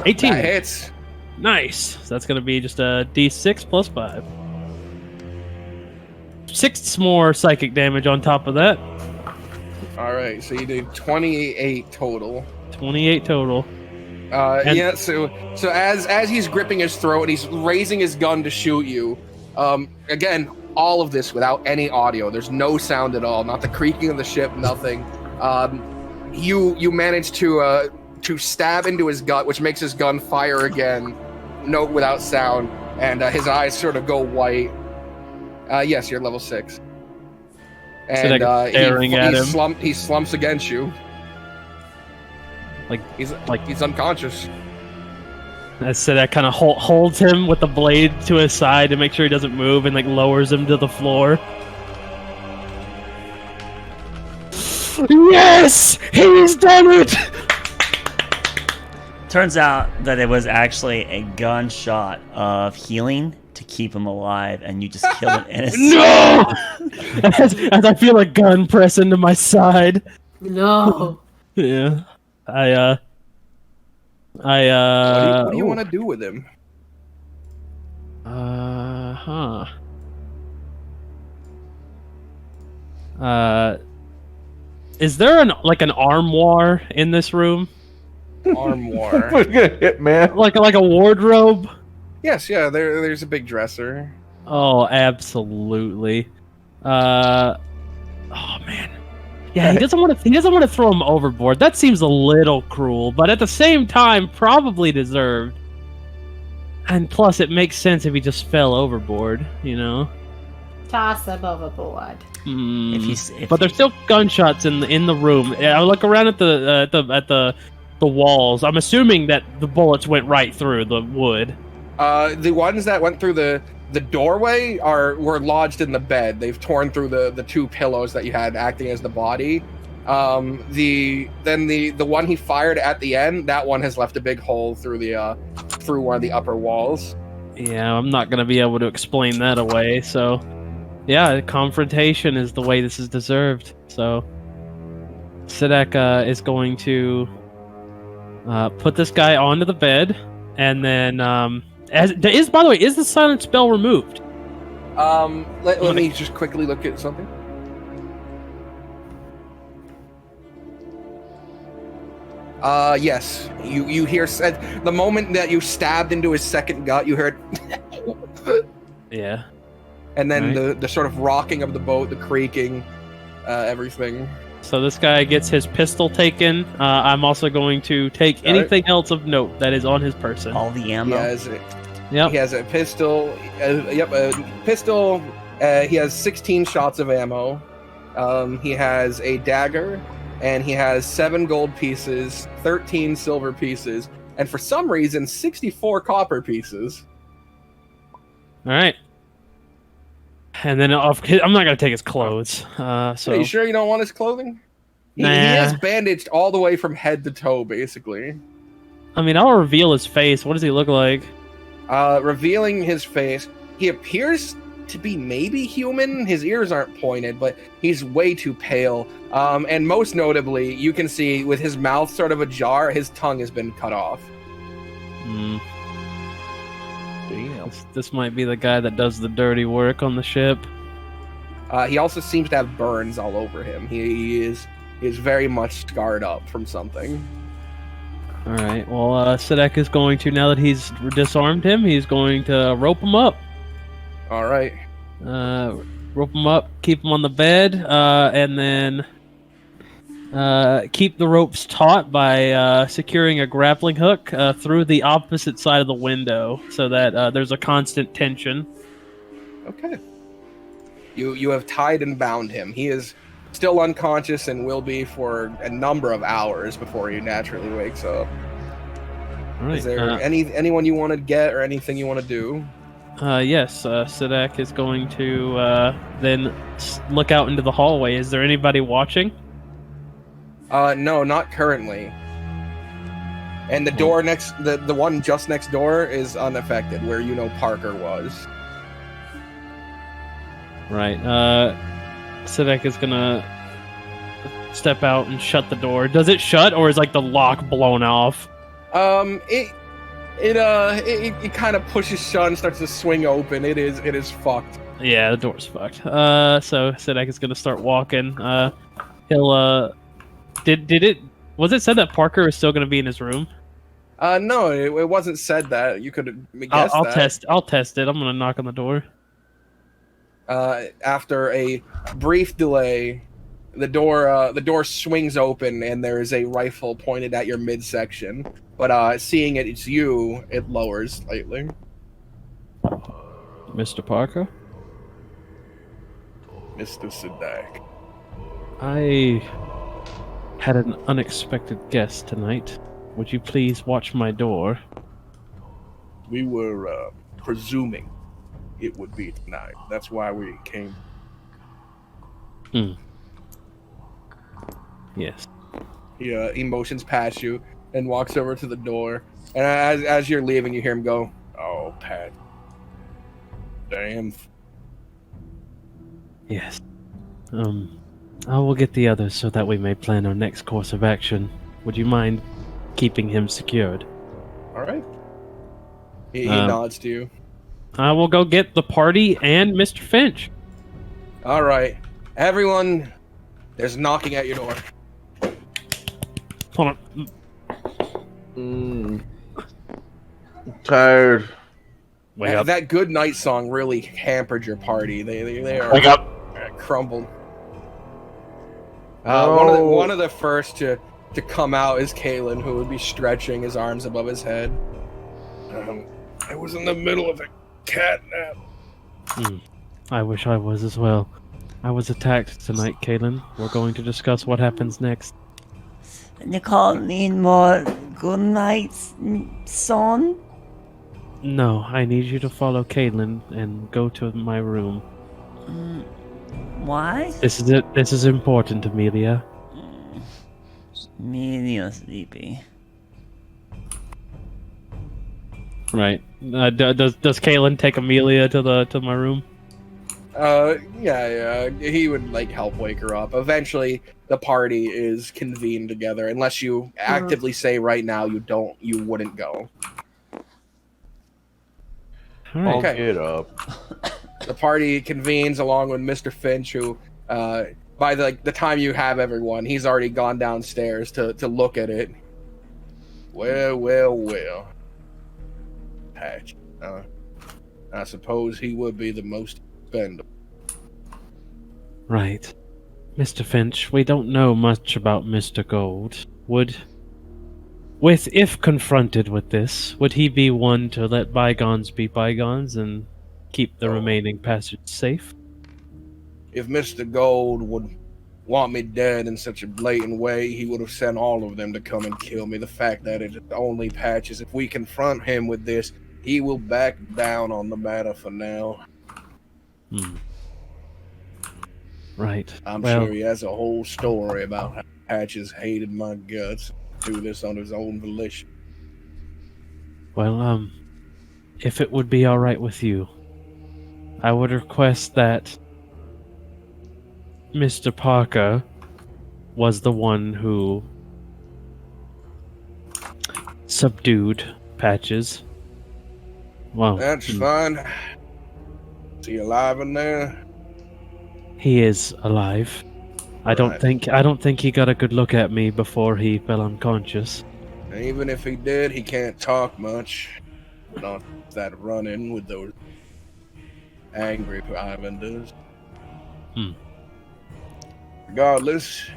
18. That hits. Nice. So that's going to be just a D6 + 5. 6 more psychic damage on top of that. All right, so you do 28 total. 28 total. Yeah. So as he's gripping his throat and he's raising his gun to shoot you, again, all of this without any audio. There's no sound at all. Not the creaking of the ship. Nothing. You manage to stab into his gut, which makes his gun fire again. Note without sound, and his eyes sort of go white. Yes, you're level 6. And he slumps against you. He's unconscious. I said that kind of holds him with the blade to his side to make sure he doesn't move, and like lowers him to the floor. Yes, he's done it. Turns out that it was actually a gunshot of healing to keep him alive, and you just killed an innocent. No! as I feel a gun press into my side. No. Yeah. What do you want to do with him? Is there an armoire in this room? Armoire. We're gonna hit, man. Like a wardrobe? Yes, yeah. There's a big dresser. Oh, absolutely. Oh man. Yeah, he doesn't want to throw him overboard. That seems a little cruel, but at the same time, probably deserved. And plus, it makes sense if he just fell overboard, you know. Toss him overboard. But there's still gunshots in the room. I look around at the walls. I'm assuming that the bullets went right through the wood. The ones that went through the doorway were lodged in the bed. They've torn through the 2 pillows that you had acting as the body. The one he fired at the end, that one has left a big hole through through one of the upper walls. Yeah, I'm not gonna be able to explain that away. So, yeah, confrontation is the way this is deserved. So, Sidek is going to put this guy onto the bed, and then by the way, is the silent spell removed? Let me just quickly look at something. Yes. You hear the moment that you stabbed into his second gut, you heard. Yeah. And then right. the sort of rocking of the boat, the creaking, everything. So this guy gets his pistol taken. I'm also going to take anything else of note that is on his person. All the ammo. He has a pistol. A pistol. He has 16 shots of ammo. He has a dagger, and he has 7 gold pieces, 13 silver pieces, and for some reason 64 copper pieces. All right. And then I'm not gonna take his clothes. So Are you sure you don't want his clothing? Nah. He has bandaged all the way from head to toe, basically. I mean, I'll reveal his face. What does he look like? Revealing his face, he appears to be maybe human. His ears aren't pointed, but he's way too pale. And most notably, you can see with his mouth sort of ajar, his tongue has been cut off. Damn. This might be the guy that does the dirty work on the ship. He also seems to have burns all over him. He is very much scarred up from something. All right. Well, Sidek is going to, now that he's disarmed him, he's going to rope him up. All right. Rope him up, keep him on the bed, and then keep the ropes taut by securing a grappling hook through the opposite side of the window so that there's a constant tension. Okay. You have tied and bound him. He is still unconscious and will be for a number of hours before he naturally wakes up. All right. Is there anyone you want to get or anything you want to do? Yes, Sidak is going to then look out into the hallway. Is there anybody watching? No, not currently. And the door the one just next door is unaffected, where you know Parker was. Right. Sidak is gonna step out and shut the door. Does it shut, or is like the lock blown off? It kind of pushes shut and starts to swing open. It is fucked. Yeah, the door's fucked. So Sidak is gonna start walking. He'll was it said that Parker is still gonna be in his room? No, it wasn't said that. You could guess I'll that. I'll test it. I'm gonna knock on the door. After a brief delay, the door swings open and there is a rifle pointed at your midsection. But seeing it's you, it lowers slightly. Mr. Parker? Mr. Sidak. I had an unexpected guest tonight. Would you please watch my door? We were presuming it would be tonight. That's why we came. Yes. He motions past you and walks over to the door. And as you're leaving, you hear him go, "Oh, Pat. Damn." Yes. I will get the others so that we may plan our next course of action. Would you mind keeping him secured? All right. He nods to you. I will go get the party and Mr. Finch. All right. Everyone, there's knocking at your door. Hold on. Tired. Wake up. That good night song really hampered your party. They are Wake up. crumbled. No. One of the first to come out is Kalen, who would be stretching his arms above his head. I was in the middle of a cat nap. I wish I was as well. I was attacked tonight, Kalen. We're going to discuss what happens next. You can't need more good nights, son? No, I need you to follow Kalen and go to my room. Why? This is it. This is important, Amelia. Amelia sleepy. Right. Does Kalen take Amelia to my room? Yeah. He would help wake her up. Eventually, the party is convened together. Unless you actively say right now you wouldn't go. All right. I'll Okay. get up. The party convenes along with Mr. Finch, who, by the time you have everyone, he's already gone downstairs to look at it. Well. Patch. I suppose he would be the most expendable. Right. Mr. Finch, we don't know much about Mr. Gold. If confronted with this, would he be one to let bygones be bygones and keep the remaining passage safe? If Mr. Gold would want me dead in such a blatant way, he would have sent all of them to come and kill me. The fact that it only Patches. If we confront him with this, he will back down on the matter for now. Right. I'm sure he has a whole story about how Patches hated my guts, do this on his own volition. Well, if it would be alright with you, I would request that Mr. Parker was the one who subdued Patches. Well, That's fine. Is he alive in there? he is alive. I don't Right. think he got a good look at me before he fell unconscious. Even if he did, he can't talk much. Not that run-in with those angry Islanders. Regardless,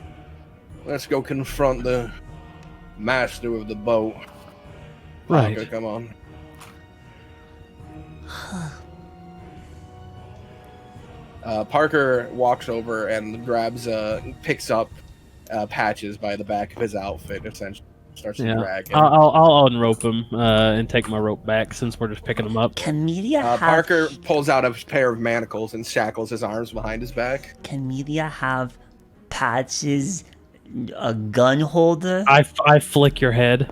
let's go confront the master of the boat. Right. Parker, come on. Parker walks over and picks up Patches by the back of his outfit, essentially. starts to Yeah, drag him. I'll unrope him and take my rope back since we're just picking him up. Can Media have Parker pulls out a pair of manacles and shackles his arms behind his back. Can Media have Patch's a gun holder? I flick your head.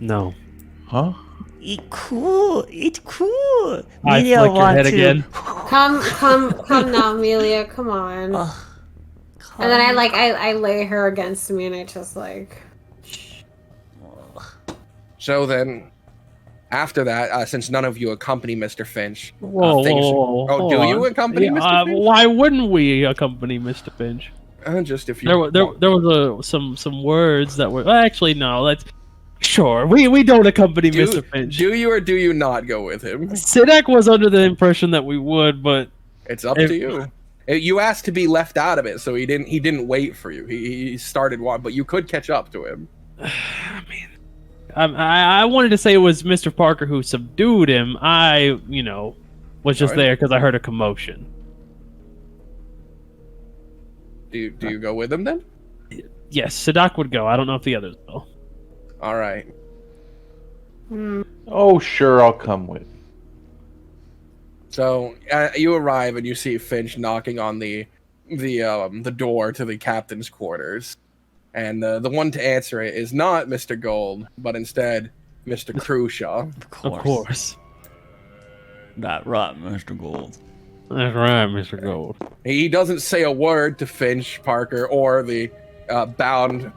No. Huh? It's cool. It's cool. I Media flick your want head to. again. Come now, Amelia. Come on. Ugh, And then I lay her against me, and I just like. So then, after that, since none of you accompany Mr. Finch, Whoa, things- whoa, Oh, hold do on. you accompany Yeah, Mr. Finch? why wouldn't we accompany Mr. Finch? Just if you. There was some words that were actually no. Let's sure we don't accompany Mr. Finch. Do you or do you not go with him? Sidak was under the impression that we would, but It's up to you. You asked to be left out of it, so he didn't wait for you. He started one, but you could catch up to him. I wanted to say it was Mr. Parker who subdued him. I was just Alright. there because I heard a commotion. Do you go with him then? Yes, Sidak would go. I don't know if the others will. All right. Oh, sure, I'll come with. So you arrive and you see Finch knocking on the door to the captain's quarters, and the one to answer it is not Mr. Gold, but instead Mr. Crushaw. Of course. That right, Mr. Gold. That's right, Mr. Gold. He doesn't say a word to Finch, Parker, or the bound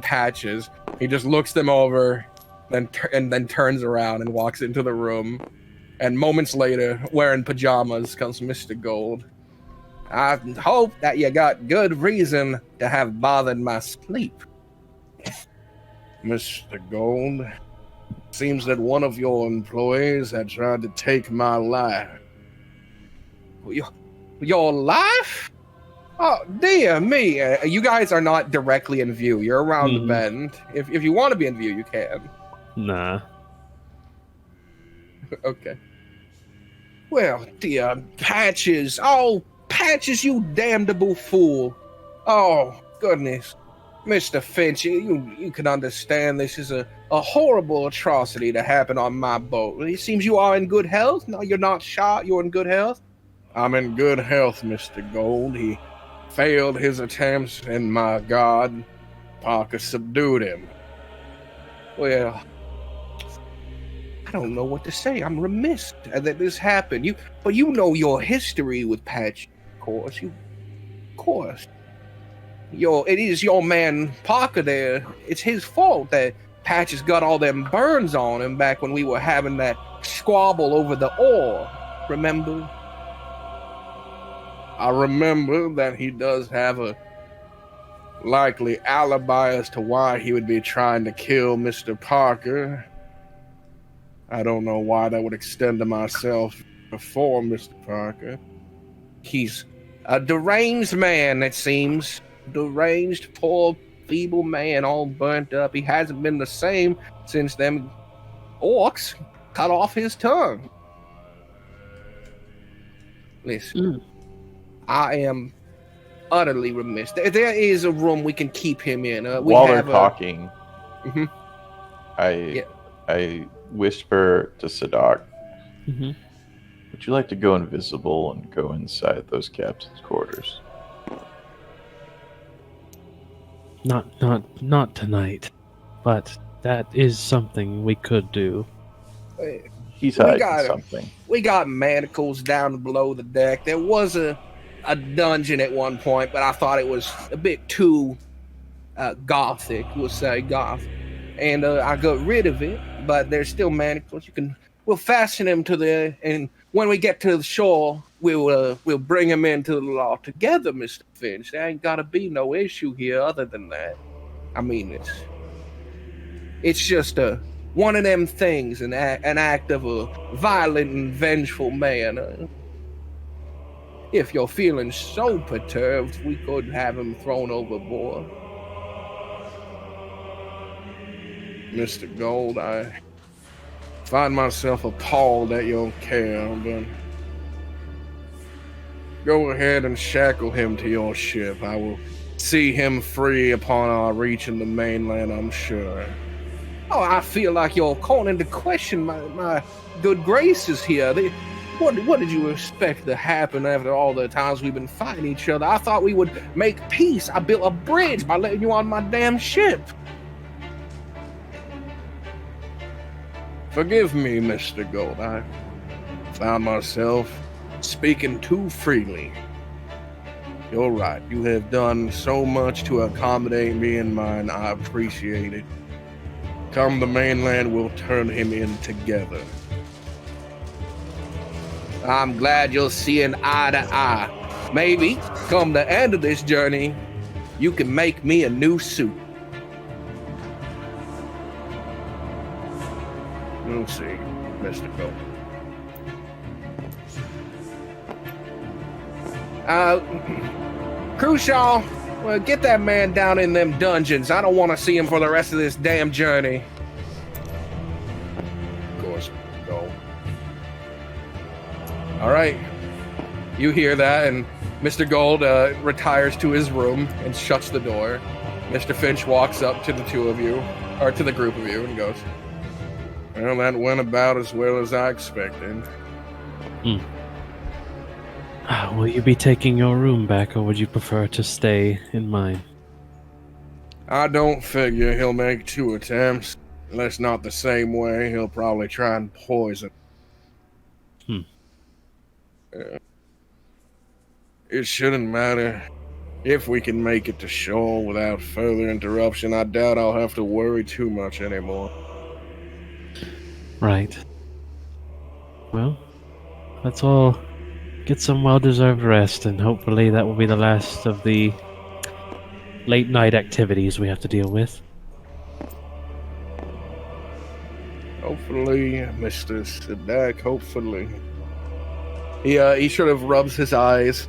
Patches. He just looks them over, and then turns around and walks into the room. And moments later, wearing pajamas, comes Mr. Gold. I hope that you got good reason to have bothered my sleep. Mr. Gold, seems that one of your employees had tried to take my life. Your life? Oh, dear me. You guys are not directly in view. You're around the bend. If you want to be in view, you can. Nah. Okay. Well, dear Patches. Oh, Patches, you damnable fool. Oh, goodness. Mr. Finch, you can understand this is a horrible atrocity to happen on my boat. It seems you are in good health. No, you're not shot. You're in good health. I'm in good health, Mr. Gold. He failed his attempts, and my God, Parker subdued him. Well, I don't know what to say. I'm remiss that this happened. But you know your history with Patch, of course. It is your man Parker there. It's his fault that Patch has got all them burns on him back when we were having that squabble over the ore. Remember? I remember that he does have a likely alibi as to why he would be trying to kill Mr. Parker. I don't know why that would extend to myself before Mr. Parker. He's a deranged man, it seems. Deranged, poor, feeble man, all burnt up. He hasn't been the same since them orcs cut off his tongue. Listen, I am utterly remiss. There is a room we can keep him in. While they're talking, Mhm. I whisper to Sadak, Mm-hmm. would you like to go invisible and go inside those captain's quarters? Not tonight, but that is something we could do. He's We hiding got something. We got manacles down below the deck. There was a dungeon at one point, but I thought it was a bit too gothic, we'll say goth. And I got rid of it, but there's still manacles. We'll fasten him to the, and when we get to the shore, we'll bring him into the law together, Mr. Finch. There ain't gotta be no issue here other than that. I mean, it's just one of them things, an act of a violent and vengeful man. If you're feeling so perturbed, we could have him thrown overboard. Mr. Gold, I find myself appalled at your care, but go ahead and shackle him to your ship. I will see him free upon our reaching the mainland, I'm sure. Oh, I feel like you're calling into question my good graces here. What did you expect to happen after all the times we've been fighting each other? I thought we would make peace. I built a bridge by letting you on my damn ship. Forgive me, Mr. Gold. I found myself speaking too freely. You're right. You have done so much to accommodate me and mine. I appreciate it. Come the mainland, we'll turn him in together. I'm glad you'll see an eye to eye. Maybe, come the end of this journey, you can make me a new suit. We'll see, Mr. Gold. Crucial, well, get that man down in them dungeons. I don't want to see him for the rest of this damn journey. Of course, go. All right. You hear that, and Mr. Gold retires to his room and shuts the door. Mr. Finch walks up to the two of you, or to the group of you, and goes, well, that went about as well as I expected. Will you be taking your room back, or would you prefer to stay in mine? I don't figure he'll make 2 attempts. Unless not the same way, he'll probably try and poison. It shouldn't matter. If we can make it to shore without further interruption, I doubt I'll have to worry too much anymore. Right. Well, let's all get some well-deserved rest, and hopefully that will be the last of the late-night activities we have to deal with. Hopefully, Mr. Sadak, hopefully. He sort of rubs his eyes.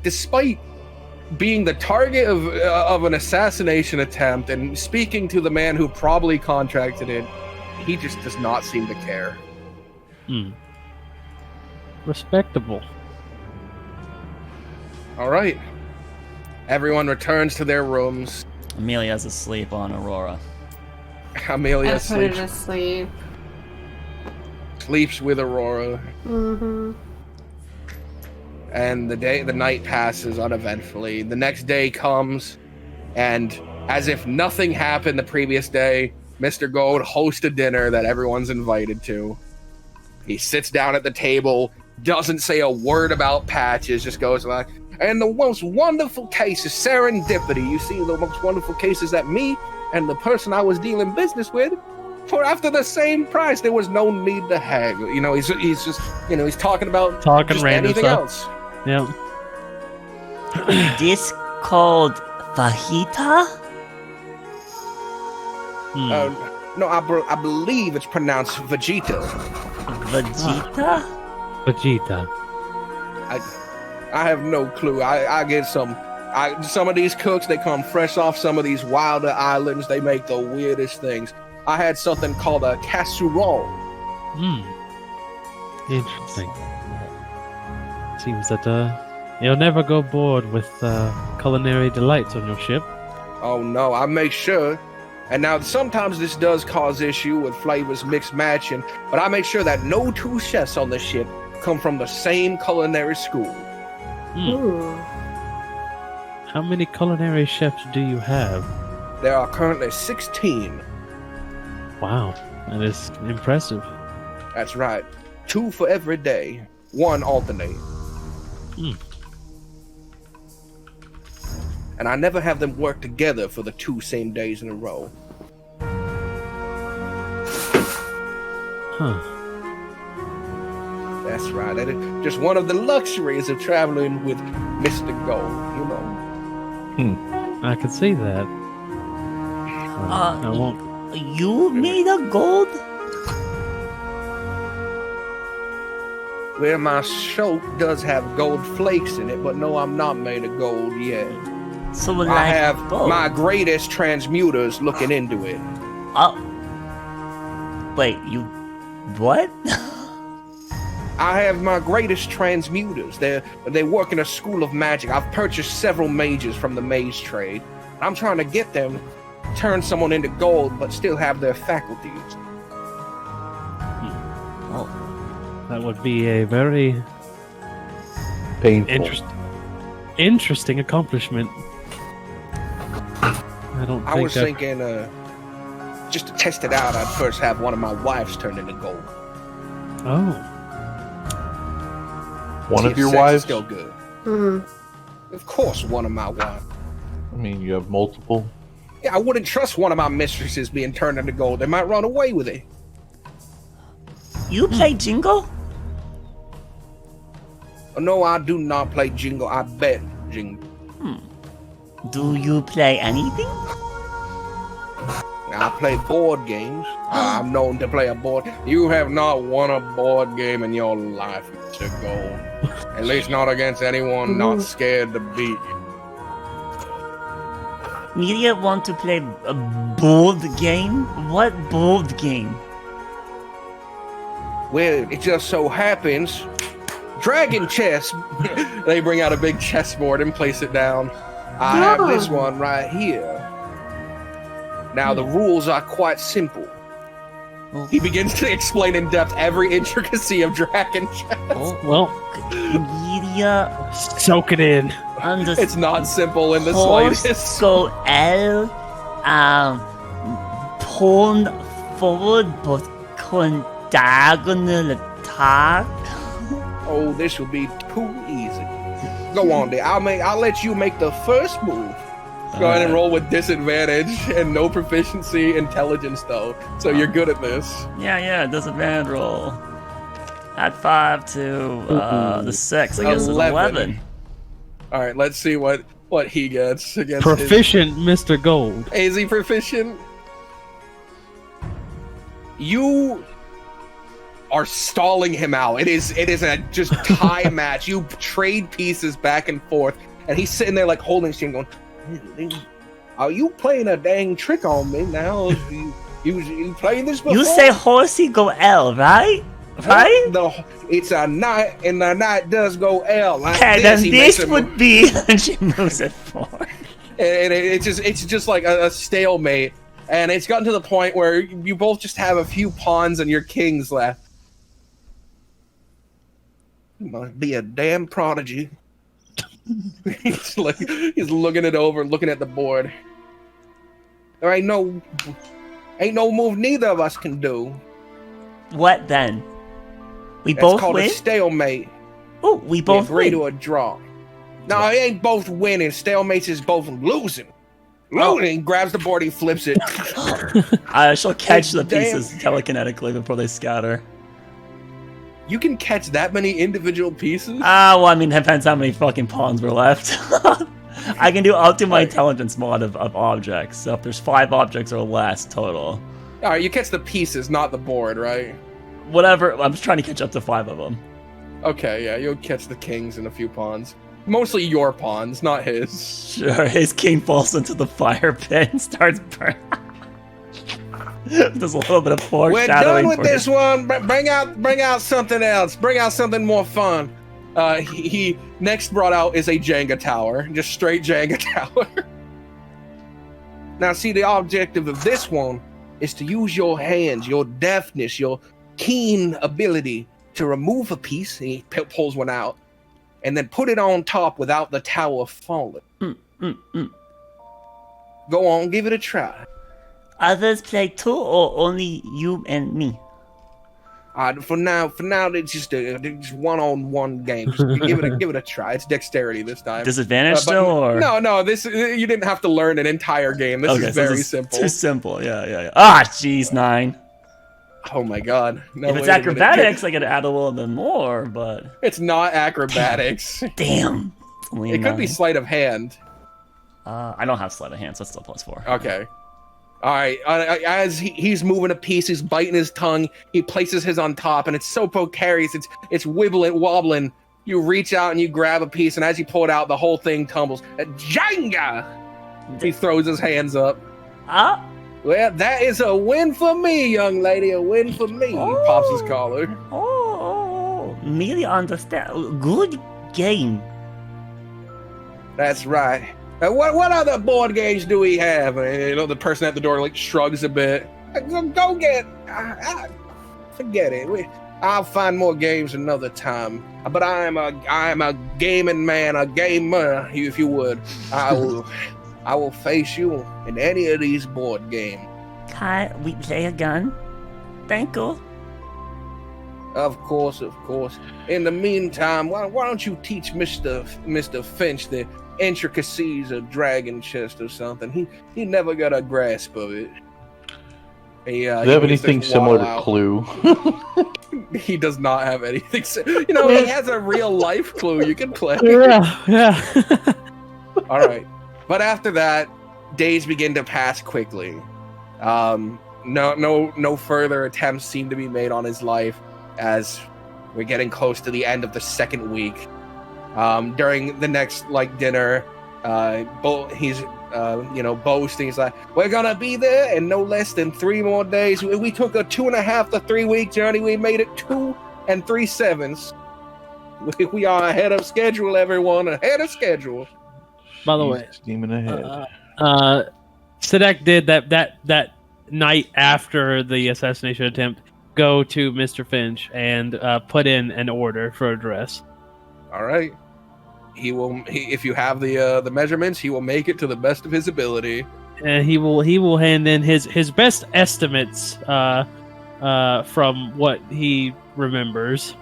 Despite being the target of an assassination attempt and speaking to the man who probably contracted it, he just does not seem to care. Respectable. All right. Everyone returns to their rooms. Amelia's asleep on Aurora. Amelia I put her sleeps to sleep. with Aurora. Mm-hmm. And the night passes uneventfully. The next day comes, and as if nothing happened the previous day, Mr. Gold hosts a dinner that everyone's invited to. He sits down at the table, doesn't say a word about patches, just goes like, and the most wonderful case is serendipity. You see, the most wonderful case is that me and the person I was dealing business with, for after the same price, there was no need to haggle. You know, he's just, he's talking about just random anything stuff. else. Yeah. This called fajita? No, I believe it's pronounced Vegeta. Vegeta? Vegeta. I have no clue. I get some of these cooks, they come fresh off some of these wilder islands. They make the weirdest things. I had something called a casserole. Interesting. Seems that you'll never go bored with culinary delights on your ship. Oh no, I make sure. And now sometimes this does cause issue with flavors mixed matching, but I make sure that no 2 chefs on the ship come from the same culinary school. Ooh. How many culinary chefs do you have? There are currently 16. Wow, that is impressive. That's right. 2 for every day. 1 alternate. And I never have them work together for the 2 same days in a row. Huh. That's right. That is just one of the luxuries of traveling with Mr. Gold, you know. I could see that. I won't. You made of gold? Well, my soap does have gold flakes in it, but no, I'm not made of gold yet. So like I have both. my greatest transmuters looking into it. Oh. Wait, you... What? I have my greatest transmuters. They work in a school of magic. I've purchased several mages from the mage trade. I'm trying to get them to turn someone into gold, but still have their faculties. Oh, That would be a very Painful. interesting accomplishment. I don't think I was thinking, just to test it out, I'd first have one of my wives turned into gold. Oh. One See of if your sex is wives? still good. Mm-hmm. Of course, one of my wives. I mean, you have multiple. Yeah, I wouldn't trust one of my mistresses being turned into gold. They might run away with it. you play Jingle? No, I do not play Jingle. I bet Jingle. Do you play anything? I play board games. I'm known to play a board. You have not won a board game in your life, Mr. Gold. At least not against anyone not scared to beat you. Media want to play a board game? What board game? Well, it just so happens, Dragon Chess. They bring out a big chessboard and place it down. I have this one right here. Now, the rules are quite simple. He begins to explain in depth every intricacy of Dragon Chess. Well, Media soak it in. understand. It's not simple in the slightest. Go L, pawn forward, but diagonal attack. Oh, this will be too easy. Go on, there. I'll let you make the first move. Go ahead and roll with disadvantage and no proficiency intelligence though, so you're good at this. Yeah, disadvantage roll. Add 5 to the 6. I guess it's 11. 11. All right, let's see what he gets against Proficient Mr. Gold. Is he proficient? You are stalling him out. It is a just tie match. You trade pieces back and forth, and he's sitting there like holding his chin, going, "Are you playing a dang trick on me now? You played this before?" You say horsey go L, right? Right? It's a knight, and the knight does go L. Like Okay, then he makes this it would be she moves it forward. and it's just like a stalemate, and it's gotten to the point where you both just have a few pawns and your kings left. You must be a damn prodigy. he's looking it over, looking at the board. There ain't no move neither of us can do. What then? We That's both called win? a stalemate. Oh, we We both agree win. to a draw. No, it ain't both winning. Stalemates is both losing. Losing. Grabs the board, he flips it. I shall catch the Damn. pieces telekinetically before they scatter. You can catch that many individual pieces? Well, I mean, depends how many fucking pawns were left. I can do up to my intelligence mod of objects. So if there's 5 objects or less total. Alright, you catch the pieces, not the board, right? Whatever, I'm just trying to catch up to 5 of them. Okay, yeah, you'll catch the kings and a few pawns. Mostly your pawns, not his. Sure, his king falls into the fire pit and starts burning. There's a little bit of We're foreshadowing. done with for this him. one. Bring out something else. Bring out something more fun. He next brought out is a Jenga tower, just straight Jenga tower. Now, see, the objective of this one is to use your hands, your deftness, your keen ability to remove a piece. He pulls one out, and then put it on top without the tower falling. Go on, give it a try. Others play too, or only you and me? For now, it's just a one-on-one game. Just give it a try. It's dexterity this time. Disadvantage But still, or no? This you didn't have to learn an entire game. This is so very this is simple. Too simple. Yeah. Ah, jeez, 9. Oh my god! No, If it's wait a minute. acrobatics, I could add a little bit more, but It's not acrobatics. damn. It's only a It could be 9. sleight of hand. I don't have sleight of hand, so it's still +4. Okay. All right. As he's moving a piece, he's biting his tongue. He places his on top, and it's so precarious. It's wobbling. You reach out and you grab a piece, and as you pull it out, the whole thing tumbles. Jenga! He throws his hands up. Ah, Well, that is a win for me, young lady. A win for me. He pops his collar. oh, merely understand. Good game. That's right. What other board games do we have? The person at the door shrugs a bit. Go get. Forget it. I'll find more games another time. But I am a gaming man, a gamer, if you would. I will face you in any of these board games. Kai, we play again. Thank you. Of course. In the meantime, why don't you teach Mr. Finch the intricacies of Dragon Chest or something? He never got a grasp of it. Do you have anything similar to Clue? He does not have anything. He has a real life Clue you can play. Yeah. All right, but after that, days begin to pass quickly. No further attempts seem to be made on his life as we're getting close to the end of the second week. During the next dinner, he's boasting. He's like, we're gonna be there in no less than 3 more days. We took a 2.5 to 3 week journey. We made it 2 3/7. We are ahead of schedule, everyone. Ahead of schedule. By the way, steaming ahead. Sadek did that night after the assassination attempt go to Mr. Finch and put in an order for a dress. All right. If you have the measurements, he will make it to the best of his ability. And he will hand in his best estimates from what he remembers.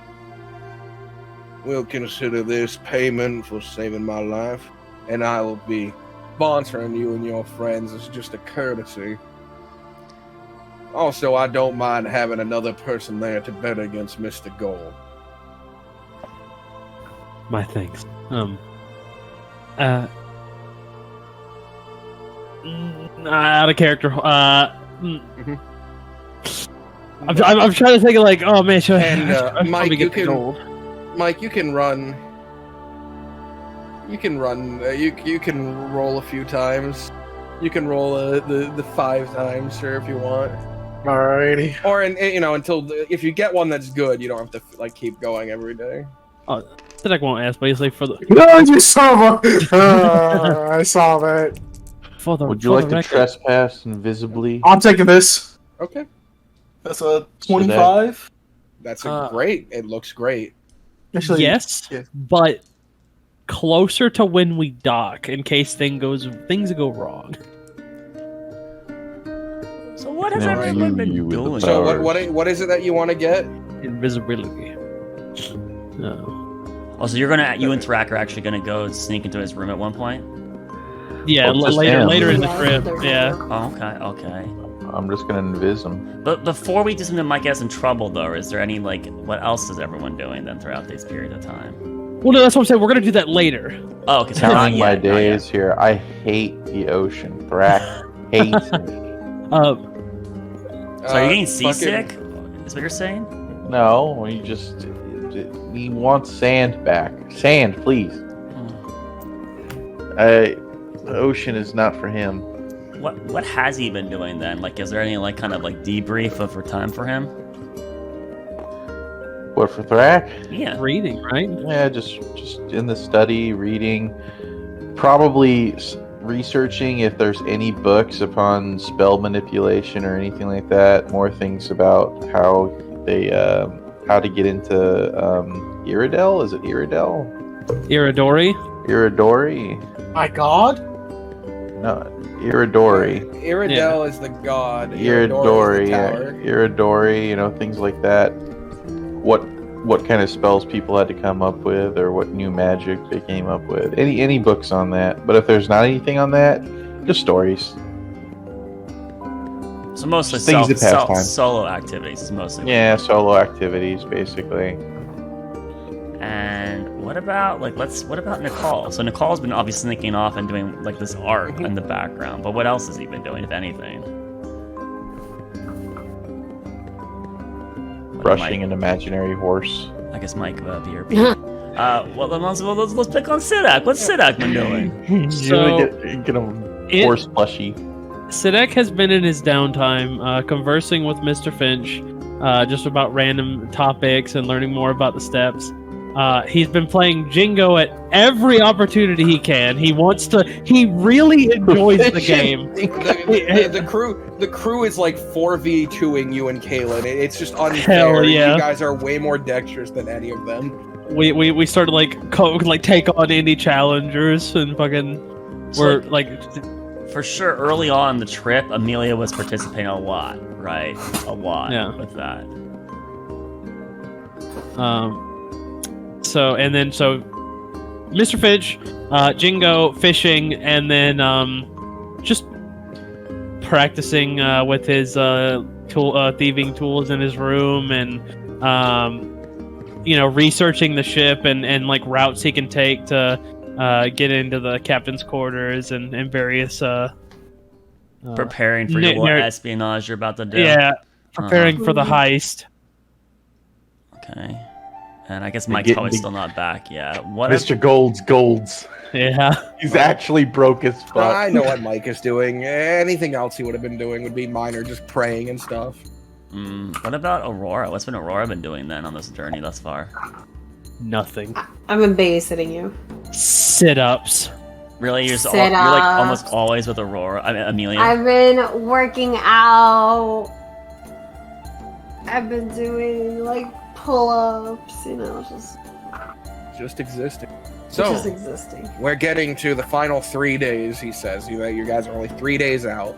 We'll consider this payment for saving my life, and I will be sponsoring you and your friends as just a courtesy. Also, I don't mind having another person there to bet against Mr. Gold. My thanks. Out of character. I'm trying to think of oh man, should and Mike, you can gold. Mike, you can run. You can run. You can roll a few times. You can roll the 5 times, sure, if you want. Alrighty. Or until if you get one that's good, you don't have to keep going every day. Sadek won't ask, but he's for the. No, you saw I saw that. Would you like to trespass invisibly? I'm taking this. Okay. That's a 25. That's great. It looks great. Actually, yes, yeah. But closer to when we dock in case things go wrong. So what has everyone been doing? So what is it that you want to get? Invisibility. Oh, so you and Thrak are actually gonna go sneak into his room at one point? Yeah, later in the trip. Yeah. Oh, okay. I'm just gonna invis him. But before we do something that might get us in trouble, though, is there any what else is everyone doing then throughout this period of time? Well, no, that's what I'm saying. We're gonna do that later. Oh, okay. Counting my days here. I hate the ocean. Thrak hates me. So are you getting seasick? Is what you're saying? No, he wants sand back. Sand, please. The ocean is not for him. What has he been doing then? Is there any kind of debrief of time for him? What, for Thrak? Yeah. Reading, right? Yeah, just in the study, reading, probably researching if there's any books upon spell manipulation or anything like that. More things about how they how to get into Iridel. Is it Iridel? Iridori. My God. No, Iridori. Iridel is the god. Iridori, is the tower. Iridori, things like that. What kind of spells people had to come up with, or what new magic they came up with. Any books on that. But if there's not anything on that, just stories. So mostly things that pass time. Solo activities is mostly. Yeah, solo activities, basically. And what about what about Nicole? So Nicole's been obviously sneaking off and doing this art in the background, but what else has he been doing, if anything? Brushing an imaginary horse. I guess Mike BRB. Let's pick on Siddak. What's Siddak been doing? So get a horse plushie. Sadek has been in his downtime conversing with Mr. Finch just about random topics and learning more about the steps. He's been playing Jingo at every opportunity he can. He really enjoys the game. The crew is like 4v2ing you and Kaylin. It's just unfair. Hell yeah. You guys are way more dexterous than any of them. We started like take on any challengers and fucking we're like for sure early on the trip Amelia was participating a lot, right? A lot with that. So Mr. Finch, Jingo, fishing, and then just practicing with his thieving tools in his room, and researching the ship and like routes he can take to get into the captain's quarters and various preparing for your little espionage you're about to do. Yeah, preparing for the heist. Okay. And I guess Mike's probably still not back yet. What Mr. Golds. Yeah. He's actually broke his butt. I know what Mike is doing. Anything else he would have been doing would be minor, just praying and stuff. What about Aurora? What's been Aurora been doing then on this journey thus far? Nothing. I've been babysitting you. Sit-ups. Really? You're like almost always with Aurora. I mean, Amelia? I've been working out. I've been doing like pull-ups, just existing. So just existing. We're getting to the final 3 days. He says you guys are only 3 days out.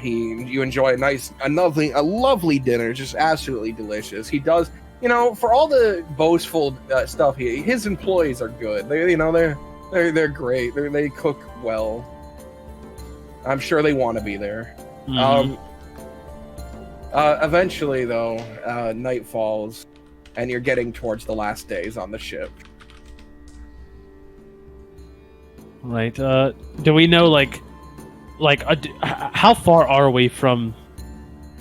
You enjoy a lovely dinner, just absolutely delicious. He does, for all the boastful stuff. His employees are good. They're great. They cook well. I'm sure they want to be there. Mm-hmm. Eventually, though, night falls, and you're getting towards the last days on the ship. Right. Do we know how far are we from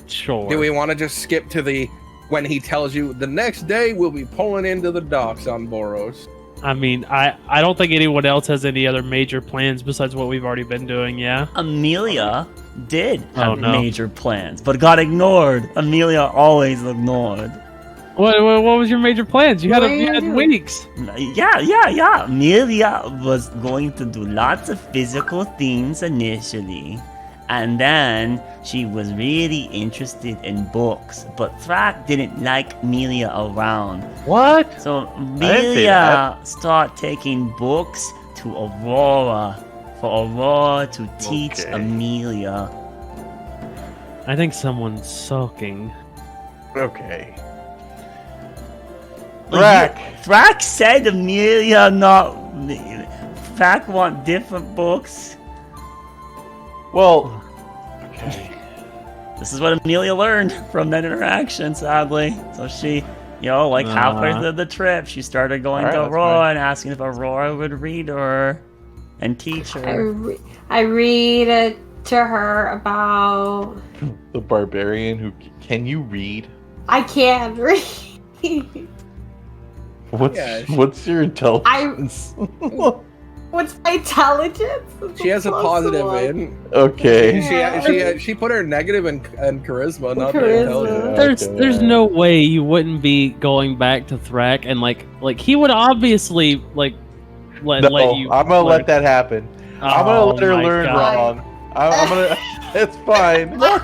shore? Do we want to just skip to when he tells you the next day we'll be pulling into the docks on Boros? I mean, I don't think anyone else has any other major plans besides what we've already been doing, yeah? Amelia did have major plans, but got ignored. Amelia always ignored. What was your major plans? You had weeks. Yeah. Amelia was going to do lots of physical things initially, and then she was really interested in books. But Thrak didn't like Amelia around. What? So Amelia started taking books to Aurora for Aurora to teach Amelia. I think someone's sulking. Okay. Thrak said Amelia Thrak want different books. Well, okay. This is what Amelia learned from that interaction, sadly. So she, halfway through the trip, she started going to Aurora and asking if Aurora would read her and teach her. I read to her about the barbarian who can you read? I can't read. What's your intelligence? What's my intelligence? She has a positive in. Okay. She put her negative in charisma, not the intelligence. There's no way you wouldn't be going back to Thrak and like he would obviously let you. I'm gonna let that happen. I'm gonna let her learn wrong. I'm gonna. It's fine. Look!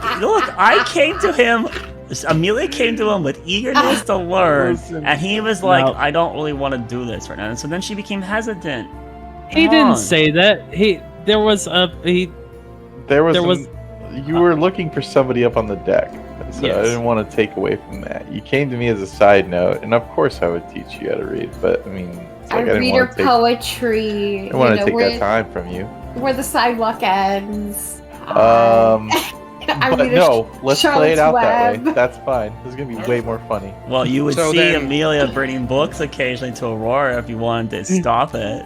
I came to him. Amelia came to him with eagerness to learn, and he was like, "I don't really want to do this right now." And so then she became hesitant. He didn't say that. You were looking for somebody up on the deck, so I didn't want to take away from that. You came to me as a side note, and of course I would teach you how to read. But I mean, I read her poetry. I didn't want to take that time from you. Where the sidewalk ends. But no, let's play it out that way. That's fine. This is gonna be way more funny. Well, you would see Amelia bringing books occasionally to Aurora if you wanted to stop it.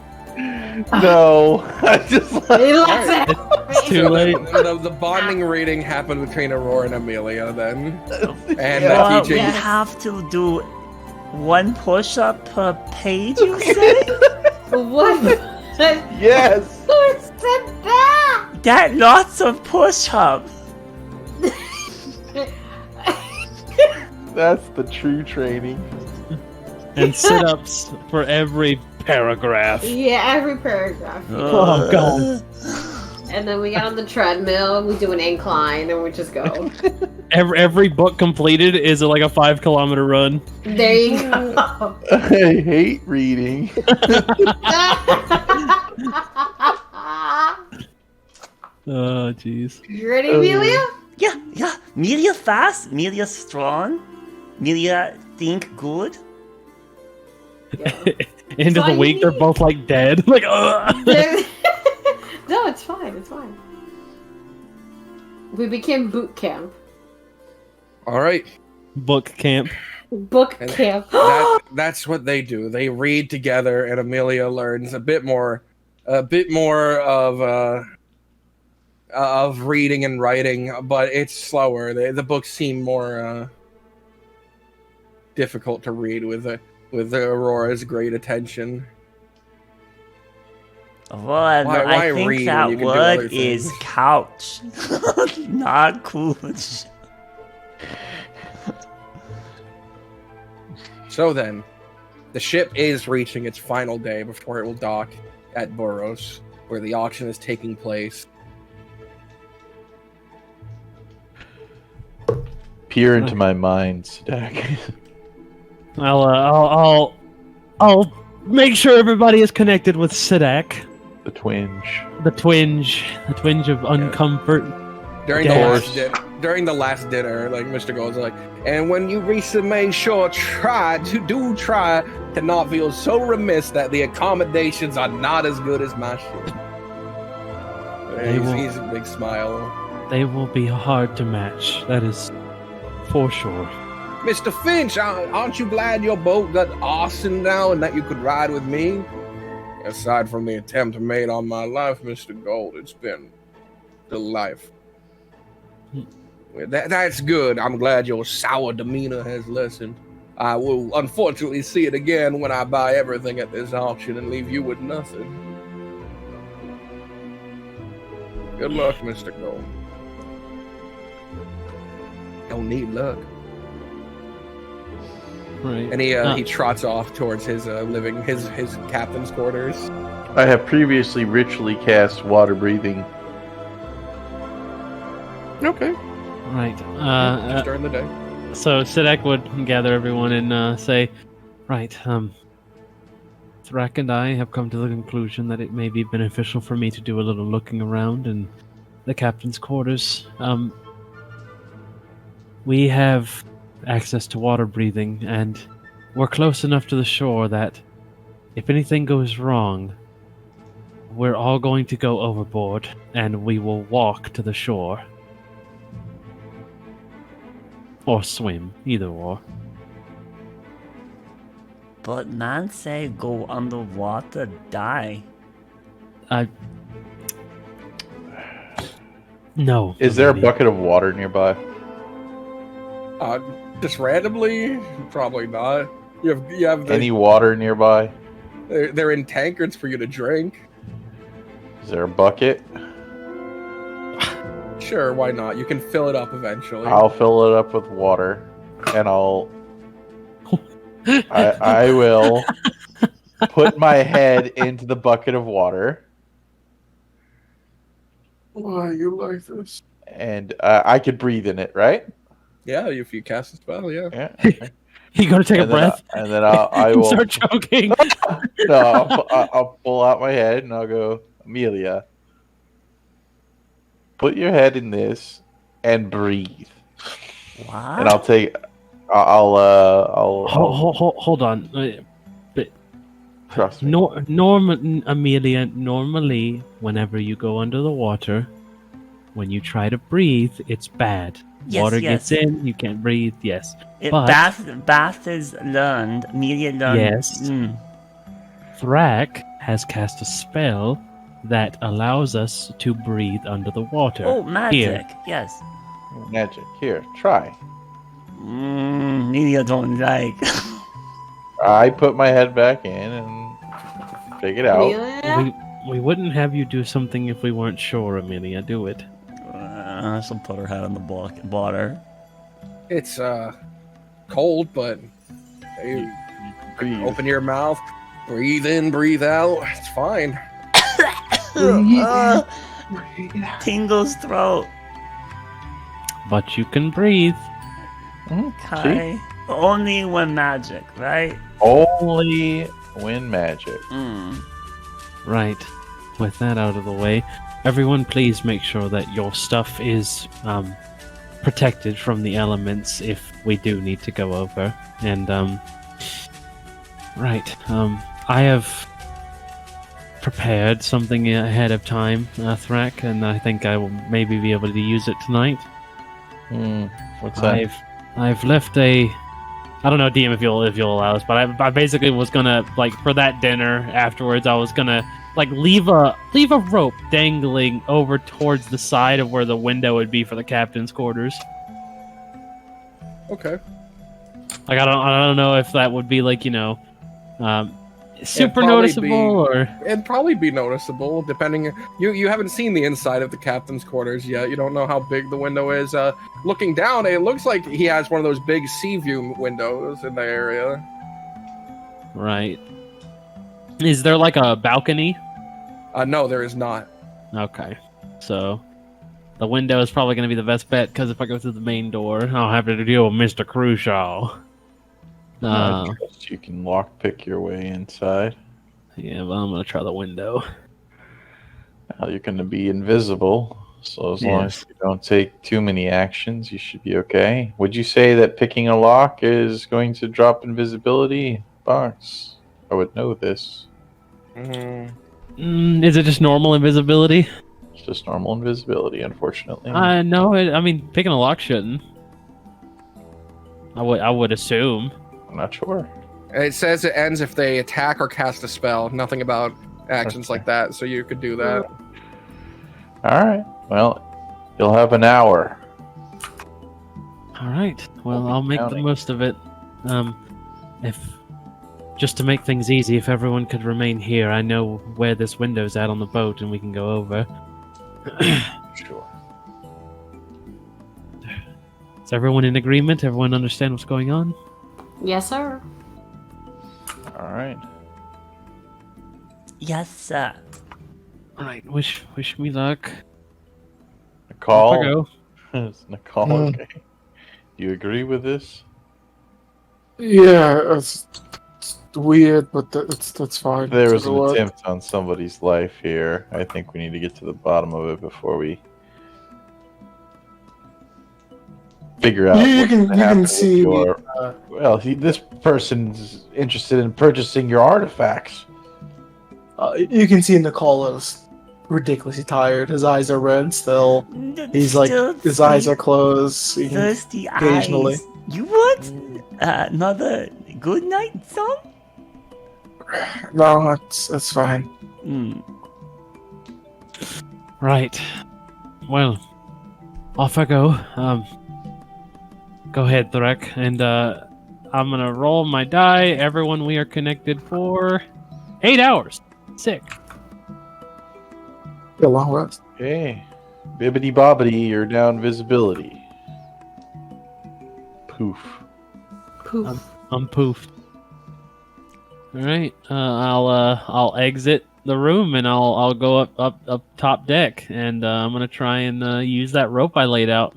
No, I just it's too late. The bonding reading happened between Aurora and Amelia then. And we have to do one push-up per page, you say? What? Yes. Who said that? That lots of push-ups. That's the true training. And sit-ups for every paragraph. Yeah, every paragraph. Oh, God. And then we get on the treadmill, we do an incline, and we just go. Every book completed is like a 5-kilometer run. There you go. I hate reading. Oh, jeez. You ready, Amelia? Yeah. Melia fast, Melia strong, Melia think good. End of the week, they're both like dead. Like, ugh. No, it's fine. It's fine. We became boot camp. All right. Book camp. Book And camp. that's what they do. They read together, and Amelia learns a bit more of reading and writing, but it's slower. The books seem more difficult to read with Aurora's great attention. Well, Why I think read when that you can do other word is things? couch, not couch. So then, the ship is reaching its final day before it will dock at Boros, where the auction is taking place. Peer into my mind, Stack. I'll make sure everybody is connected with Sidak. The twinge. The twinge of uncomfort. During Yes. during the last dinner, like Mr. Gold's like, and when you reach the main shore, try to not feel so remiss that the accommodations are not as good as my ship. He's a big smile. They will be hard to match. That is for sure. Mr. Finch, aren't you glad your boat got arson now and that you could ride with me? Aside from the attempt made on my life, Mr. Gold, it's been delightful. That's good. I'm glad your sour demeanor has lessened. I will unfortunately see it again when I buy everything at this auction and leave you with nothing. Good luck, Mr. Gold. Don't need luck. Right. And he trots off towards his his captain's quarters. I have previously ritually cast water breathing. Okay. Right. Just during the day. So Sidak would gather everyone and say, right, Thrak and I have come to the conclusion that it may be beneficial for me to do a little looking around in the captain's quarters. We have access to water breathing, and we're close enough to the shore that if anything goes wrong, we're all going to go overboard, and we will walk to the shore. Or swim, either or. But man say go underwater, die. No. Is there a Amelia. bucket of water nearby? Just randomly? Probably not. You have the, Any water nearby? they're in tankards for you to drink. Is there a bucket? Sure, why not? You can fill it up eventually. I'll fill it up with water, and I will put my head into the bucket of water. Why you like this? And I could breathe in it, right? Yeah, if you cast a spell, yeah. Yeah. You gotta take a breath And then I and will. start choking. No, I'll pull out my head and I'll go, Amelia, put your head in this and breathe. What? And I'll take. I'll Hold on. But trust me. Amelia, normally, whenever you go under the water, when you try to breathe, it's bad. Yes, Water yes. gets in, you can't breathe. Yes. But- Bath is learned. Media learned. Yes. Thrak has cast a spell that allows us to breathe under the water. Oh, magic. Here. Yes. Magic. Here, try. Media don't like. I put my head back in and take it out. Amelia? We wouldn't have you do something if we weren't sure, Amelia. Do it. She'll put her head on the water. It's cold, but you Breathe. open your mouth, breathe in, breathe out. It's fine. Tingle's throat. But you can breathe. Okay. Only when magic, right? Only when magic. Right. With that out of the way, everyone please make sure that your stuff is protected from the elements if we do need to go over. And, I have prepared something ahead of time, Thrak, and I think I will maybe be able to use it tonight. What's that? I've left a... I don't know, DM, if you'll allow us, but I basically was gonna, like, for that dinner afterwards, I was gonna, like, leave a rope dangling over towards the side of where the window would be for the captain's quarters. Okay. Like, I don't know if that would be, like, super probably noticeable, or... It'd probably be noticeable, depending... You haven't seen the inside of the captain's quarters yet. You don't know how big the window is. Looking down, it looks like he has one of those big sea view windows in the area. Right. Is there, like, a balcony? No, there is not. Okay. So, the window is probably going to be the best bet, because if I go through the main door, I'll have to deal with Mr. Crucial. I trust you can lockpick your way inside. Yeah, well, I'm going to try the window. Well, you're going to be invisible, so as long as you don't take too many actions, you should be okay. Would you say that picking a lock is going to drop invisibility? Box. I would know this. Is it just normal invisibility? It's just normal invisibility, unfortunately. No, I mean, picking a lock shouldn't. I would assume. I'm not sure. It says it ends if they attack or cast a spell. Nothing about actions like that, so you could do that. All right. Well, you'll have an hour. All right. Well, I'll make the most of it. If just to make things easy, if everyone could remain here, I know where this window's at on the boat, and we can go over. Sure. Is everyone in agreement? Everyone understand what's going on? Yes, sir. All right. Yes, sir. All right. Wish me luck. Nicole. Off I go. It's Nicole. Okay. Do you agree with this? Yeah, it's weird, but that's fine. There was It'll an work. attempt on somebody's life here. I think we need to get to the bottom of it before we figure out. You what's can gonna happen with see your- Well, this person's interested in purchasing your artifacts. you can see Nicola's ridiculously tired. His eyes are red still. He's like, his eyes are closed. You can- thirsty occasionally. eyes. You want another good night song? No, that's fine. Right. Well, off I go. Go ahead, Threk, and I'm gonna roll my die. Everyone, we are connected for 8 hours. Sick. A long rest. Okay. Bibbity bobbity, you're down visibility. Poof. Poof. I'm poofed. All right. I'll exit the room and I'll go up top deck, and I'm gonna try and use that rope I laid out.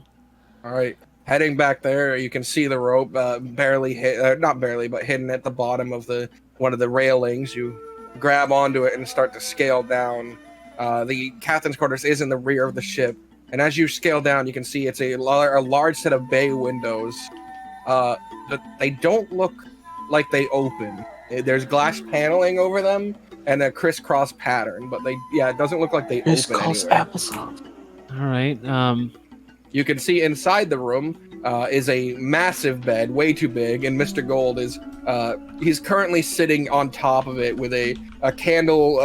All right. Heading back there, you can see the rope barely hit, not barely, but hidden at the bottom of one of the railings. You grab onto it and start to scale down. The captain's quarters is in the rear of the ship, and as you scale down, you can see it's a large set of bay windows. But they don't look like they open. There's glass paneling over them and a crisscross pattern, but it doesn't look like they open anywhere. applesauce. All right. You can see inside the room is a massive bed, way too big, and Mr. Gold is he's currently sitting on top of it with a candle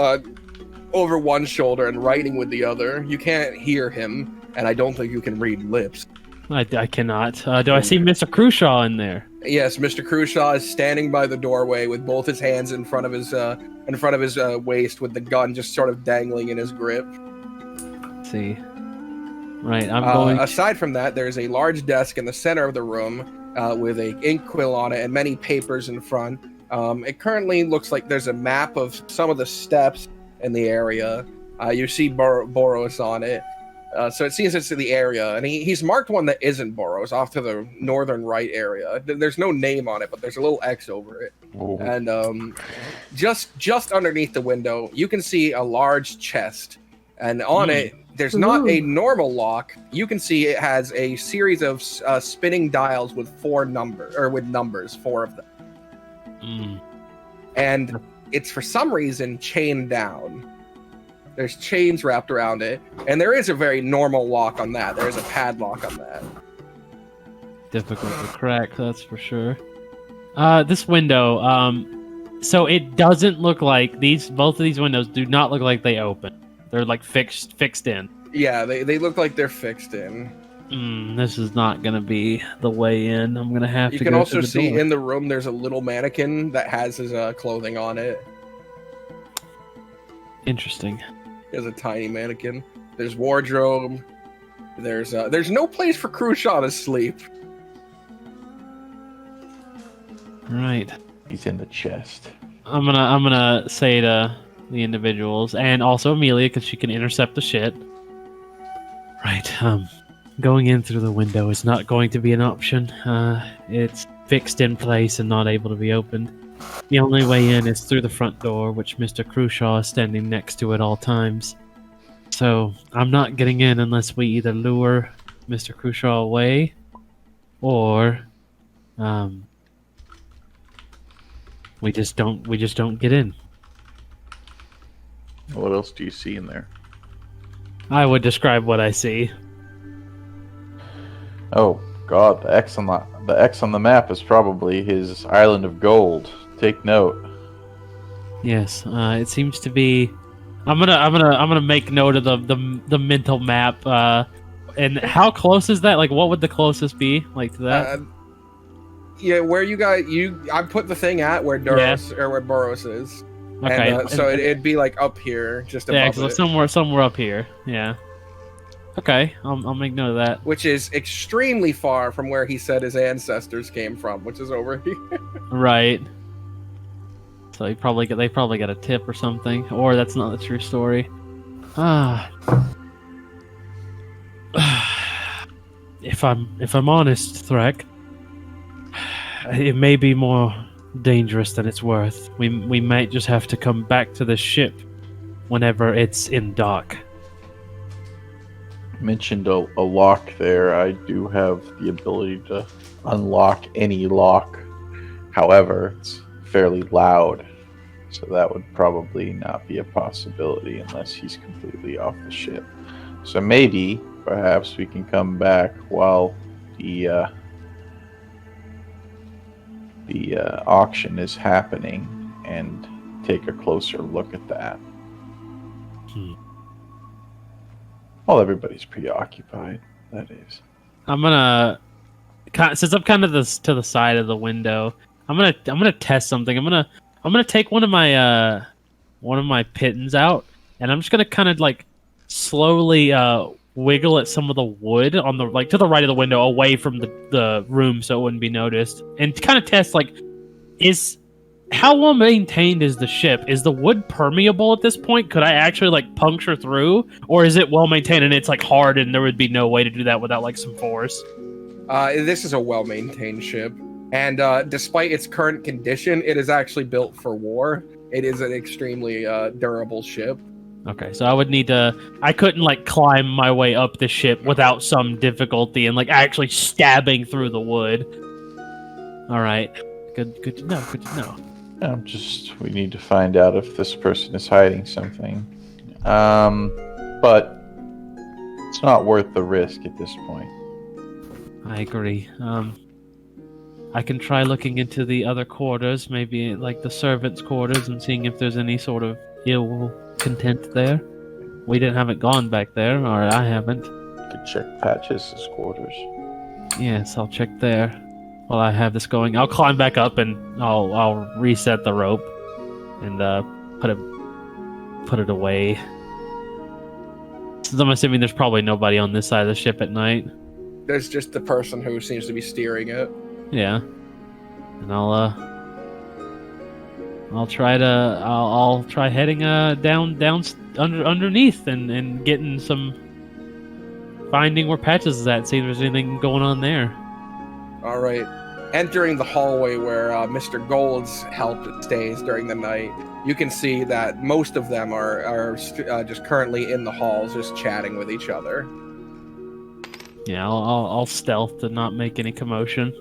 over one shoulder and writing with the other. You can't hear him, and I don't think you can read lips. I cannot. Do I see Mr. Crucial in there? Yes, Mr. Crucial is standing by the doorway with both his hands in front of his waist, with the gun just sort of dangling in his grip. Let's see. Right, I'm going. Aside from that, there's a large desk in the center of the room, with a ink quill on it and many papers in front. It currently looks like there's a map of some of the steps in the area. You see Boros on it. So it seems it's in the area, and he's marked one that isn't Boros, off to the northern right area. There's no name on it, but there's a little X over it. Oh. And just underneath the window, you can see a large chest, and on it, there's not a normal lock. You can see it has a series of spinning dials with four numbers, four of them. And it's for some reason chained down. There's chains wrapped around it, and there is a very normal lock on that. There is a padlock on that. Difficult to crack, that's for sure. This window, so it doesn't look like both of these windows do not look like they open. They're like fixed in. Yeah, they look like they're fixed in. This is not gonna be the way in. I'm gonna have to. You can go also through the see door. in the room there's a little mannequin that has his clothing on it. Interesting. There's a tiny mannequin. There's wardrobe. There's no place for Khrushchev to sleep. Right. He's in the chest. I'm gonna say to the individuals and also Amelia because she can intercept the shit. Right. Going in through the window is not going to be an option. It's fixed in place and not able to be opened. The only way in is through the front door, which Mr. Khrushchev is standing next to at all times. So I'm not getting in unless we either lure Mr. Khrushchev away, or we just don't get in. What else do you see in there? I would describe what I see. Oh God, the X on the map is probably his island of gold. Take note. Yes, it seems to be. I'm gonna make note of the mental map. And how close is that? Like, what would the closest be like to that? Yeah, where I put the thing at where Duros or where Boros is. Okay, And, so it'd be like up here, just above yeah, it. somewhere up here. Yeah. Okay, I'll make note of that. Which is extremely far from where he said his ancestors came from, which is over here. Right. So they probably got a tip or something, or that's not the true story. If I'm honest, Threk, it may be more dangerous than it's worth. We might just have to come back to the ship whenever it's in dock. Mentioned a lock there. I do have the ability to unlock any lock. However, it's fairly loud, so that would probably not be a possibility unless he's completely off the ship. So maybe, perhaps, we can come back while the auction is happening and take a closer look at that. While everybody's preoccupied, that is. I'm gonna, since I'm kind of to the side of the window, I'm gonna test something. I'm gonna take one of my pittons out, and I'm just gonna kind of like slowly wiggle at some of the wood on the to the right of the window, away from the room, so it wouldn't be noticed, and kind of test how well maintained is the ship? Is the wood permeable at this point? Could I actually puncture through, or is it well maintained and it's hard and there would be no way to do that without some force? This is a well-maintained ship, and despite its current condition, it is actually built for war. It is an extremely durable ship. Okay, so I would need to. I couldn't climb my way up the ship without some difficulty and actually stabbing through the wood. All right, good to know. Good to know. We need to find out if this person is hiding something. But it's not worth the risk at this point. I agree. I can try looking into the other quarters, maybe the servants' quarters, and seeing if there's any sort of ill content there. We haven't gone back there, or I haven't. Could check Patches' quarters. Yes, I'll check there. While I have this going, I'll climb back up and I'll reset the rope and put it away. So I'm assuming there's probably nobody on this side of the ship at night. There's just the person who seems to be steering it. Yeah. And I'll try heading down underneath and getting finding where Patches is at, see if there's anything going on there. All right. Entering the hallway where Mr. Gold's help stays during the night, you can see that most of them are just currently in the halls, just chatting with each other. Yeah, I'll stealth to not make any commotion.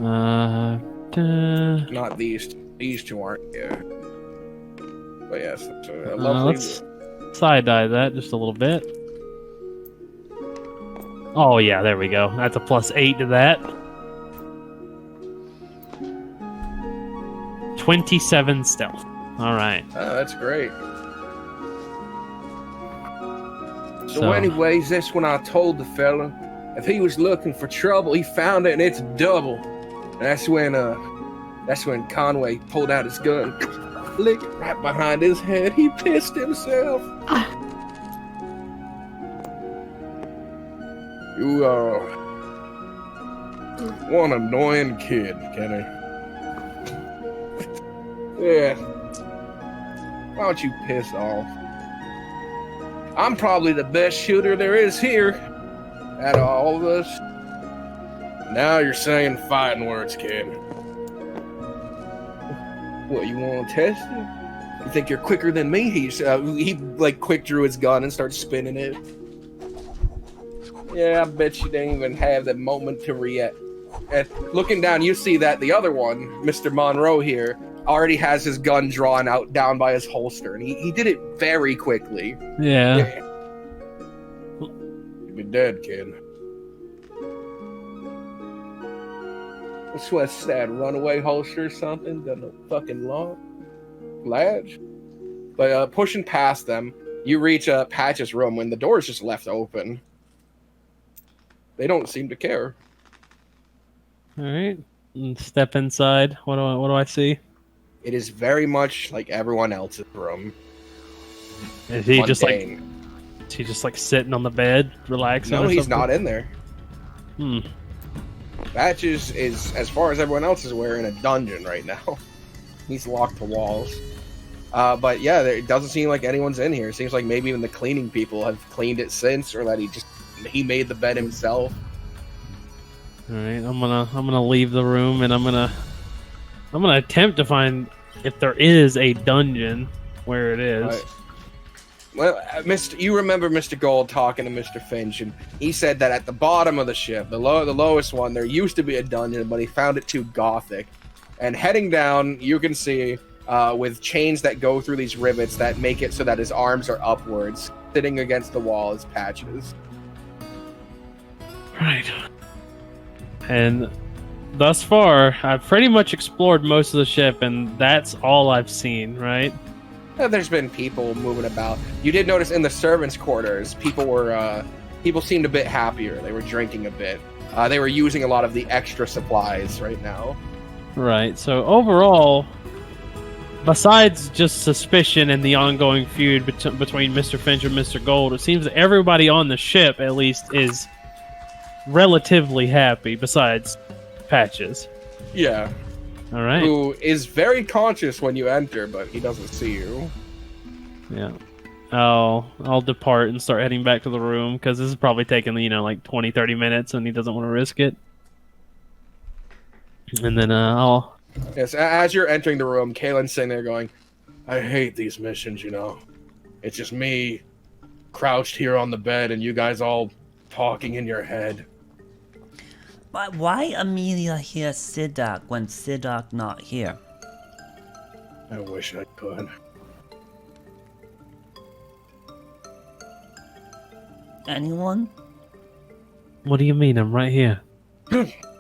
Not these two aren't here. But yes, it's a lovely. Let's side-eye that just a little bit. Oh yeah, there we go. That's a +8 to that. 27 stealth. All right. Oh, that's great. So anyways, that's when I told the fella if he was looking for trouble, he found it and it's double. And that's when Conway pulled out his gun, licked it right behind his head. He pissed himself. You are one annoying kid, Kenny. Yeah. Why don't you piss off? I'm probably the best shooter there is here out of all of us. Now you're saying fighting words, kid. What, you want to test it? You think you're quicker than me? He quick drew his gun and started spinning it. Yeah, I bet you didn't even have that moment to react. And looking down, you see that the other one, Mr. Monroe here, already has his gun drawn out down by his holster, and he did it very quickly. Yeah. You'd be dead, kid. What's that, runaway holster or something? Got no fucking long latch? But pushing past them, you reach Patch's room when the door is just left open. They don't seem to care. All right. Step inside. What do I see? It is very much like everyone else's room. Is he just Mundane. Sitting on the bed, relaxing? No, or he's something? not in there. Patches is, as far as everyone else is aware, in a dungeon right now. He's locked to walls. But yeah, it doesn't seem like anyone's in here. It seems like maybe even the cleaning people have cleaned it since, or that he made the bed himself. All right, I'm gonna leave the room, and I'm gonna attempt to find if there is a dungeon where it is. Right. Well, you remember Mr. Gold talking to Mr. Finch, and he said that at the bottom of the ship, the lowest one, there used to be a dungeon, but he found it too gothic. And heading down, you can see with chains that go through these rivets that make it so that his arms are upwards, sitting against the wall is Patches. Right. And thus far, I've pretty much explored most of the ship, and that's all I've seen, right? There's been people moving about. You did notice in the servants' quarters, people seemed a bit happier. They were drinking a bit. They were using a lot of the extra supplies right now. Right. So overall, besides just suspicion and the ongoing feud between Mr. Finch and Mr. Gold, it seems that everybody on the ship, at least, is relatively happy, besides Patches. Yeah. All right. Who is very conscious when you enter, but he doesn't see you. Yeah. I'll depart and start heading back to the room, because this is probably taking, like 20, 30 minutes, and he doesn't want to risk it. And then I'll... Yes, as you're entering the room, Kaylin's sitting there going, I hate these missions, It's just me crouched here on the bed and you guys all talking in your head. But why Amelia hear Sidak when Sidak not here? I wish I could. Anyone? What do you mean? I'm right here.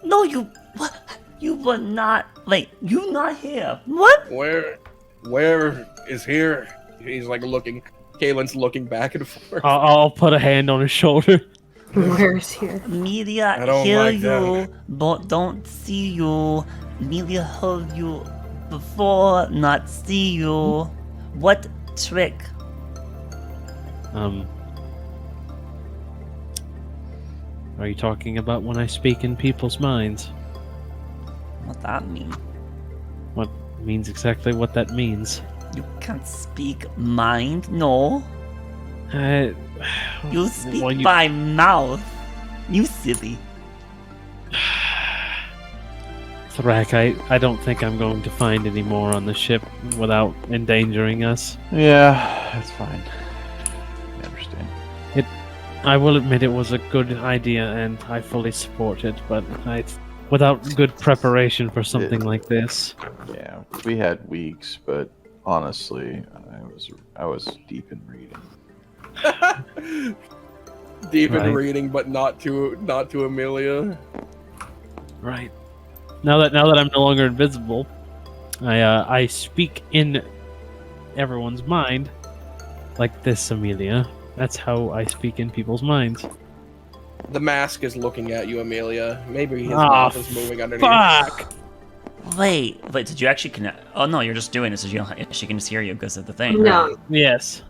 No, you... What? You were not... Wait, you not here. What? Where is here? He's looking... Kaylin's looking back and forth. I'll put a hand on his shoulder. Where's here? Media I don't hear like you, that. but don't see you. Media heard you before, not see you. What trick? Are you talking about when I speak in people's minds? What that mean? What means exactly what that means? You can't speak mind, no. You speak well, by mouth. You silly. Thrak, I don't think I'm going to find any more on the ship without endangering us. Yeah, that's fine. I understand. I will admit it was a good idea and I fully support it, but without good preparation for something like this. Yeah, we had weeks, but honestly, I was deep in reading. Deep in Right. reading, but not to Amelia. Right. Now that I'm no longer invisible, I speak in everyone's mind like this, Amelia. That's how I speak in people's minds. The mask is looking at you, Amelia. Maybe his Ah, mouth is moving underneath. Fuck! Wait, did you actually connect? Oh no, you're just doing it so she can just hear you because of the thing. No. Right? Yes.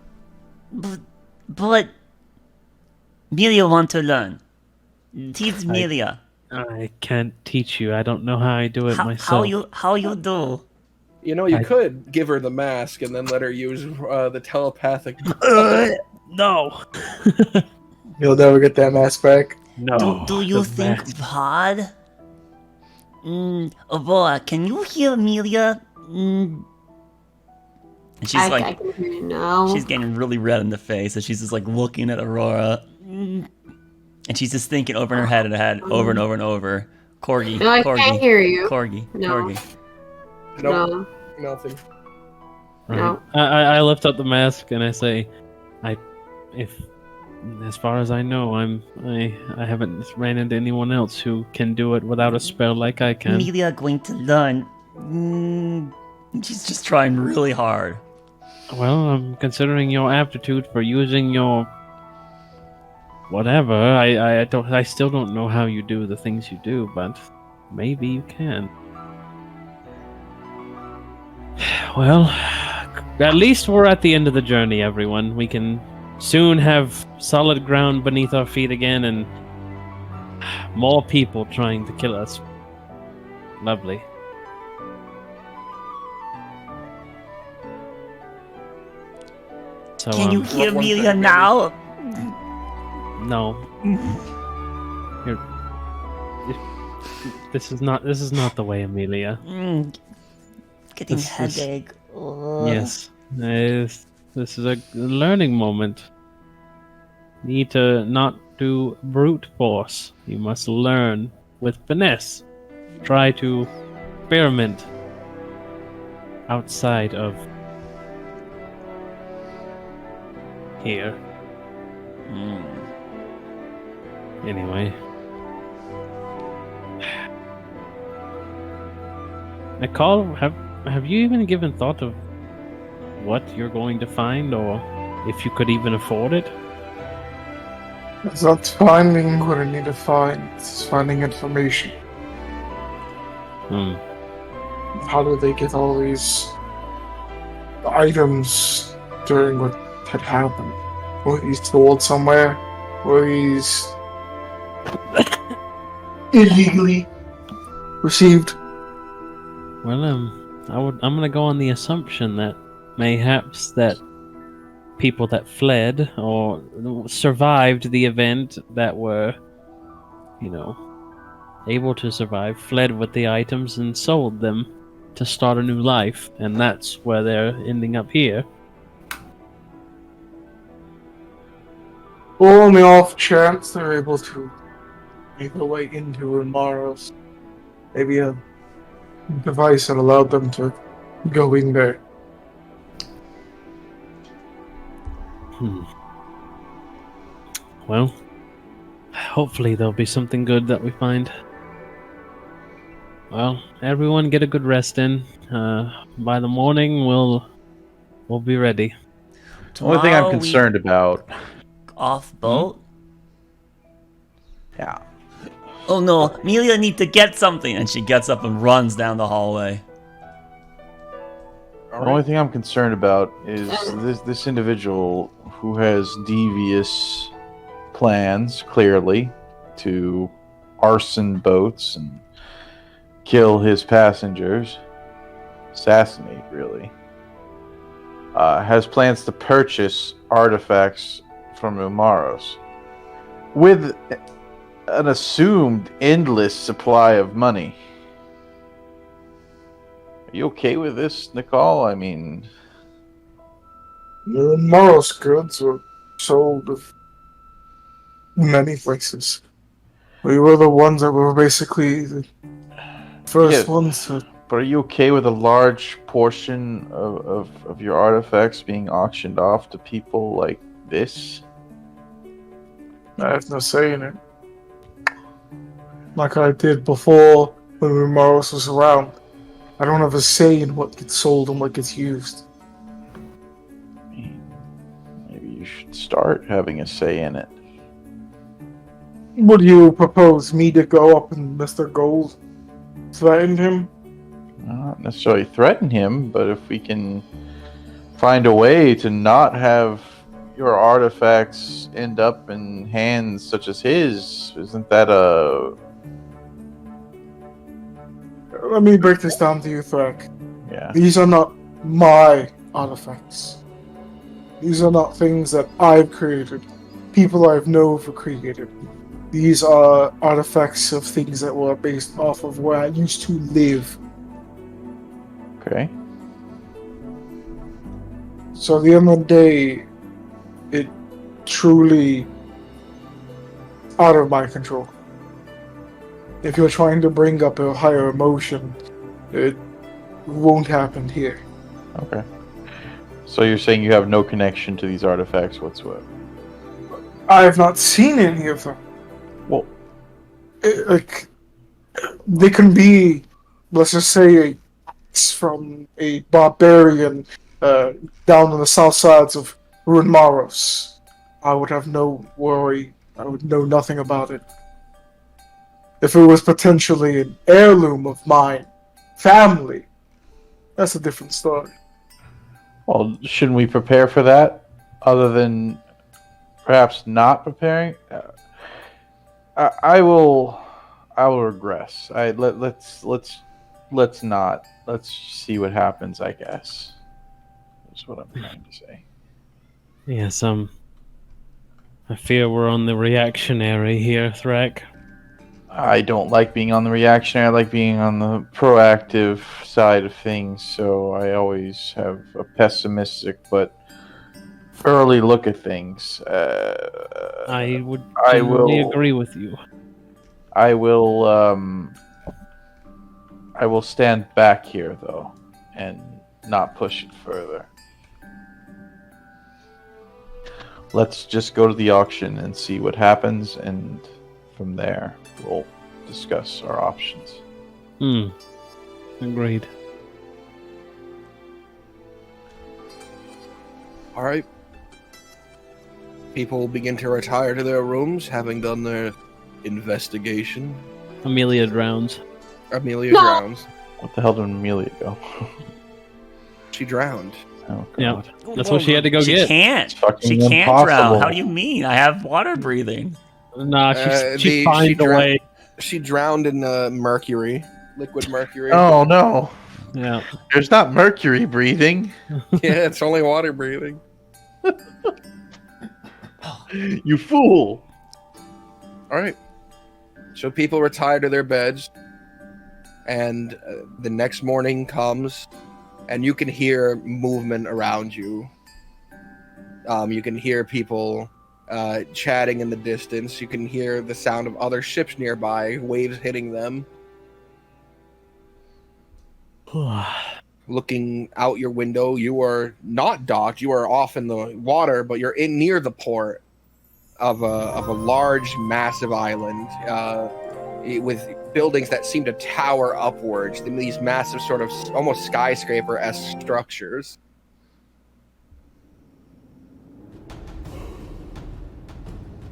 But Melia want to learn. Teach Melia. I can't teach you. I don't know how I do it myself. How you do? You know, you could give her the mask and then let her use the telepathic. No. You'll never get that mask back. No. Do you the think mask. Vlad? Aurora, can you hear Amelia? And she's I can hear you now. she's getting really red in the face, and she's just like looking at Aurora, and she's just thinking over in her head over and over and over. Corgi, No, I Corgi, can't hear you. Corgi, No. Corgi. Nope, No. nothing. No. I lift up the mask and I say, as far as I know, I haven't ran into anyone else who can do it without a spell like I can. Amelia going to learn. She's just trying really hard. Well, I'm considering your aptitude for using your whatever. I still don't know how you do the things you do, but maybe you can. Well, at least we're at the end of the journey, everyone. We can soon have solid ground beneath our feet again and more people trying to kill us. Lovely. So, Can you hear one Amelia thing, now? No. Here. This is not the way, Amelia. Getting This- headache. Yes. This is a learning moment. Need to not do brute force. You must learn with finesse. Try to experiment outside of here. Anyway. Nicole, have you even given thought of what you're going to find, or if you could even afford it? It's not finding what I need to find, it's finding information. How did they get all these items during what had happened? Were these stored somewhere? Were these illegally received? Well, I'm gonna go on the assumption that mayhaps that people that fled or survived the event that were, able to survive, fled with the items and sold them to start a new life, and that's where they're ending up here. Or on the off chance they're able to make their way into Remaros. Maybe a device that allowed them to go in there. Well, hopefully there'll be something good that we find. Well, everyone get a good rest in. By the morning, we'll be ready. The only thing I'm Tomorrow we concerned about. Off boat. Yeah. Oh no, Amelia need to get something, and she gets up and runs down the hallway. The only thing I'm concerned about is this individual who has devious plans, clearly, to arson boats and kill his passengers, assassinate really, has plans to purchase artifacts from Umaros with an assumed endless supply of money. Are you okay with this, Nicole? I mean, the Moros goods were sold of many places. We were the ones that were basically the first ones to... But are you okay with a large portion of your artifacts being auctioned off to people like this? I have no say in it. Like I did before when Moros was around. I don't have a say in what gets sold and what gets used. Maybe you should start having a say in it. Would you propose me to go up and Mr. Gold threaten him? Not necessarily threaten him, but if we can find a way to not have your artifacts end up in hands such as his, isn't that a... Let me break this down to you, Thrak. Yeah. These are not my artifacts. These are not things that I've created. People I've known for created. These are artifacts of things that were based off of where I used to live. Okay. So at the end of the day, it truly out of my control. If you're trying to bring up a higher emotion, it won't happen here. Okay. So you're saying you have no connection to these artifacts whatsoever? I have not seen any of them. Well, they can be, let's just say, from a barbarian down on the south sides of Runmaros. I would have no worry. I would know nothing about it. If it was potentially an heirloom of my family, that's a different story. well, shouldn't we prepare for that? Other than perhaps not preparing? I will regress. Let's not. Let's see what happens, I guess. That's what I'm trying to say. Yes, I fear we're on the reactionary here, Thrak. I don't like being on the reactionary. I like being on the proactive side of things. So I always have a pessimistic but early look at things. I would generally agree with you. I will stand back here though, and not push it further. Let's just go to the auction and see what happens, and from there we'll discuss our options. Agreed. All right. People begin to retire to their rooms, having done their investigation. Amelia drowns. Amelia drowns. What the hell did Amelia go? She drowned. Oh god. Yeah, that's what she had to go She get. can't. fucking She can't impossible. drown. How do you mean? I have water breathing. Nah, she finds a way. She drowned in mercury, liquid mercury. Oh no. Yeah. There's not mercury breathing. Yeah, it's only water breathing. You fool. All right. So people retire to their beds, and the next morning comes, and you can hear movement around you. You can hear people chatting in the distance. You can hear the sound of other ships nearby, waves hitting them. Looking out your window, you are not docked. You are off in the water, but you're in near the port of a large, massive island with buildings that seem to tower upwards in these massive, sort of almost skyscraper-esque structures.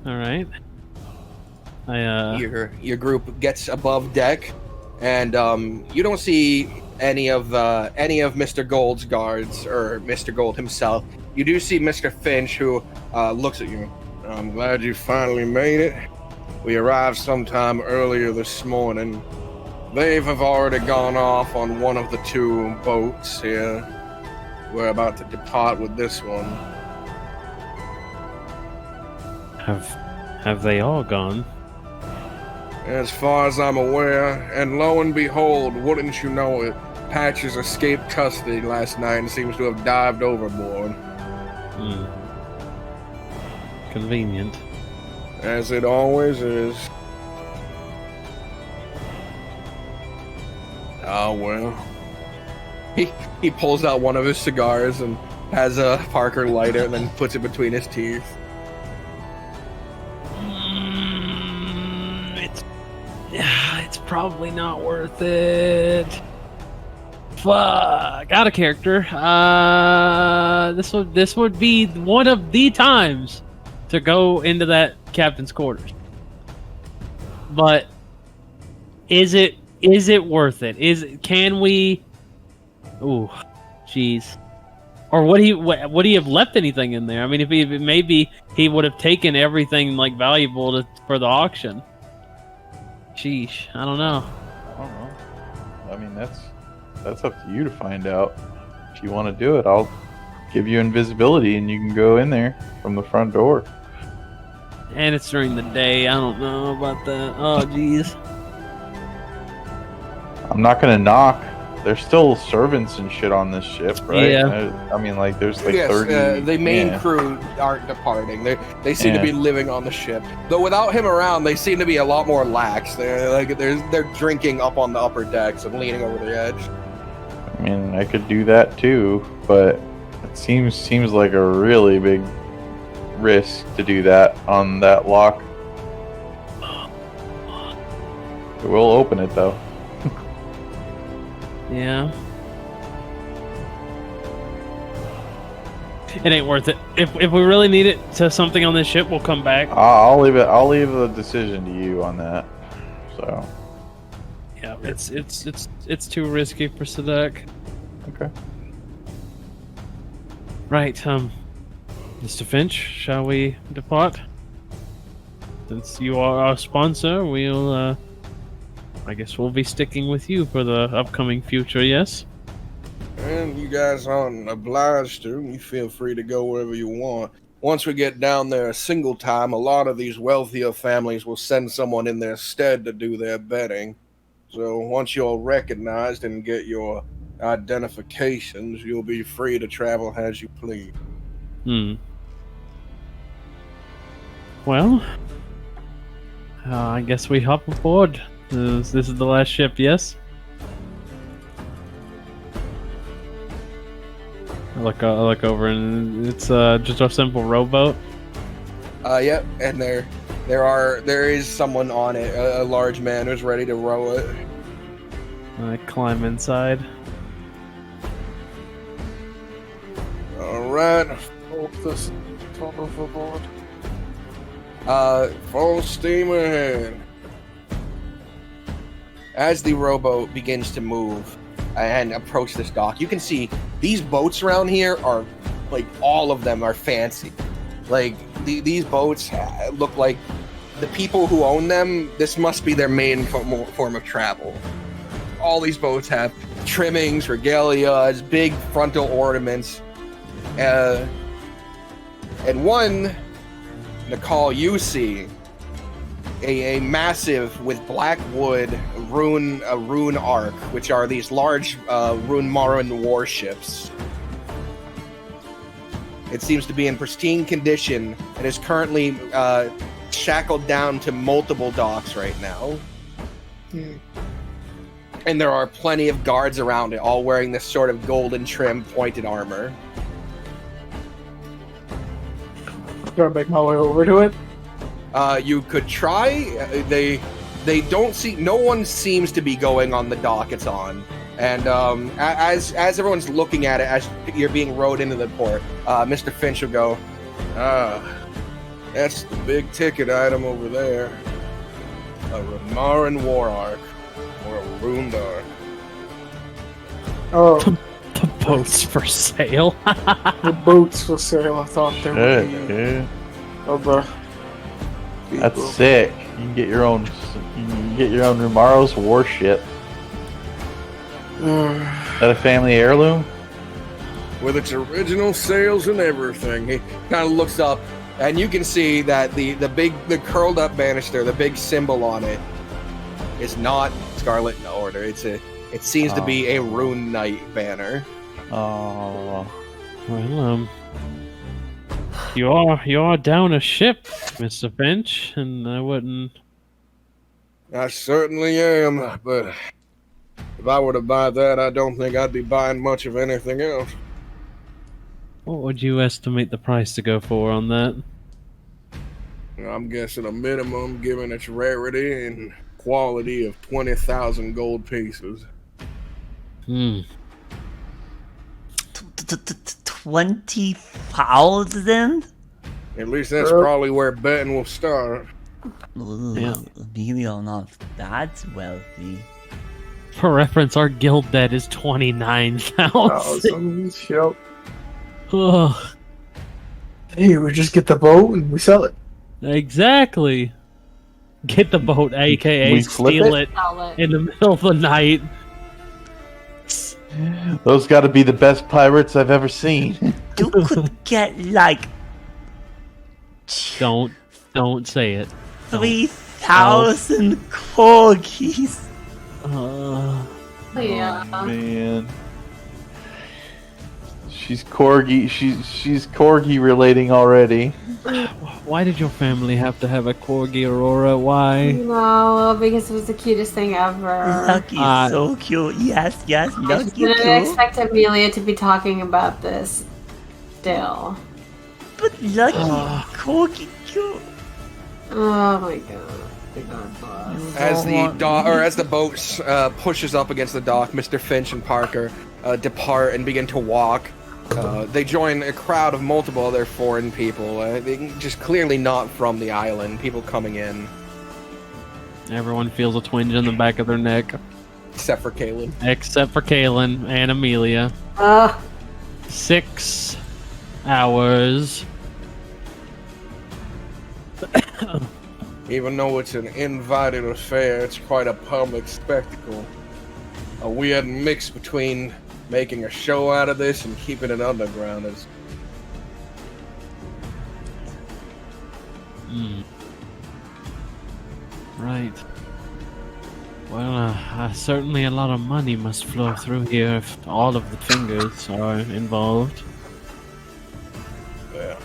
All right. Your group gets above deck, and you don't see any of Mr. Gold's guards or Mr. Gold himself. You do see Mr. Finch, who looks at you. I'm glad you finally made it. We arrived sometime earlier this morning. They have already gone off on one of the 2 boats here. We're about to depart with this one. Have they all gone? As far as I'm aware, and lo and behold, wouldn't you know it, Patches escaped custody last night and seems to have dived overboard. Convenient. As it always is. Oh well. He pulls out one of his cigars and has Parker light it and then puts it between his teeth. It's probably not worth it. Fuck, out of character. This would be one of the times to go into that captain's quarters. But is it worth it? Can we? Ooh, jeez. Or would he have left anything in there? I mean, if maybe he would have taken everything like valuable for the auction. Sheesh, I don't know. I don't know. I mean, that's up to you to find out. If you want to do it, I'll give you invisibility and you can go in there from the front door. And it's during the day. I don't know about that. Oh, jeez. I'm not gonna knock. There's still servants and shit on this ship, right? Yeah. I mean, like, there's like Yes, 30. the main yeah. crew aren't departing. They seem to Yeah. be living on the ship. Though without him around, they seem to be a lot more lax. They're drinking up on the upper decks and leaning over the edge. I mean, I could do that too, but it seems like a really big risk to do that on that lock. We'll open it though. Yeah. It ain't worth it. If we really need it to something on this ship, we'll come back. I'll leave it. I'll leave the decision to you on that. So. Yeah, it's too risky for Sadak. Okay. Right, Mr. Finch, shall we depart? Since you are our sponsor, we'll, I guess we'll be sticking with you for the upcoming future, yes? And you guys aren't obliged to. You feel free to go wherever you want. Once we get down there a single time, a lot of these wealthier families will send someone in their stead to do their betting. So once you're recognized and get your identifications, you'll be free to travel as you please. Well, I guess we hop aboard. This is the last ship, yes? I look over and it's just a simple rowboat. Yep, and there is someone on it, a large man who's ready to row it. I climb inside. Alright. Hope this don't overboard. Full steam ahead. As the rowboat begins to move and approach this dock, you can see these boats around here are, like, all of them are fancy. Like, these boats look like the people who own them, this must be their main form of travel. All these boats have trimmings, regalias, big frontal ornaments. And one, Nicole, you see a massive with black wood rune arc, which are these large rune Marin warships. It seems to be in pristine condition and is currently shackled down to multiple docks right now. And there are plenty of guards around it, all wearing this sort of golden trim pointed armor. Gonna make my way over to it. You could try. They don't see. No one seems to be going on the dock it's on. And as everyone's looking at it, as you're being rowed into the port, Mr. Finch will go, that's the big ticket item over there. A Remarin War Arc. Or a Runed Arc. Oh, The boat's for sale. the boats for sale. I thought they were Good, dude. of the. That's sick. You can get your own. You can get your own Rumaro's warship. Is that a family heirloom? With its original sails and everything. He kind of looks up, and you can see that the the curled up banister, the big symbol on it, is not Scarlet Order. It seems to be a Rune Knight banner. Oh. Well, you are down a ship, Mr. Finch, and I wouldn't. I certainly am, but if I were to buy that, I don't think I'd be buying much of anything else. What would you estimate the price to go for on that? I'm guessing a minimum, given its rarity and quality, of 20,000 gold pieces. 20,000? At least that's probably where betting will start. Yeah. Emilio, not that wealthy. For reference, our guild debt is 29,000. Yep. Ugh. Hey, we just get the boat and we sell it. Exactly. Get the boat, aka We flip steal it? it in the middle of the night. Those got to be the best pirates I've ever seen. You could get like Don't say it. 3,000 corgis. Yeah. Man. She's corgi. She's corgi relating already. Why did your family have to have a corgi, Aurora? Why? No, because it was the cutest thing ever. Lucky is so cute. Yes, I Lucky didn't too. expect Amelia to be talking about this still. But Lucky, corgi cute. Oh my god. God bless. As the boat pushes up against the dock, Mr. Finch and Parker depart and begin to walk. They join a crowd of multiple other foreign people, they just clearly not from the island. People coming in, Everyone feels a twinge in the back of their neck. except for Kaylin. Except for Kaylin and Amelia. 6 hours. Even though it's an invited affair, it's quite a public spectacle. A weird mix between making a show out of this and keeping it underground. Right. Well, certainly a lot of money must flow through here if all of the fingers are involved. Yeah.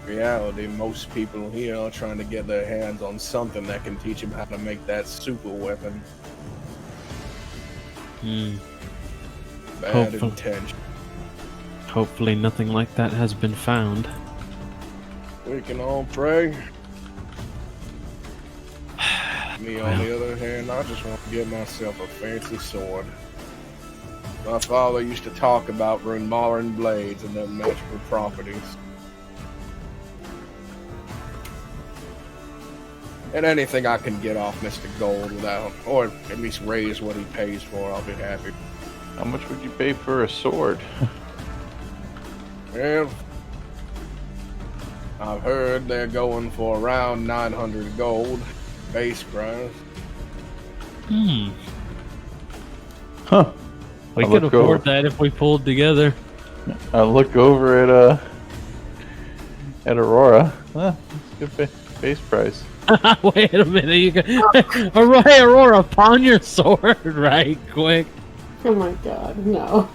Reality, most people here are trying to get their hands on something that can teach them how to make that super weapon. Bad Hopeful. intention. Hopefully nothing like that has been found. We can all pray. Me, on the other hand, I just want to get myself a fancy sword. My father used to talk about Runmarin blades and their magical properties. And anything I can get off Mr. Gold without, or at least raise what he pays for, I'll be happy. How much would you pay for a sword? Well, I've heard they're going for around 900 gold, base price. Huh. We I'll could look afford over. that if we pulled together. I look over at Aurora. Huh, that's a good base price. Wait a minute, you can... Aurora, pawn your sword right quick. Oh my god, no.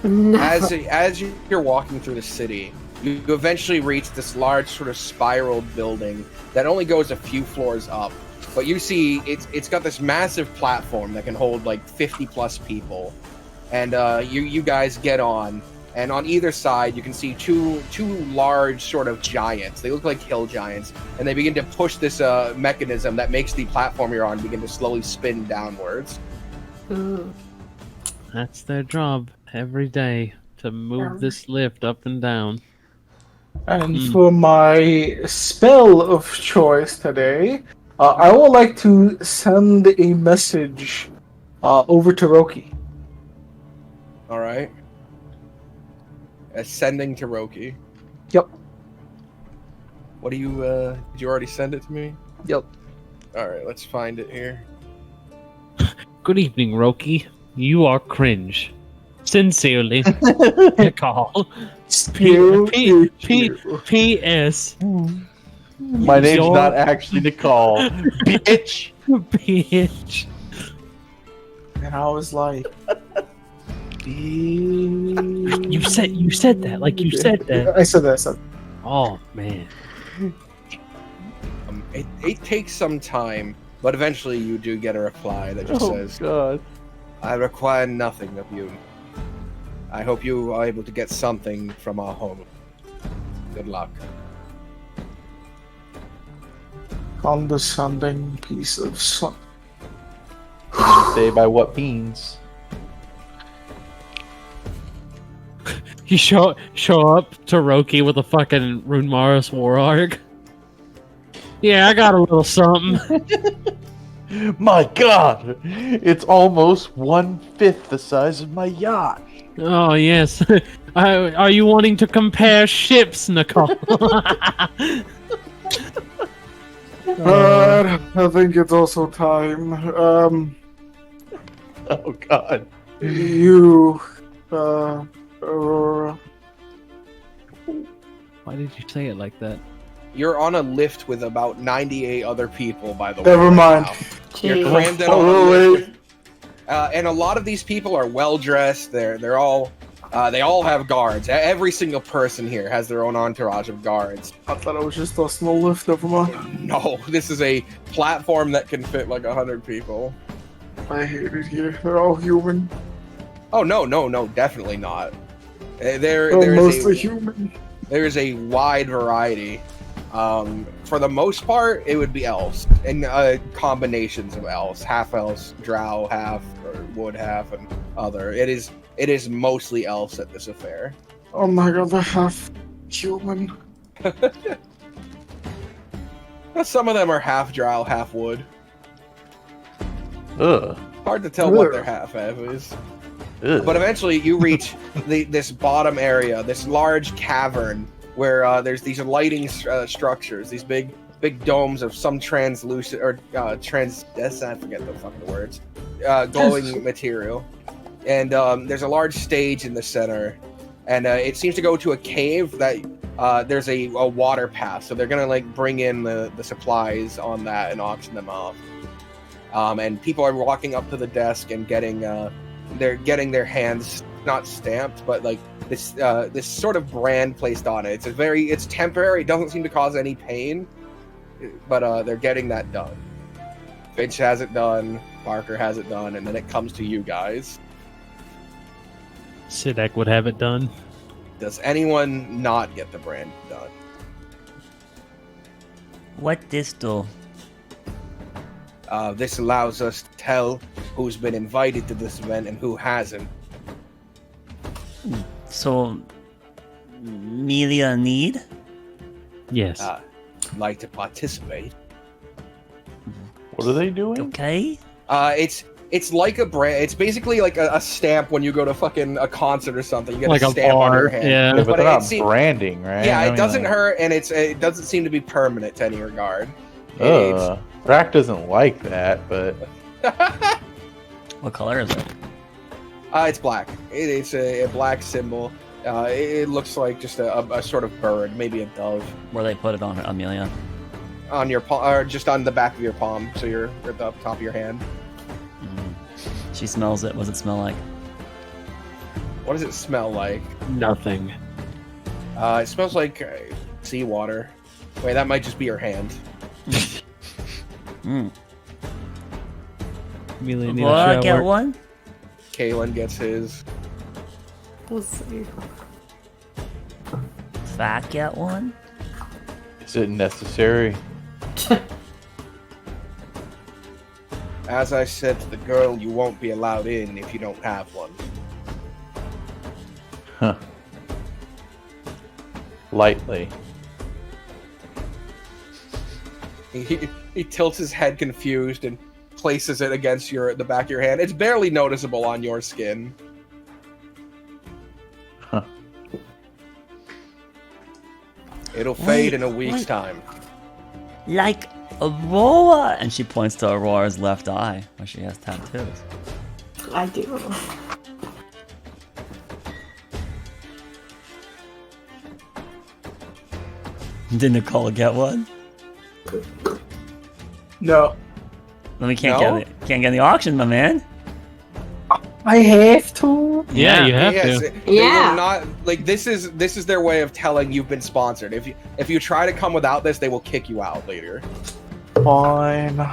No. As you're walking through the city, you eventually reach this large sort of spiraled building that only goes a few floors up. But you see, it's got this massive platform that can hold like 50 plus people, and you guys get on. And on either side, you can see two large sort of giants. They look like hill giants, and they begin to push this mechanism that makes the platform you're on begin to slowly spin downwards. That's their job every day, to move this lift up and down. And for my spell of choice today, I would like to send a message over to Roki. All right. Ascending to Roki. Yep. What do you, did you already send it to me? Yep. Alright, let's find it here. Good evening, Roki. You are cringe. Sincerely, Nicole. P.S. My name's Your- not actually Nicole. Bitch! Bitch. And I was like, You said that. Like you said that. I said that. Oh, man. It takes some time, but eventually you do get a reply that just says, God. I require nothing of you. I hope you are able to get something from our home. Good luck. Condescending piece of son. Say by what means? You show up to Roki with a fucking Runemaris war arc. Yeah, I got a little something. My God! It's almost 1/5 the size of my yacht. Oh, yes. Are you wanting to compare ships, Nicole? I think it's also time. Oh God! You, Aurora. Why did you say it like that? You're on a lift with about 98 other people, by the way. Never mind. now. You're Jeez. crammed in on a lift. And a lot of these people are well dressed. They're all they all have guards. Every single person here has their own entourage of guards. I thought it was just a small lift. Never mind. No, this is a platform that can fit like 100 people. I hate it here. They're all human. Oh no, definitely not. There They're mostly is human. there is a wide variety. For the most part, it would be elves and combinations of elves, half elves, drow half, or wood half, and other. It is mostly elves at this affair. Oh my god, they're half human. Some of them are half drow, half wood. Ugh. Hard to tell what Ugh. their half is. Ugh. But eventually, you reach this bottom area, this large cavern where there's these lighting structures, these big domes of some translucent or I forget the fucking words, glowing material. And there's a large stage in the center, and it seems to go to a cave that there's a water path. So they're gonna like bring in the supplies on that and auction them off. And people are walking up to the desk and getting their hands not stamped, but like this sort of brand placed on it. It's temporary. It doesn't seem to cause any pain, but they're getting that done. Finch has it done. Parker has it done, and then it comes to you guys. Sidek would have it done. Does anyone not get the brand done? What this do? This allows us to tell who's been invited to this event and who hasn't. So, Melia need? Yes. Like to participate. What are they doing? Okay. It's like a brand. It's basically like a stamp when you go to fucking a concert or something. You get Like a a stamp on bar, your hand. yeah. Yeah, but they're not seems- branding, right? Yeah, I it mean, doesn't like, hurt, and it doesn't seem to be permanent to any regard. Rack doesn't like that, but What color is it? It's black. It's a black symbol. It looks like just a sort of bird, maybe a dove, Where they put it on Amelia? on your palm, or just on the back of your palm, so you're at the top of your hand. She smells it. What does it smell like? What does it smell like? Nothing. It smells like seawater. Wait, that might just be your hand. Mm. Amelia need Will I a get shower. one? Kaylin gets his. We'll see. Fat get one? is it necessary? As I said to the girl, you won't be allowed in if you don't have one. Huh. Lightly. He tilts his head confused and places it against the back of your hand. It's barely noticeable on your skin. Huh. It'll fade Wait, in a week's wait. time. Like Aurora, and she points to Aurora's left eye, where she has tattoos. I do. Did Nicole get one? No. Then we can't No? get in the auction, my man. I have to. Yeah, you have Yes, to. they Yeah. will not like this is their way of telling you've been sponsored. If you try to come without this, they will kick you out later. Fine.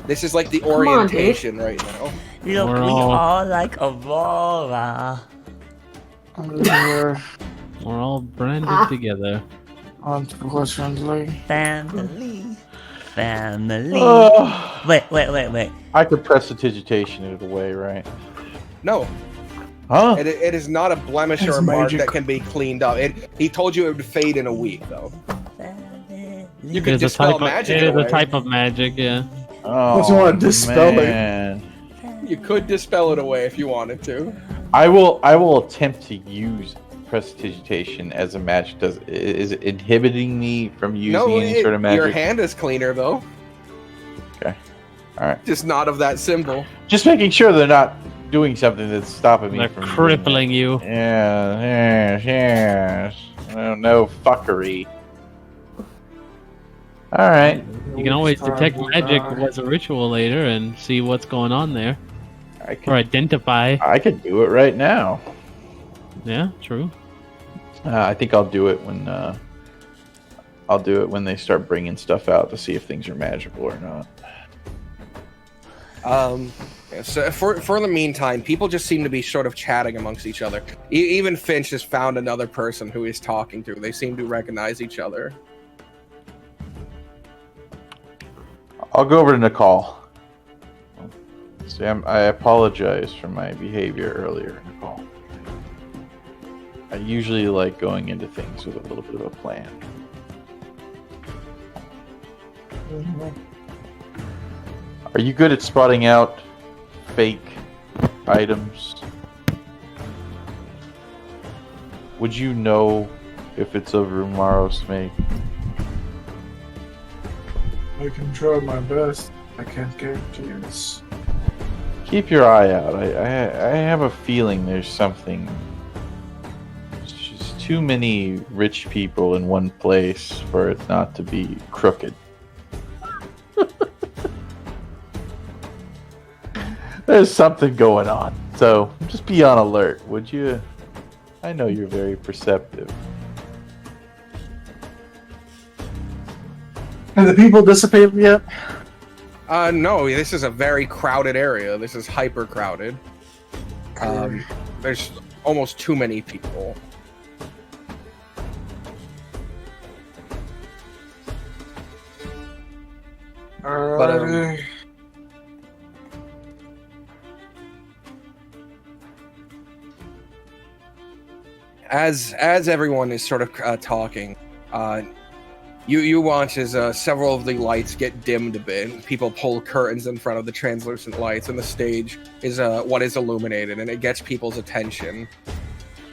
This is like the Come on, dude. orientation right now. Look, We're we all- all like Aurora. We're We're all branded Ah. together. unfortunately. Family. Family. Oh, Wait. I could prestidigitation it away, right? No, Huh? it is not a blemish It's or a mark magic. that can be cleaned up. He told you it would fade in a week, though. You could It is a dispel type of, magic it is away. a type of magic, yeah. Oh, Just wanna dispel it. man. You could dispel it away if you wanted to. I will attempt to use prestidigitation as a magic. Is it inhibiting me from using No, any sort of magic? your hand is cleaner though. All right. Just not of that symbol. Just making sure they're not doing something that's stopping me They're from doing crippling you. that. Yes. Oh, no fuckery. All right. You can always detect magic as a ritual later and see what's going on there. I Or could identify. do it right now. Yeah, true. I think I'll do it when they start bringing stuff out to see if things are magical or not. So for the meantime, people just seem to be sort of chatting amongst each other. Even Finch has found another person who he's talking to. They seem to recognize each other. I'll go over to Nicole. Sam, I apologize for my behavior earlier, Nicole. I usually like going into things with a little bit of a plan. Are you good at spotting out fake items? Would you know if it's of Rumaros make? I can try my best. I can't guarantee this. Keep your eye out. I have a feeling there's something. There's just too many rich people in one place for it not to be crooked. There's something going on. So just be on alert, would you? I know you're very perceptive. Have the people dissipated yet? No, this is a very crowded area. This is hyper crowded. There's almost too many people. Alright. As everyone is sort of talking, you watch as several of the lights get dimmed a bit. People pull curtains in front of the translucent lights, and the stage is what is illuminated, and it gets people's attention.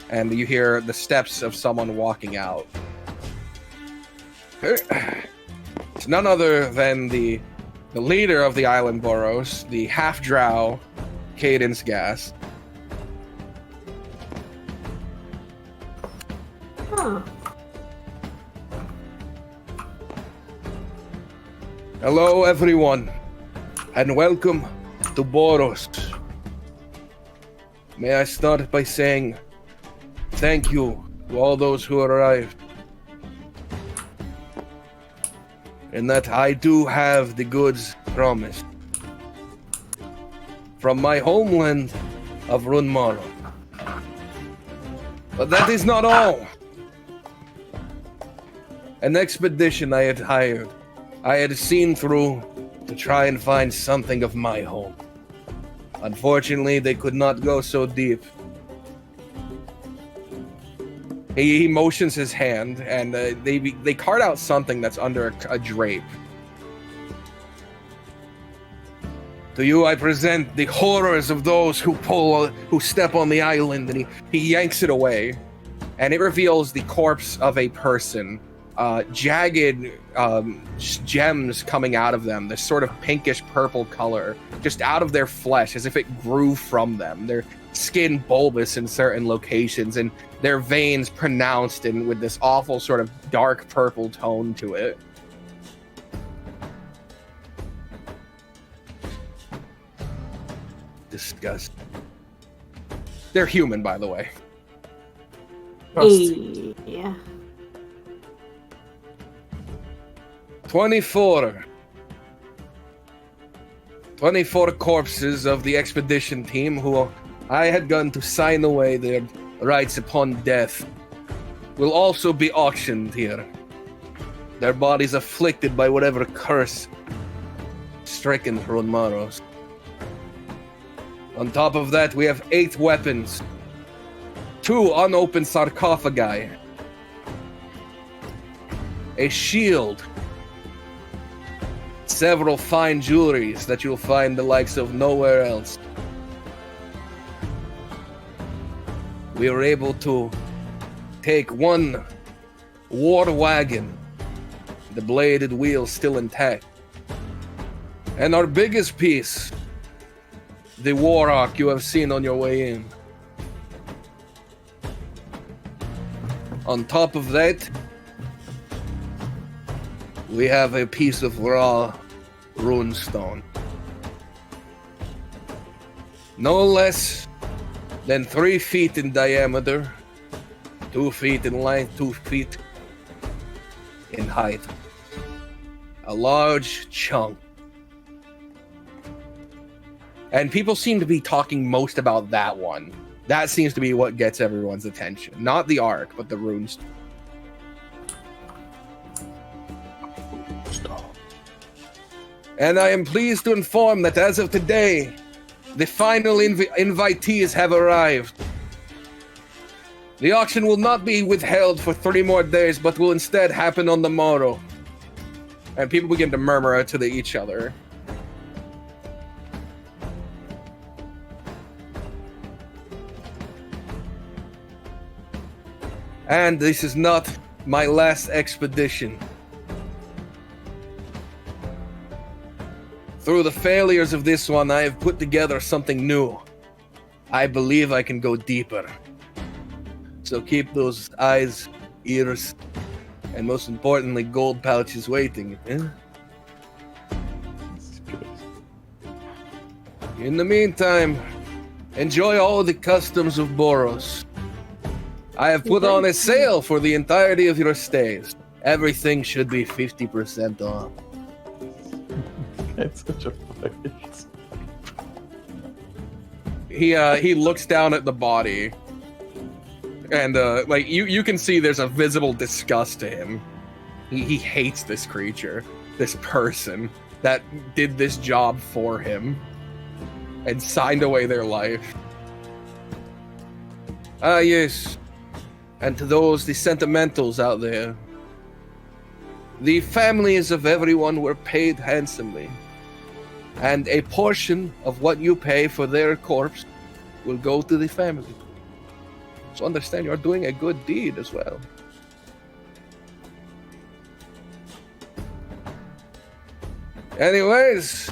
And you hear the steps of someone walking out. It's none other than the leader of the island boroughs, the half-drow Cadence Gas. Huh. Hello, everyone, and welcome to Boros. May I start by saying thank you to all those who arrived, and that I do have the goods promised from my homeland of Runmar. But that is not all. An expedition I had hired, I had seen through to try and find something of my home. Unfortunately, they could not go so deep. He motions his hand, and they cart out something that's under a drape. To you, I present the horrors of those who step on the island, and he yanks it away, and it reveals the corpse of a person jagged gems coming out of them, this sort of pinkish purple color, just out of their flesh, as if it grew from them. Their skin bulbous in certain locations, and their veins pronounced and with this awful sort of dark purple tone to it. Disgusting. They're human, by the way. Yeah. 24 corpses of the expedition team who I had gone to sign away their rights upon death will also be auctioned here. Their bodies afflicted by whatever curse stricken Ronmaros. On top of that, we have 8 weapons, 2 unopened sarcophagi, a shield, several fine jewelries that you'll find the likes of nowhere else. We were able to take 1 war wagon, the bladed wheel still intact, and our biggest piece, the war ark you have seen on your way in. On top of that, we have a piece of raw runestone. No less than 3 feet in diameter, 2 feet in length, 2 feet in height. A large chunk. And people seem to be talking most about that one. That seems to be what gets everyone's attention. Not the ark, but the runes. And I am pleased to inform that as of today, the final invitees have arrived. The auction will not be withheld for 3 more days, but will instead happen on the morrow. And people begin to murmur to each other. And this is not my last expedition. Through the failures of this one, I have put together something new. I believe I can go deeper. So keep those eyes, ears, and most importantly, gold pouches waiting. In the meantime, enjoy all the customs of Boros. I have put on a sale for the entirety of your stays. Everything should be 50% off. It's such a place. He looks down at the body, and like you can see there's a visible disgust to him. He hates this creature, this person that did this job for him and signed away their life. Ah, yes. And to those, the sentimentals out there, the families of everyone were paid handsomely, and a portion of what you pay for their corpse will go to the family. So understand, you're doing a good deed as well. Anyways,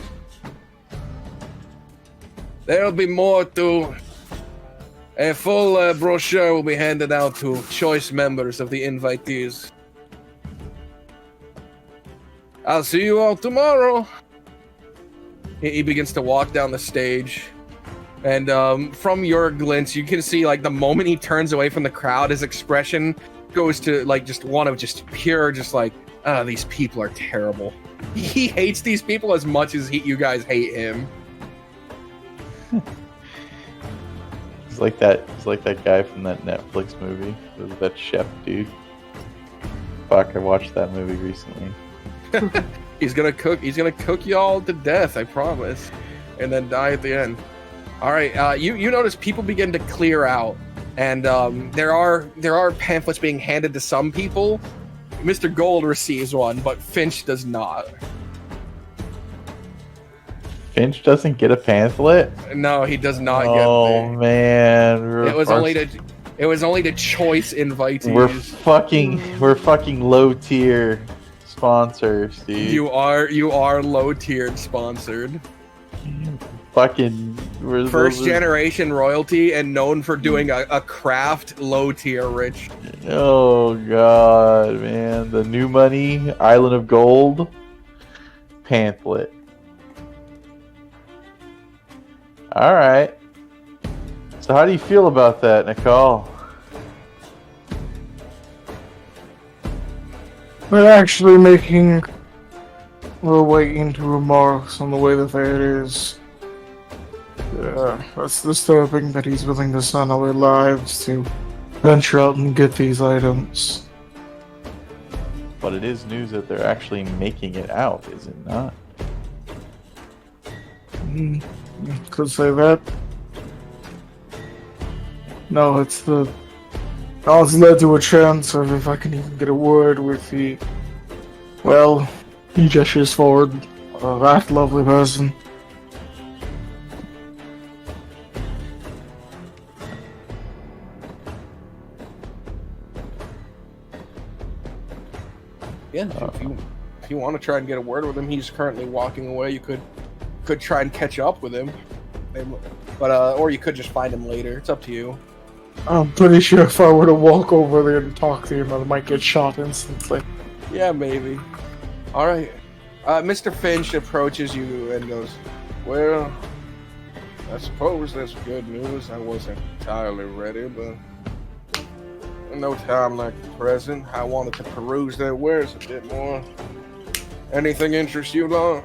there'll be more to... A full brochure will be handed out to choice members of the invitees. I'll see you all tomorrow. He begins to walk down the stage. And from your glints, you can see, like, the moment he turns away from the crowd, his expression goes to, like, just one of just pure, just like, these people are terrible. He hates these people as much as you guys hate him. He's like that guy from that Netflix movie. That chef dude. Fuck, I watched that movie recently. He's gonna cook y'all to death, I promise. And then die at the end. Alright, you notice people begin to clear out. And there are pamphlets being handed to some people. Mr. Gold receives one, but Finch does not. Finch doesn't get a pamphlet? No, he does not get Oh man. it was It was only the choice invitees. We're fucking low tier sponsors, dude. You are low tiered sponsored. Fucking we're First generation royalty and known for doing a craft low tier rich. Oh god, man. The new money, Island of Gold, pamphlet. Alright. So how do you feel about that, Nicole? We're actually making a little way into remarks on the way that it is. That's disturbing that he's willing to sign away lives to venture out and get these items. But it is news that they're actually making it out, is it not? Could say that. No, it's the... I was led to a chance of if I can even get a word with the... Well, he gestures forward. That lovely person. Yeah, if you want to try and get a word with him, he's currently walking away. You could try and catch up with him, but or you could just find him later. It's up to you. I'm pretty sure if I were to walk over there and talk to him, I might get shot instantly. Yeah, maybe. All right. Mr. Finch approaches you and goes, "Well, I suppose that's good news. I wasn't entirely ready, but in no time like the present, I wanted to peruse their wares a bit more. Anything interest you, Lon?"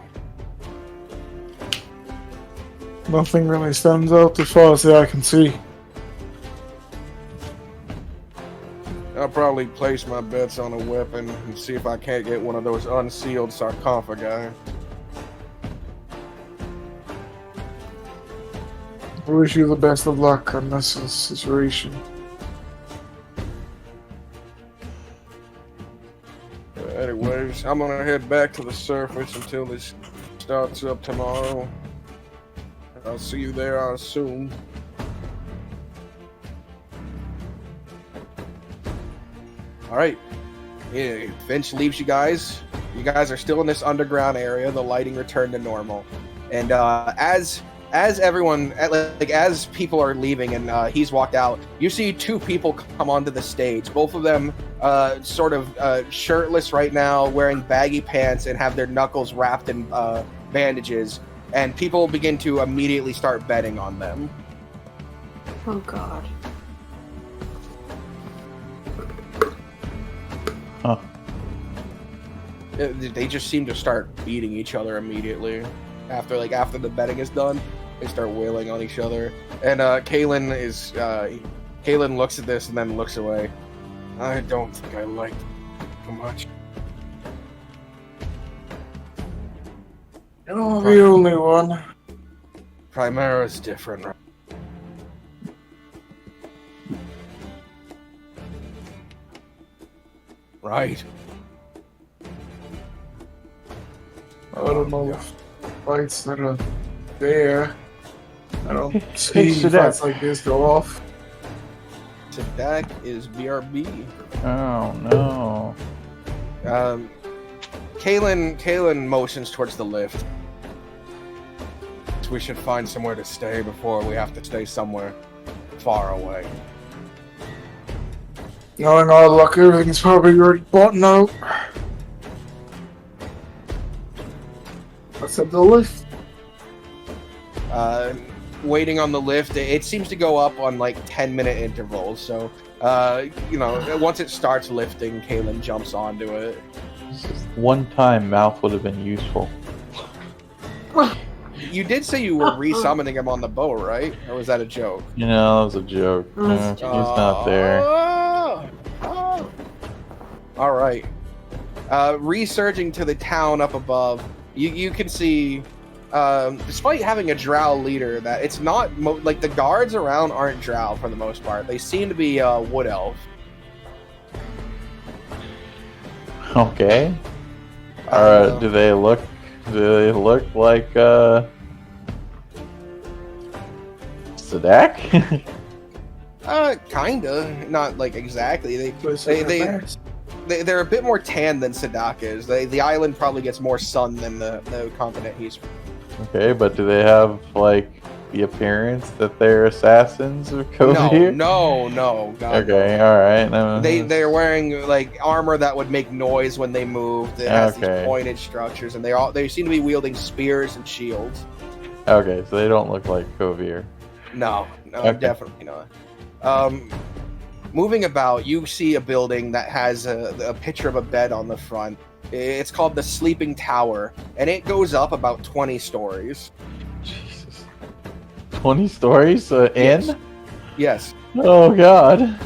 Nothing really stands out as far as the eye can see. I'll probably place my bets on a weapon and see if I can't get one of those unsealed sarcophagi. I wish you the best of luck on this situation. Anyways, I'm gonna head back to the surface until this starts up tomorrow. I'll see you there, I assume. Alright. Yeah, Finch leaves you guys. You guys are still in this underground area. The lighting returned to normal. And as everyone, as people are leaving and he's walked out, you see two people come onto the stage. Both of them sort of shirtless right now, wearing baggy pants and have their knuckles wrapped in bandages. And people begin to immediately start betting on them. Oh god. Huh. They just seem to start beating each other immediately. After the betting is done, they start wailing on each other. And Kaylin looks at this and then looks away. I don't think I like it too much. You're not the only one. Primerus different, right? Right. I don't know if fights that are there. I don't see fights like this go off. Sadak is BRB. Oh no. Kaylin motions towards the lift. We should find somewhere to stay before we have to stay somewhere far away. Knowing our luck, everything's probably already bought out. What's up the lift? Waiting on the lift, it seems to go up on like 10-minute intervals. So, once it starts lifting, Kaylin jumps onto it. One time mouth would have been useful. You did say you were resummoning him on the boat, right? Or was that a joke? You know, that was a joke. He's not there. All right. Resurging to the town up above, you can see, despite having a drow leader, that it's not like the guards around aren't drow for the most part. They seem to be wood elf. Okay. Do they look like Sadak? Kinda. Not like exactly. They're a bit more tan than Sadak is. The island probably gets more sun than the continent he's from. Okay, but do they have like the appearance that they're assassins or Kovir? No. God, Okay, no. all right. No. They're wearing like armor that would make noise when they moved. It has these pointed structures, and they seem to be wielding spears and shields. Okay, so they don't look like Kovir. No, Okay. definitely not. Moving about, you see a building that has a picture of a bed on the front. It's called the Sleeping Tower, and it goes up about 20 stories. Jesus. 20 stories? In? Yes. Oh, God.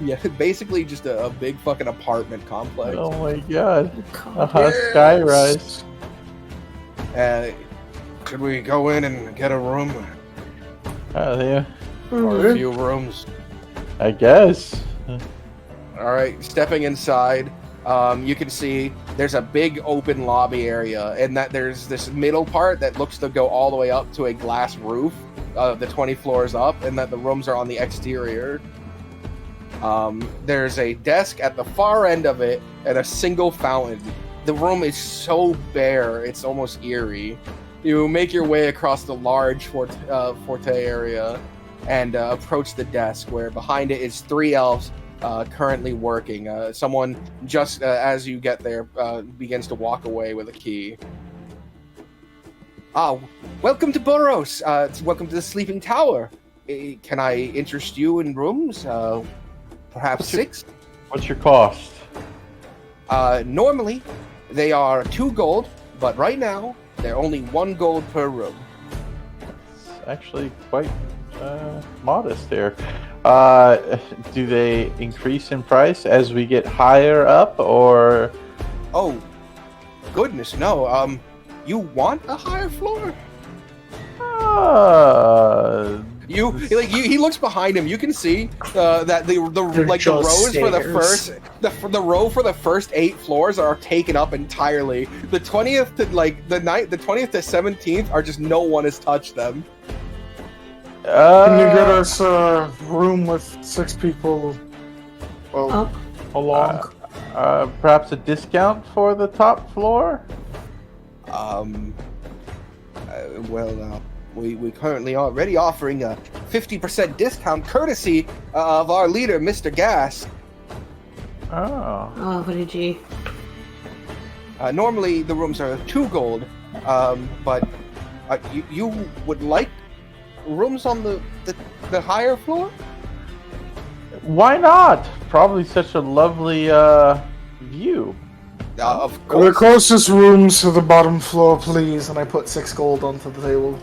Yeah, basically just a big fucking apartment complex. Oh, my God. A Yes. skyrise. Could we go in and get a room? Yeah, Or a few rooms? I guess. All right, stepping inside, you can see there's a big open lobby area, and that there's this middle part that looks to go all the way up to a glass roof, the 20 floors up, and that the rooms are on the exterior. There's a desk at the far end of it and a single fountain. The room is so bare, it's almost eerie. You make your way across the large forte area and approach the desk, where behind it is 3 elves currently working. Someone, just as you get there, begins to walk away with a key. Welcome to Boros. Welcome to the Sleeping Tower. Can I interest you in rooms? Perhaps 6? What's your cost? Normally, they are 2 gold, but right now, they're only 1 gold per room. It's actually quite modest there. Do they increase in price as we get higher up, or? Oh, goodness, no. You want a higher floor? He looks behind him. You can see that the rows for the row for the first 8 floors are taken up entirely. The 20th to the 20th to 17th are just no one has touched them. Can you get us a room with 6 people? Along. Perhaps a discount for the top floor? We currently already offering a 50% discount courtesy of our leader, Mr. Gas. Oh, what did you? Normally the rooms are 2 gold, but you would like rooms on the higher floor? Why not? Probably such a lovely view. Of The course. closest rooms to the bottom floor, please. And I put 6 gold onto the table.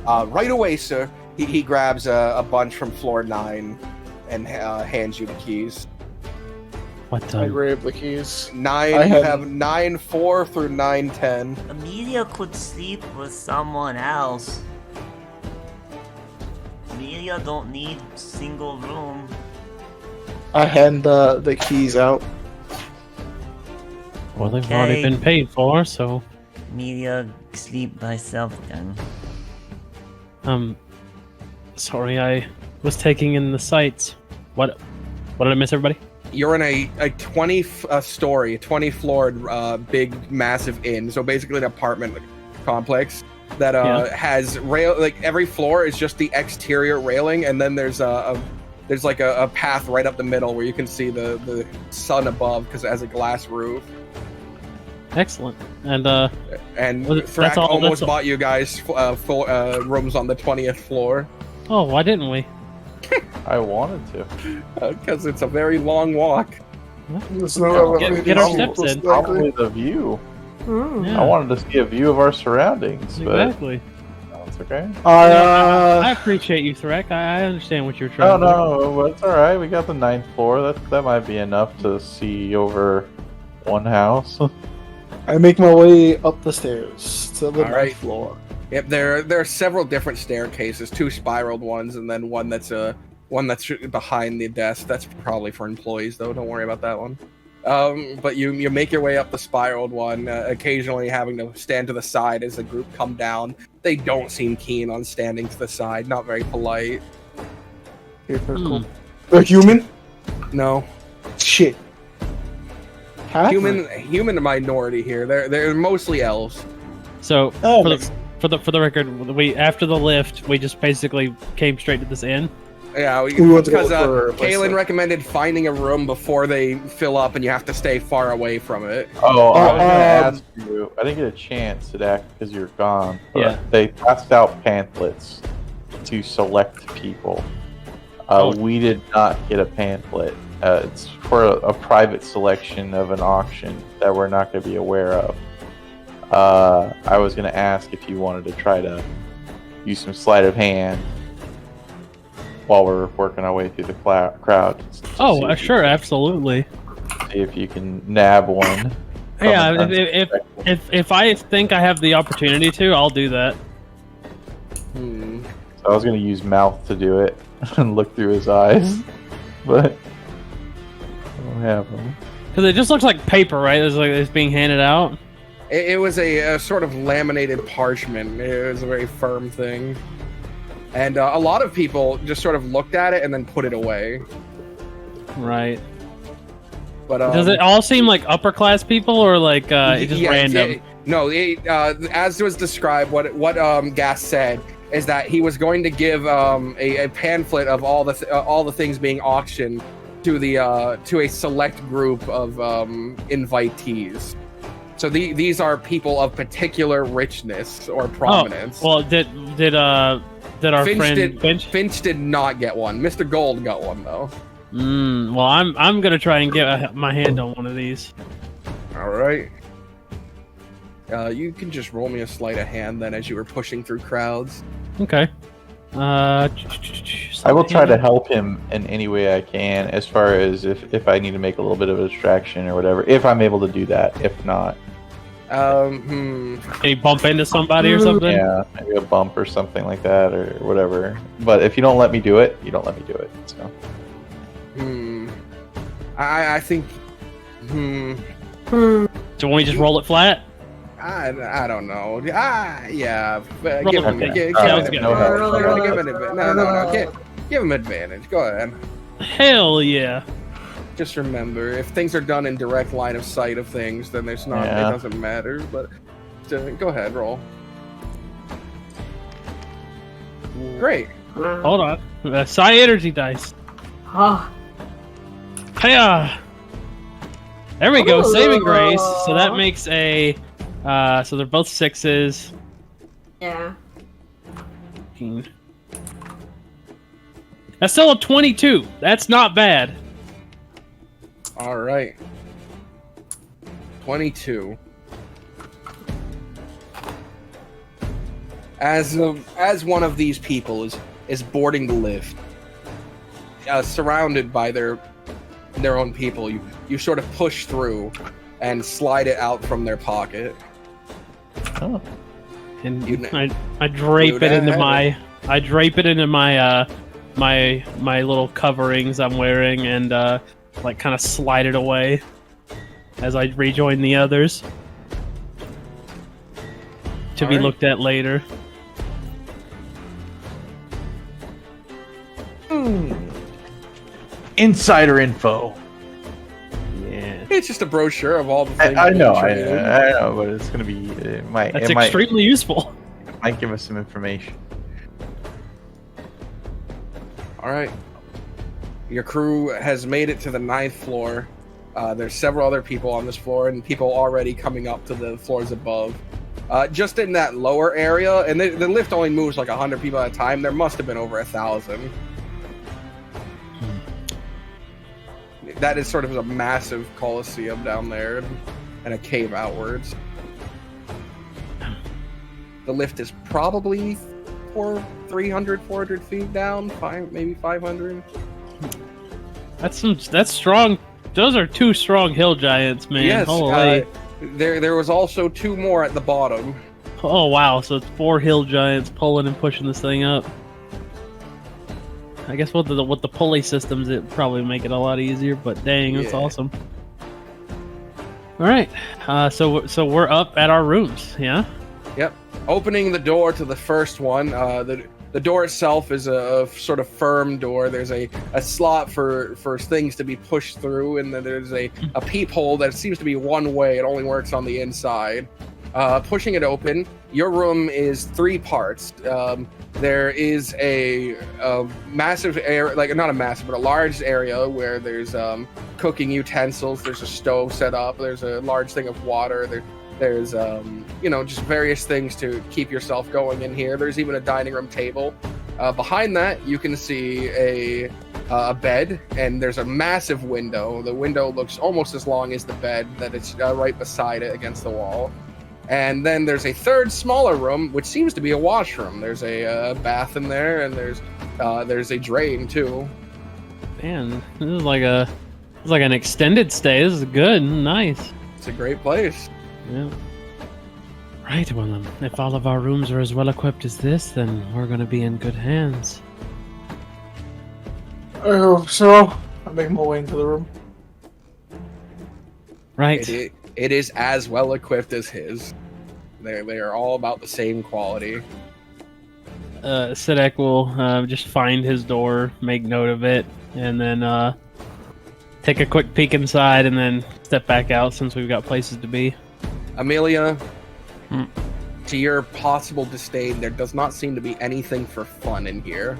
Right away, sir. He grabs a bunch from floor 9 and hands you the keys. What I grab the keys. 9. I You had- have 9-4 through 9-10. Amelia could sleep with someone else. Amelia don't need single room. I hand the keys out. Well, they've already Okay. been paid for, so Amelia sleep by herself then. sorry, I was taking in the sights. What did I miss, everybody? You're in a 20-story, 20-floored, big, massive inn. So basically an apartment complex that has rail. Like every floor is just the exterior railing, and then there's a path right up the middle where you can see the sun above because it has a glass roof. Excellent. And And that's Thrak all- almost that's all- bought you guys rooms on the 20th floor oh, why didn't we? I wanted to. because it's a very long walk. There's no Get our steps in. Probably the view. Yeah. I wanted to see a view of our surroundings, but Exactly. that's okay. I appreciate you, Threk. I understand what you're trying to do. No, it's all right. We got the 9th floor. That might be enough to see over one house. I make my way up the stairs to the All right. 9th floor. Yep, there are several different staircases, 2 spiraled ones, and then one that's behind the desk. That's probably for employees, though. Don't worry about that one. But you make your way up the spiraled one, occasionally having to stand to the side as the group come down. They don't seem keen on standing to the side. Not very polite. Okay, cool. They're human? No. Shit. Half? Human minority here. They're mostly elves. So Oh, for the record, we after the lift, we just basically came straight to this inn. Yeah, We want to go because for a place Kaylin to- recommended finding a room before they fill up, and you have to stay far away from it. Oh, I was gonna um, ask you. I didn't get a chance to act because you're gone. But Yeah. they passed out pamphlets to select people. We did not get a pamphlet. It's for a private selection of an auction that we're not going to be aware of. I was going to ask if you wanted to try to use some sleight of hand while we're working our way through the crowd. Oh, sure, absolutely. See if you can nab one. from Yeah, an if I think I have the opportunity to, I'll do that. Hmm. So I was going to use mouth to do it and look through his eyes, but I don't have them. Because it just looks like paper, right? It's like it's being handed out. It was a sort of laminated parchment. It was a very firm thing. And a lot of people just sort of looked at it and then put it away. Right. But Does it all seem like upper class people, or like it's just random? As was described, what Gas said is that he was going to give a pamphlet of all the things being auctioned to a select group of invitees. So these are people of particular richness or prominence. Oh, well, did our friend Finch did not get one. Mr. Gold got one though. Well, I'm gonna try and get my hand on one of these. All right. You can just roll me a sleight of hand then, as you were pushing through crowds. Okay. I will try to help him in any way I can, as far as if I need to make a little bit of a distraction or whatever. If I'm able to do that. If not, Can you bump into somebody or something? yeah, maybe a bump or something like that or whatever. But if you don't let me do it, you don't let me do it. So. I think. So when we just roll it flat? I don't know. Yeah. Roll Give it. him. Okay. Give Sounds him. good. No help. Give him no. Give him advantage. Go ahead. Hell yeah! Just remember, if things are done in direct line of sight of things, then there's not. Yeah. It doesn't matter. But go ahead, roll. Great. Hold on. Psi energy dice. Oh, Hiya! There we go. Ooh. Saving grace. So that makes a. So they're both sixes. yeah. That's still a 22. That's not bad. All right. 22. As one of these people is boarding the lift, surrounded by their own people, you sort of push through and slide it out from their pocket. Oh. And You- I drape Dude, it into I- my my little coverings I'm wearing, and like kind of slide it away as I rejoin the others to be Alright. looked at later. Insider info. Yeah, It's just a brochure of all the things. I know, that I you trade. know, but it's gonna be. It might extremely useful. might give us some information. All right. Your crew has made it to the 9th floor. There's several other people on this floor, and people already coming up to the floors above. Just in that lower area, and the lift only moves like 100 people at a time. There must have been over 1,000. That is sort of a massive coliseum down there, and a cave outwards. The lift is probably 300, 400 feet down, maybe 500. That's strong. Those are two strong hill giants, man. Yes, Holy. there was also 2 more at the bottom. Oh wow, so it's 4 hill giants pulling and pushing this thing up. I guess with the pulley systems, it probably make it a lot easier. But dang, that's Yeah. awesome. All right, so we're up at our rooms, yeah. Yep. Opening the door to the first one, The door itself is a sort of firm door. There's a slot for things to be pushed through, and then there's a peephole that seems to be one way. It only works on the inside. Pushing it open, your room is 3 parts. There is a massive area, like not a massive, but a large area where there's cooking utensils. There's a stove set up. There's a large thing of water. There's just various things to keep yourself going in here. There's even a dining room table. Behind that, you can see a bed, and there's a massive window. The window looks almost as long as the bed, that it's right beside it against the wall. And then there's a third smaller room, which seems to be a washroom. There's a bath in there, and there's a drain too. Man, this is like an extended stay. This is good, nice. It's a great place. Yeah. Right, well, if all of our rooms are as well equipped as this, then we're gonna be in good hands. Oh, so I make my way into the room. Right. It is as well equipped as his. They are all about the same quality. Sidek will just find his door, make note of it, and then take a quick peek inside, and then step back out since we've got places to be. Amelia, to your possible disdain, there does not seem to be anything for fun in here.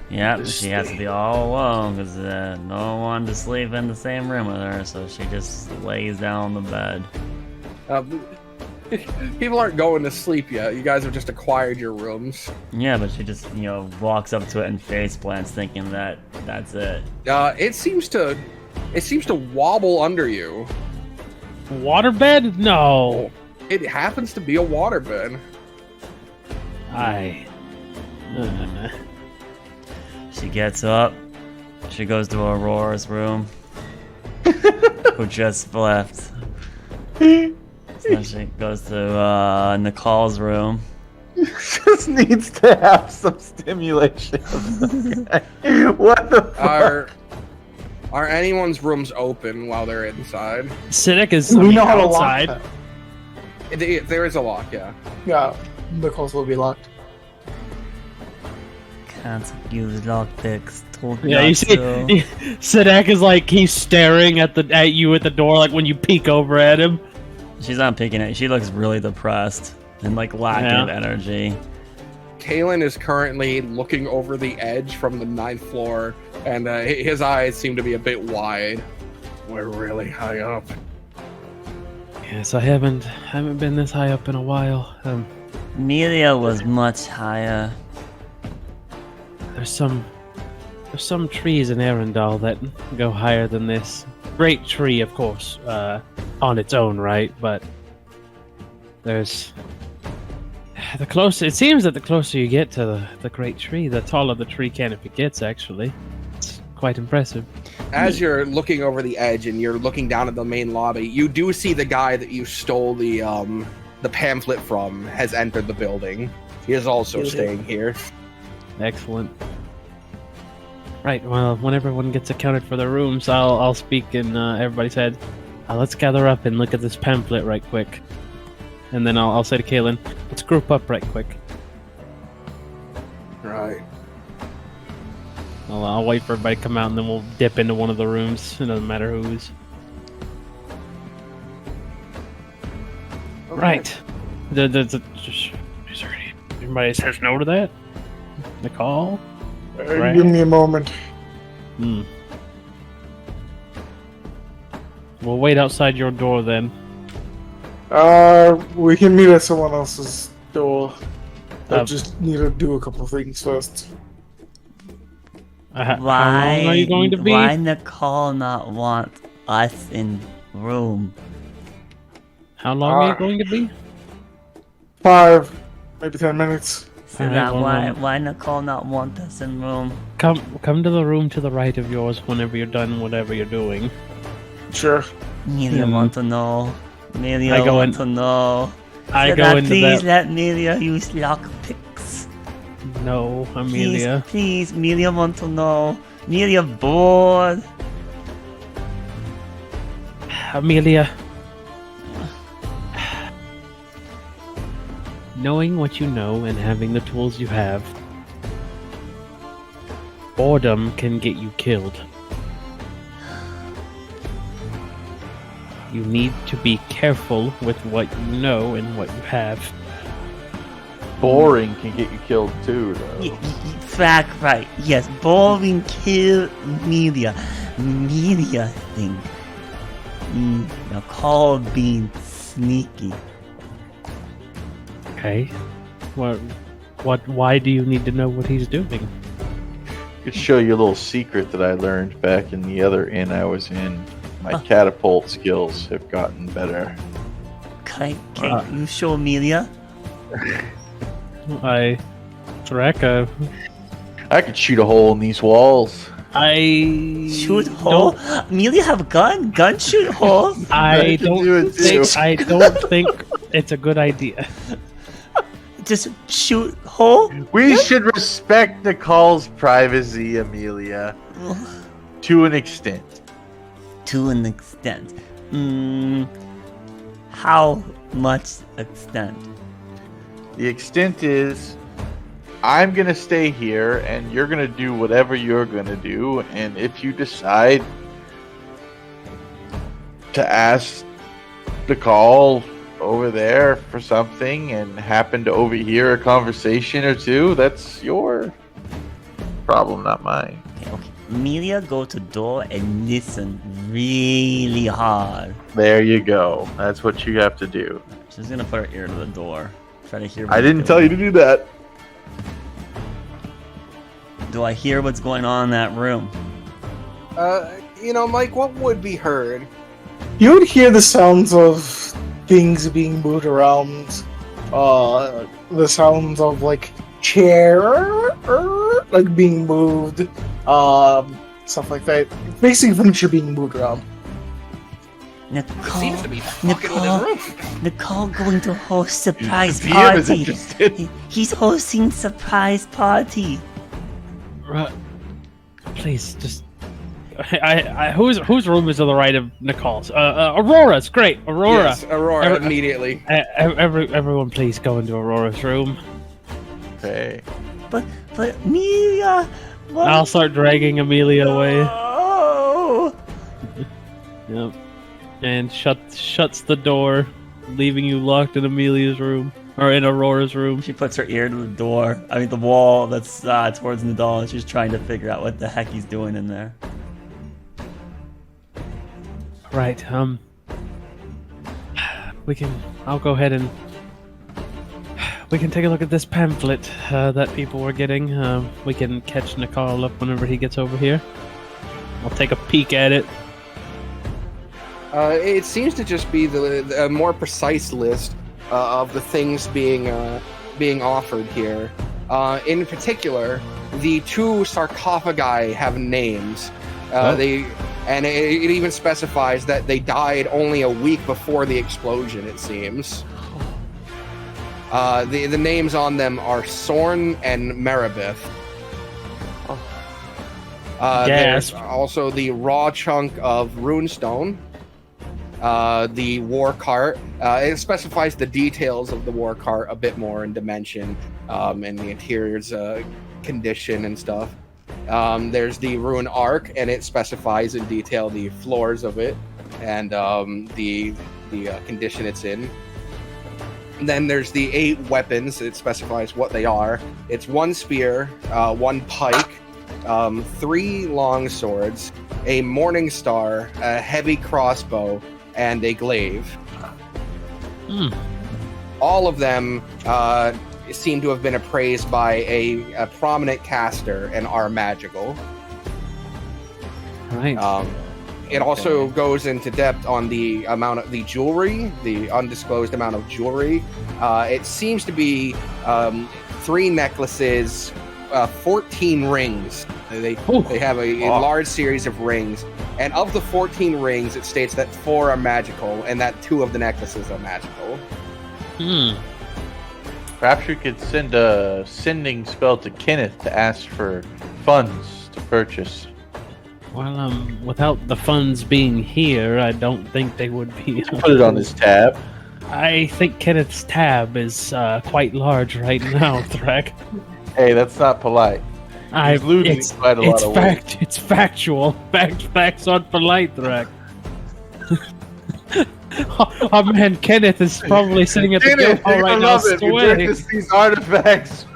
Yeah, she has to be all alone because no one to sleep in the same room with her, so she just lays down on the bed. People aren't going to sleep yet. You guys have just acquired your rooms. Yeah, but she just, walks up to it and face plants, thinking that that's it. It seems to wobble under you. Waterbed? No. It happens to be a waterbed. She gets up. She goes to Aurora's room, who just left. So she goes to Nicole's room. Just needs to have some stimulation. What the fuck? Are anyone's rooms open while they're inside? Sidek is We know how to lock outside. that. There is a lock, yeah. Yeah, the calls will be locked. Can't use lockpicks. Told Yeah, not you see, to. Sidek is like he's staring at you at the door, like when you peek over at him. She's not picking it. She looks really depressed and lacking of energy. Kalen is currently looking over the edge from the 9th floor, and his eyes seem to be a bit wide. We're really high up. Yes, I haven't been this high up in a while. Amelia was much higher. There's some trees in Arendelle that go higher than this. Great tree, of course, on its own, right? But there's it seems that the closer you get to the great tree, the taller the tree canopy gets. Actually, it's quite impressive. As you're looking over the edge and you're looking down at the main lobby, you do see the guy that you stole the pamphlet from has entered the building. He is also staying here. Excellent. Right, well, when everyone gets accounted for their rooms, I'll speak in everybody's head. Let's gather up and look at this pamphlet right quick. And then I'll say to Kalen, let's group up right quick. Right. I'll wait for everybody to come out, and then we'll dip into one of the rooms. It doesn't matter whose. Okay. Right. Is there anybody says no to that? Nicole? Right. Give me a moment. We'll wait outside your door then. We can meet at someone else's door. I just need to do a couple of things first. How long are you going to be? Why Nicole not want us in room? How long are you going to be? 5, maybe 10 minutes. So Alright, that well, why Nicole not want us in room? Come to the room to the right of yours whenever you're done whatever you're doing. Sure. Amelia want to know. Amelia I go want in- to know. I So go that into please that. let Amelia use lockpicks. No, Amelia. Please, Amelia want to know. Amelia bored. knowing what you know and having the tools you have, boredom can get you killed. You need to be careful with what you know and what you have. Boring can get you killed too, though. Fact, right. Yes, boring kill media. Media thing. Now call being sneaky. Okay. Why do you need to know what he's doing? I could show you a little secret that I learned back in the other inn I was in. My catapult skills have gotten better. Can you show Amelia? Draka, I could shoot a hole in these walls. Shoot hole? Amelia have a gun? Gun shoot hole? I don't think it's a good idea. Just shoot hole? We should respect Nicole's privacy, Amelia. To an extent. To an extent. How much extent? The extent is, I'm gonna stay here, and you're gonna do whatever you're gonna do, and if you decide to ask Nicole over there for something and happen to overhear a conversation or two, that's your problem, not mine. Okay. Amelia, go to door and listen really hard. There you go. That's what you have to do. She's gonna put her ear to the door. Try to hear. I didn't tell you to do that. Do I hear what's going on in that room? Mike, what would be heard? You would hear the sounds of things being moved around. The sounds of like chair like being moved. Stuff like that. Basically furniture being moved around. It seems to be fucking with his room. Nicole going to host surprise party. He's hosting surprise party. Please, just. Whose room is to the right of Nicole's? Aurora's, great. Aurora. Yes, Aurora, immediately. Everyone, please go into Aurora's room. Okay. But Amelia. What? I'll start dragging Amelia away. Oh. Yep. And shuts the door, leaving you locked in Amelia's room. Or in Aurora's room. She puts her ear to the door. I mean, the wall that's towards Nadal, and she's trying to figure out what the heck he's doing in there. Right, I'll go ahead and we can take a look at this pamphlet that people were getting. We can catch Nicole up whenever he gets over here. I'll take a peek at it. It seems to just be the more precise list of the things being offered here. In particular, the two sarcophagi have names. It even specifies that they died only a week before the explosion. It seems. The names on them are Sorn and Maribeth. There's also the raw chunk of runestone. The war cart. It specifies the details of the war cart a bit more in dimension, and the interior's condition and stuff. There's the rune arc, and it specifies in detail the floors of it and the condition it's in. And then there's the 8 weapons. It specifies what they are. It's 1 spear, 1 pike, 3 long swords, a morning star, a heavy crossbow, and a glaive. All of them seem to have been appraised by a prominent caster and are magical. Right. It also goes into depth on the amount of the jewelry, the undisclosed amount of jewelry. It seems to be 3 necklaces, 14 rings. They have a large series of rings. And of the 14 rings, it states that 4 are magical and that 2 of the necklaces are magical. Perhaps we could send a sending spell to Kenneth to ask for funds to purchase. Well, without the funds being here, I don't think they would be. Put it on his tab. I think Kenneth's tab is quite large right now, Threk. Hey, that's not polite. He's losing quite a lot of weight. It's factual. Facts aren't polite, Threk. Oh man, Kenneth is probably sitting at the guild hall right now, sweating. These artifacts.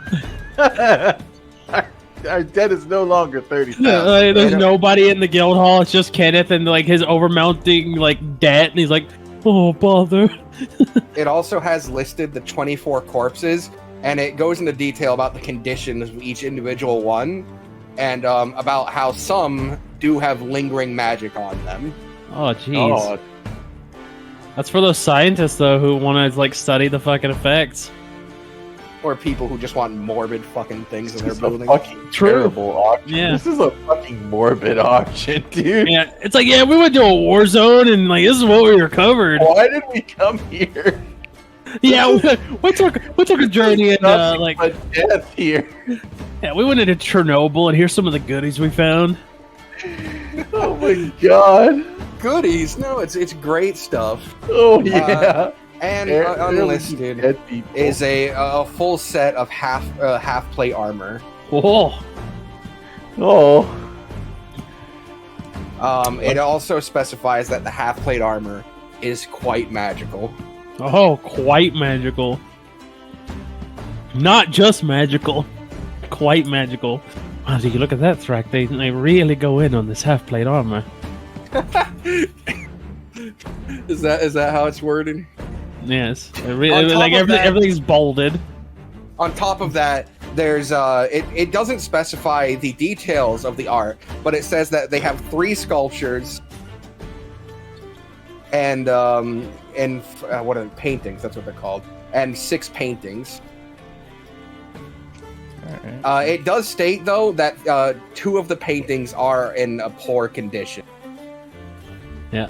Our debt is no longer 30,000. There's nobody in the guild hall. It's just Kenneth and like his overmounting like debt, and he's like, "Oh bother." It also has listed the 24 corpses, and it goes into detail about the conditions of each individual one, and about how some do have lingering magic on them. Oh jeez. That's for those scientists though who want to like study the fucking effects. Or people who just want morbid fucking things in their This is building. a fucking terrible auction. Yeah. This is a fucking morbid auction, dude. Yeah, it's like, yeah, we went to a war zone and like this is what we recovered. Why did we come here? Yeah, we took a journey in Nothing like but death here. yeah, we went into Chernobyl and here's some of the goodies we found. Oh my god. Goodies? No, it's great stuff. Oh yeah. And There unlisted dead people. is a full set of half plate armor. Oh, Oh. It also specifies that the half plate armor is quite magical. oh, quite magical. Not just magical, quite magical. Wow, do you look at that, Thrak? They really go in on this half plate armor. Is that how it's worded? Yes, On top like of that- everything's bolded. On top of that, there's it doesn't specify the details of the art, but it says that they have 3 sculptures and what are paintings? That's what they're called, and 6 paintings. It does state though that 2 of the paintings are in a poor condition. Yeah.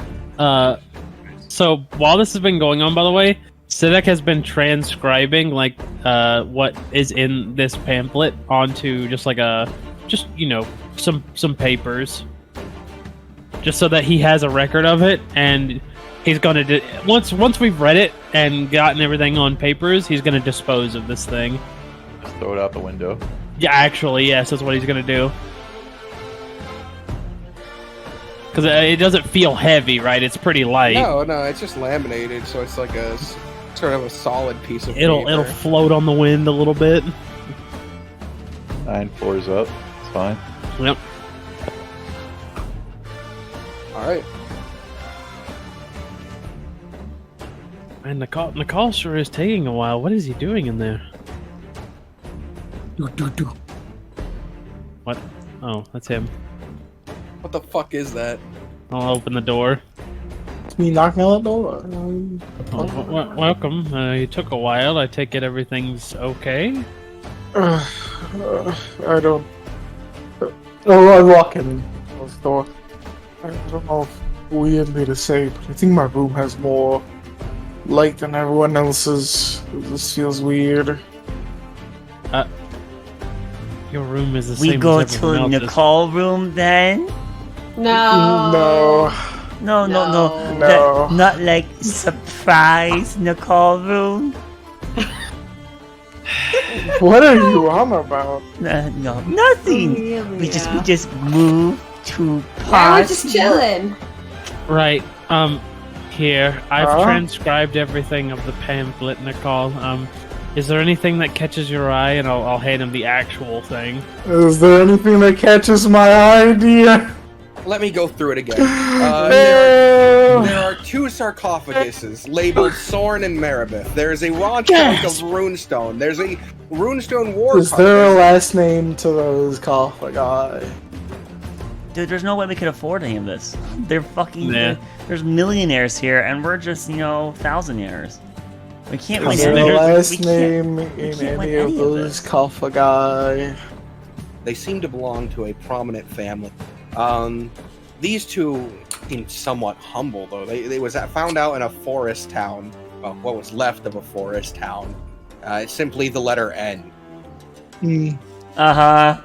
So while this has been going on, by the way, Sidek has been transcribing like what is in this pamphlet onto just like some papers, just so that he has a record of it, and he's gonna once we've read it and gotten everything on papers, he's gonna dispose of this thing. Just throw it out the window. Yeah, actually, yes, that's what he's gonna do. Because it doesn't feel heavy, right? It's pretty light. No, it's just laminated, so it's like a sort of a solid piece of It'll paper. float on the wind a little bit. 9 floors up. It's fine. Yep. All right. And Nicole sure is taking a while. What is he doing in there? What? Oh, that's him. What the fuck is that? I'll open the door. It's me knocking on the door. Welcome. You took a while. I take it everything's okay? I don't. I walk in the door. I don't know if weird me to say, but I think my room has more light than everyone else's. This feels weird. Your room is the We same go as everyone to else's. Nicole room then? No. No. No. Not like surprise Nicole room? What are you on about? No, nothing. We just moved to Yeah, we're just party. chilling. Right. Here. I've Huh? transcribed everything of the pamphlet, Nicole. Is there anything that catches your eye? And I'll hand him the actual thing. Is there anything that catches my eye, dear? Let me go through it again. No. There are 2 sarcophaguses labeled Sorn and Maribeth. There's a raw chunk of runestone. There's a runestone war Is card. there a last name to those sarcophagi? Dude, there's no way we could afford any of this. They're fucking. Yeah. There's millionaires here, and we're just, thousandaires. We can't win Is there any a of last we can't- name we in can't win any of any of those this. sarcophagi? They seem to belong to a prominent family. These 2 seem somewhat humble, though. They was found out in a forest town. Well, what was left of a forest town. It's simply the letter N. Uh-huh.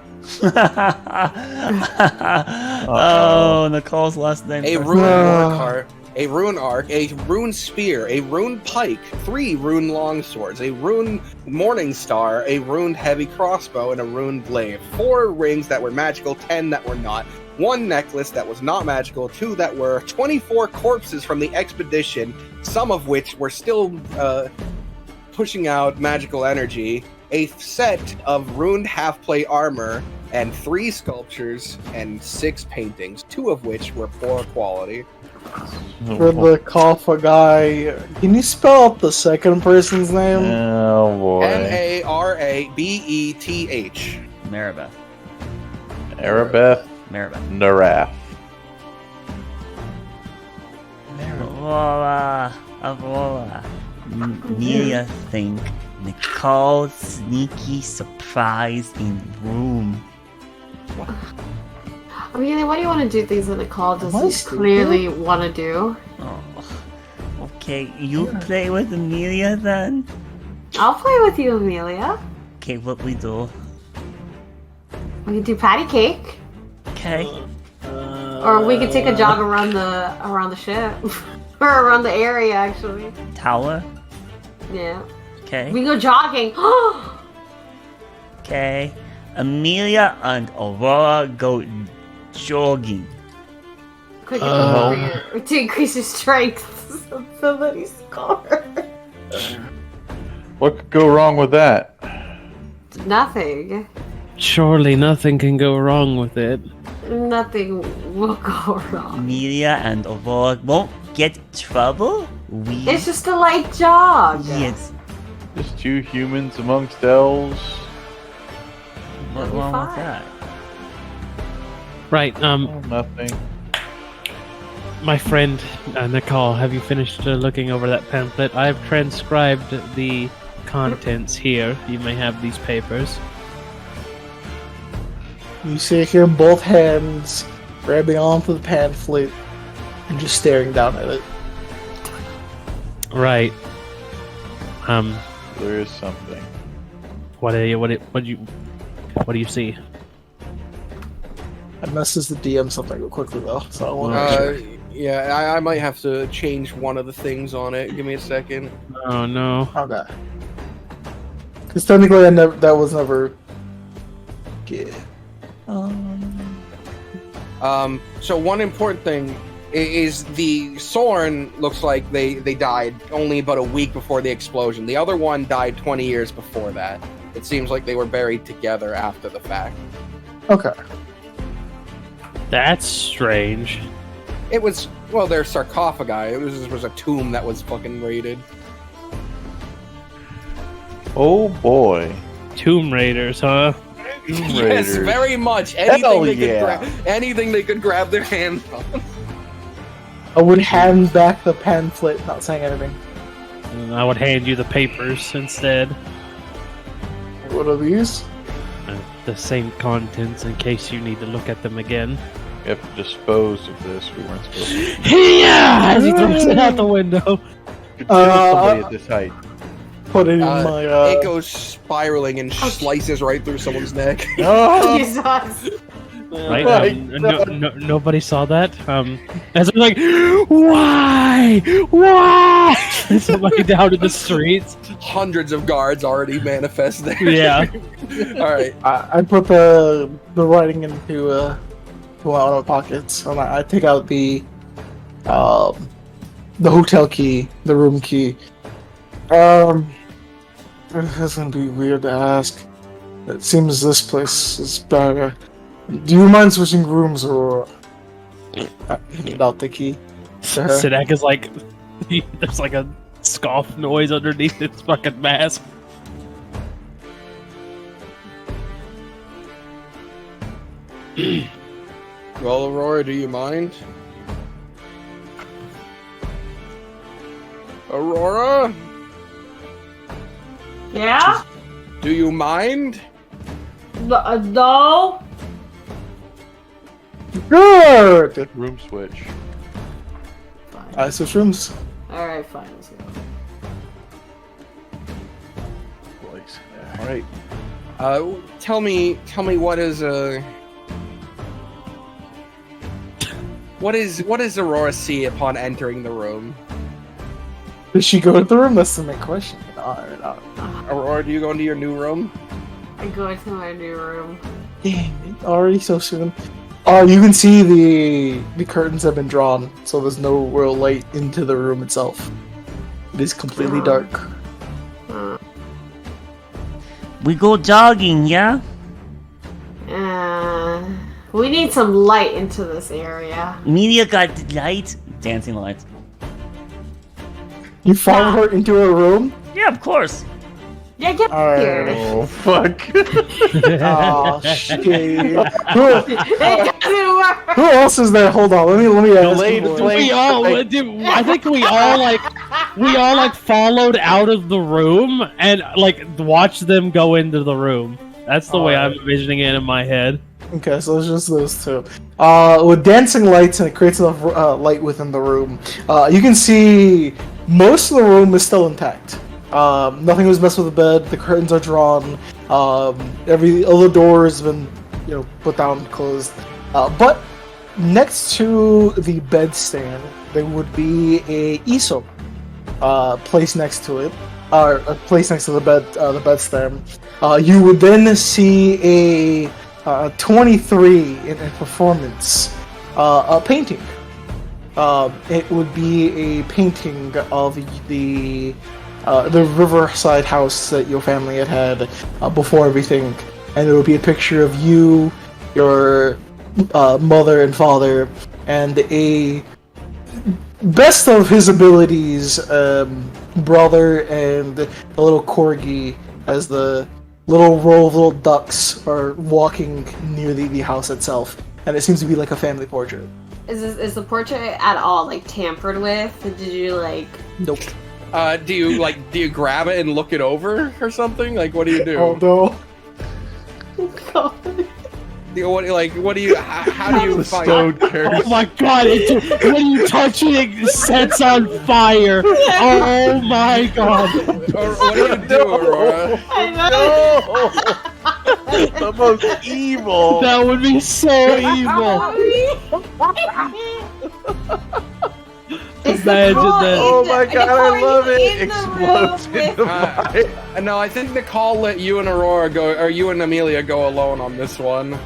Oh, Nicole's last name. A ruined war cart. a rune arc, a rune spear, a rune pike, 3 rune longswords, a rune morning star, a rune heavy crossbow, and a rune glaive. 4 rings that were magical, 10 that were not. 1 necklace that was not magical, 2 that were, 24 corpses from the expedition, some of which were still pushing out magical energy, a set of runed half-plate armor, and 3 sculptures and 6 paintings, 2 of which were poor quality. For the Kaffa guy, can you spell out the second person's name? Oh boy. Marabeth. Maribeth. Arabeth Maribeth. Naraf. Aurora. Amelia think Nicole's sneaky surprise in room. Amelia, why do you want to do things that Nicole Am I doesn't stupid? clearly want to do? Oh, okay, you play with Amelia then? I'll play with you, Amelia. Okay, what we do? We can do patty cake, Okay. or we can take a jog around the ship, or around the area. Actually, Tower? yeah. Okay. We can go jogging. Okay. Amelia and Aurora go jogging. Quick, Oh. to increase your strength. Somebody's score. What could go wrong with that? Nothing. Surely nothing can go wrong with it. Nothing will go wrong. Amelia and Aurora won't get trouble? It's just a light jog. Yes. Just 2 humans amongst elves. What's That'll be wrong with fine. that? Right, Oh, nothing. my friend Nicole, have you finished looking over that pamphlet? I've transcribed the contents here. You may have these papers. You see here both hands grabbing onto the pamphlet and just staring down at it. Right. There is something. What do you see? I messaged the DM something real quickly though, so I want to make sure. Yeah, I might have to change one of the things on it. Give me a second. Oh no. Okay. Because technically, that was never. Yeah. So one important thing is the Sorn looks like they died only about a week before the explosion. The other one died 20 years before that. It seems like they were buried together after the fact. Okay. That's strange. It was, well, they're sarcophagi. It was a tomb that was fucking raided. Oh boy. Tomb Raiders, huh? Tomb Yes, Raiders. very much. Hell Anything they could grab their hands on. I would hand back the pamphlet, not saying anything. And I would hand you the papers instead. What are these? The same contents in case you need to look at them again. We have to dispose of this. We weren't supposed to. Yeah! As he throws it out the window. Could kill somebody at this height. Put it in my. It goes spiraling and slices right through someone's neck. Oh, Jesus. Right? my Nobody saw that. As I'm like, why? Why? Somebody down in the streets. Hundreds of guards already manifest there. Yeah. All right. I put the writing into one of my pockets, and I take out the hotel key, the room key. That's gonna be weird to ask. It seems this place is better. Do you mind switching rooms, or without the key? to her? Sidak is like, there's like a scoff noise underneath his fucking mask. Well, Aurora, do you mind? Aurora, Yeah? do you mind? No? Good. room switch. I switch rooms. Alright, fine, let's go. All right. Tell me what is What does Aurora see upon entering the room? Does she go to the room? That's the main question. Aurora, do you go into your new room? I go into my new room. Dang it, already so soon. You can see the curtains have been drawn, so there's no real light into the room itself. It is completely dark. We go jogging, yeah? We need some light into this area. Media got light. Dancing lights. You follow her into her room? Yeah, of course. Yeah, get here. Oh fuck! Oh shit! It doesn't work. Who else is there? Hold on, let me ask. Delayed you boys. flame. We all, I think we all like followed out of the room and like watched them go into the room. That's the way I'm envisioning it in my head. Okay, so it's just those two. With dancing lights, and it creates enough light within the room. You can see most of the room is still intact. Nothing was messed with the bed. The curtains are drawn. Every other door has been, put down, closed. But next to the bedstand, there would be a easel placed next to it, or placed next to the bedstand. You would then see a 23 in performance, a painting. It would be a painting of the riverside house that your family had before everything, and it would be a picture of you, your mother and father, and a best of his abilities brother and the little corgi as the little row of little ducks are walking near the house itself, and it seems to be like a family portrait. Is the portrait at all like tampered with? Did you like? Nope. Do you grab it and look it over or something? Like, what do you do? Oh no. God. What do you? How do you find? Oh my god! When you touch it, it sets on fire. Oh my god! What do you do, Aurora? I know. The most evil. That would be so evil. Imagine that. Oh my god, I love it. In the Explodes room in the fire. No, I think Nicole let you and Aurora go, or you and Amelia go alone on this one.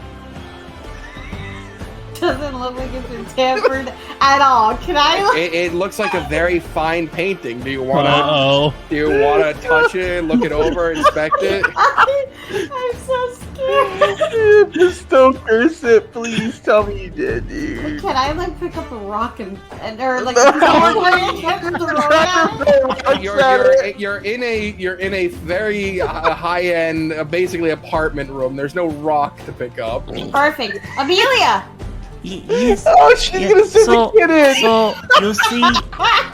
Doesn't look like it's been tampered at all. Can I? It looks like a very fine painting. Do you want to? Uh-oh. Do you want to touch it, look it over, inspect it? I'm so scared. Just don't curse it, please. Tell me you did, dude. Can I like pick up a rock and or like You're in a very high end, basically apartment room. There's no rock to pick up. Perfect, Amelia. Yes. Oh, she's gonna send the kid in. So you see,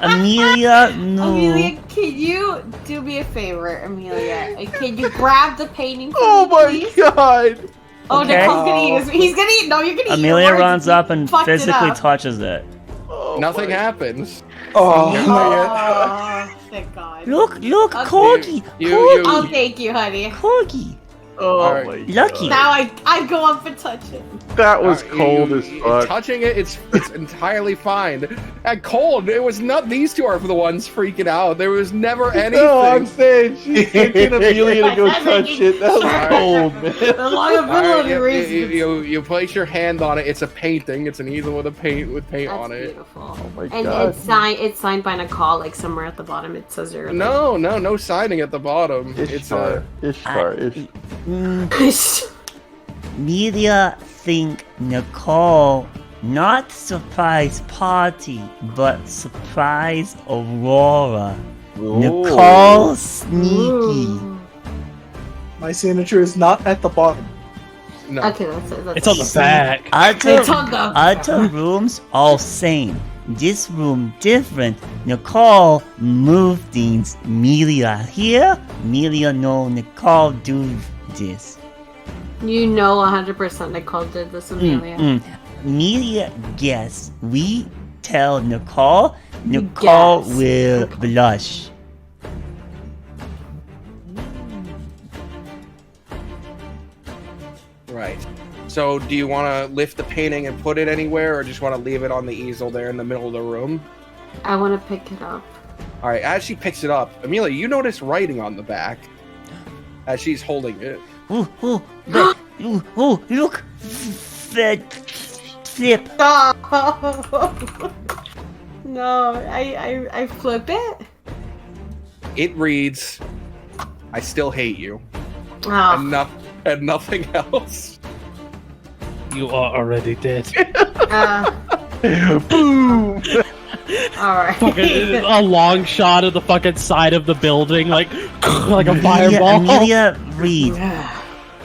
Amelia, no. Amelia, can you do me a favor, Amelia? Can you grab the painting? For Oh me, my please? god. Oh, Okay. Nicole's gonna use. He's gonna eat. No, you're gonna eat. Amelia your words. runs up and Fucked it physically up. touches it. Oh Nothing my- happens. Oh, Oh, thank God. Look, Okay. Corgi, Oh, thank you, honey. Corgi. Oh Alright. my Lucky. Now I go up and touch it. That was You- cold as fuck. Touching it, it's entirely fine. And cold, it was not. These two are the ones freaking out. There was never anything. No, I'm saying she's thinking Amelia to go touch it. That was cold, man. The All liability right, reasons. you place your hand on it. It's a painting. It's an easel with paint That's on it. beautiful. Oh my And god. it's signed by Nicole, like somewhere at the bottom. It says your No signing at the bottom. It's a. Ishtar. Media think Nicole not surprise party, but surprise Aurora. Nicole sneaky. my signature is not at the bottom. No. Okay, that's It's on the back. It's on the Other rooms all same. This room different. Nicole move things. Melia here. Melia no Nicole do this. You know 100% Nicole did this, Amelia. Melia guess. We tell Nicole. Nicole Guess. will blush. Right. So, do you want to lift the painting and put it anywhere, or just want to leave it on the easel there in the middle of the room? I want to pick it up. All right. As she picks it up, Amelia, you notice writing on the back as she's holding it. Look! Flip. No, I flip it. It reads, "I still hate you," Oh. and nothing else. You are already dead. Boom! Alright. Fucking a long shot of the fucking side of the building, like a fireball. Amelia, read.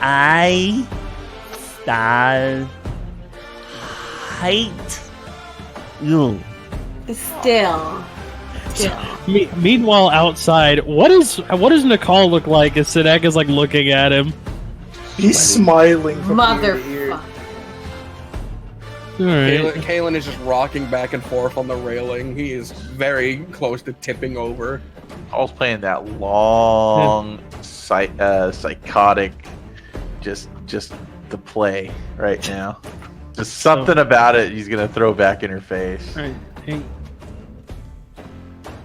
I hate you. Still. Meanwhile, outside, what does Nicole look like as Sinek is like looking at him? He's smiling from ear to ear. Motherfucker. Alright. Kalen is just rocking back and forth on the railing. He is very close to tipping over. Paul's playing that long, psychotic, just the play right now. Just something about it he's gonna throw back in her face. Alright. Hey.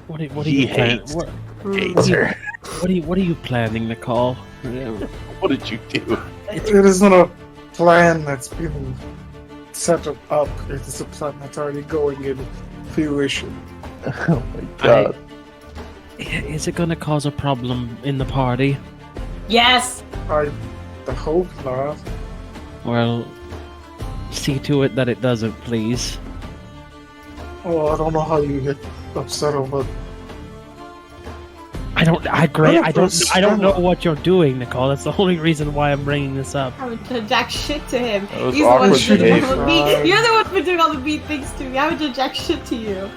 What are He you planning? hates her. What are you planning, Nicole? What did you do? It isn't a plan that's been set up. It's a plan that's already going in fruition. Oh my god. Is it gonna cause a problem in the party? Yes. I hope not. Well, see to it that it doesn't, please. Well, I don't know how you get upset over. I don't know what you're doing, Nicole. That's the only reason why I'm bringing this up. I haven't done jack shit to him. That was He's the one awkward who's doing all behavior. the mean. You're the one who's been doing all the mean things to me. I haven't done jack shit to you.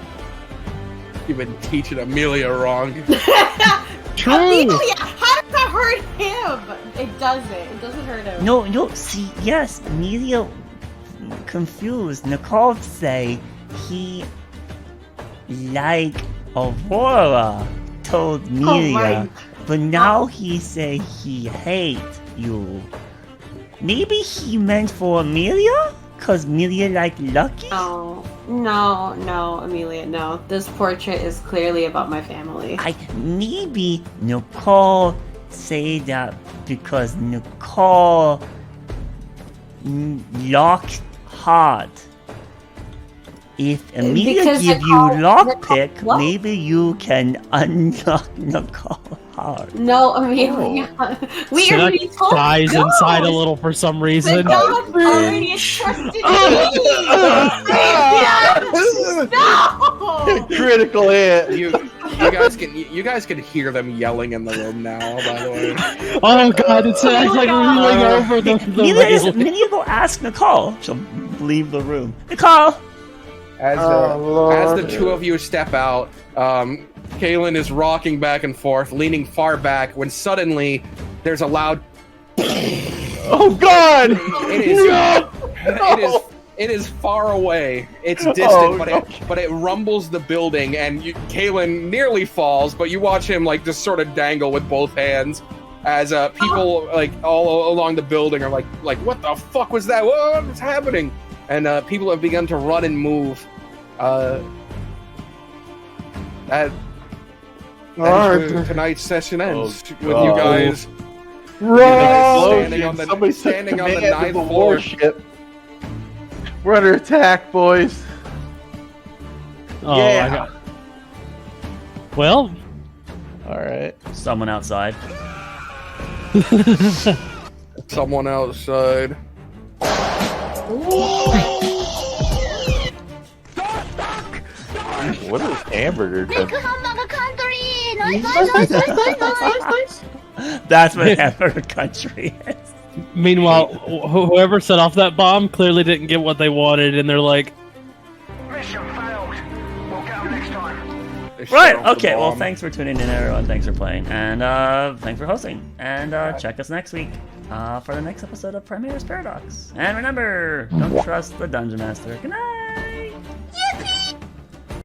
You've been teaching Amelia wrong. True. Amelia, how does that hurt him? It doesn't. It doesn't hurt him. No, see, yes, Amelia confused. Nicole say he like Aurora told Amelia, but now he say he hate you. Maybe he meant for Amelia? Cause Amelia like Lucky? No, Amelia, no. This portrait is clearly about my family. Maybe Nicole say that because Nicole locked heart. If Amelia Because give you Nicole- lockpick, what? maybe you can unlock Nicole heart. No, Amelia. We Sinek already told dies no. inside a little for some The reason. God already entrusted me. Yes! No! Critical hit. You guys can hear them yelling in the room now. By the way, Oh god, it's like reeling over the rail. Amelia go ask Nicole. She'll leave the room. Nicole! as Lord. the two of you step out, Kalen is rocking back and forth, leaning far back. When suddenly there's a loud. Oh god! It is far away. It's distant, Oh, but it rumbles the building, and Kalen nearly falls, but you watch him like just sort of dangle with both hands as people like all along the building are like what the fuck was that? What's happening? And people have begun to run and move. Tonight's session ends with you God. guys Run! standing on the Command of ninth the floor. warship. We're under attack, boys. Oh, Yeah. Well, All right. Someone outside. Someone outside. What is Hamburger done? That's what Hamburger Country is. meanwhile, whoever set off that bomb clearly didn't get what they wanted, and they're like, They set Right, off the okay, well, bomb. thanks for tuning in, everyone. Thanks for playing. And thanks for hosting. And check us next week for the next episode of Primerus Paradox. And remember, don't trust the Dungeon Master. Good night!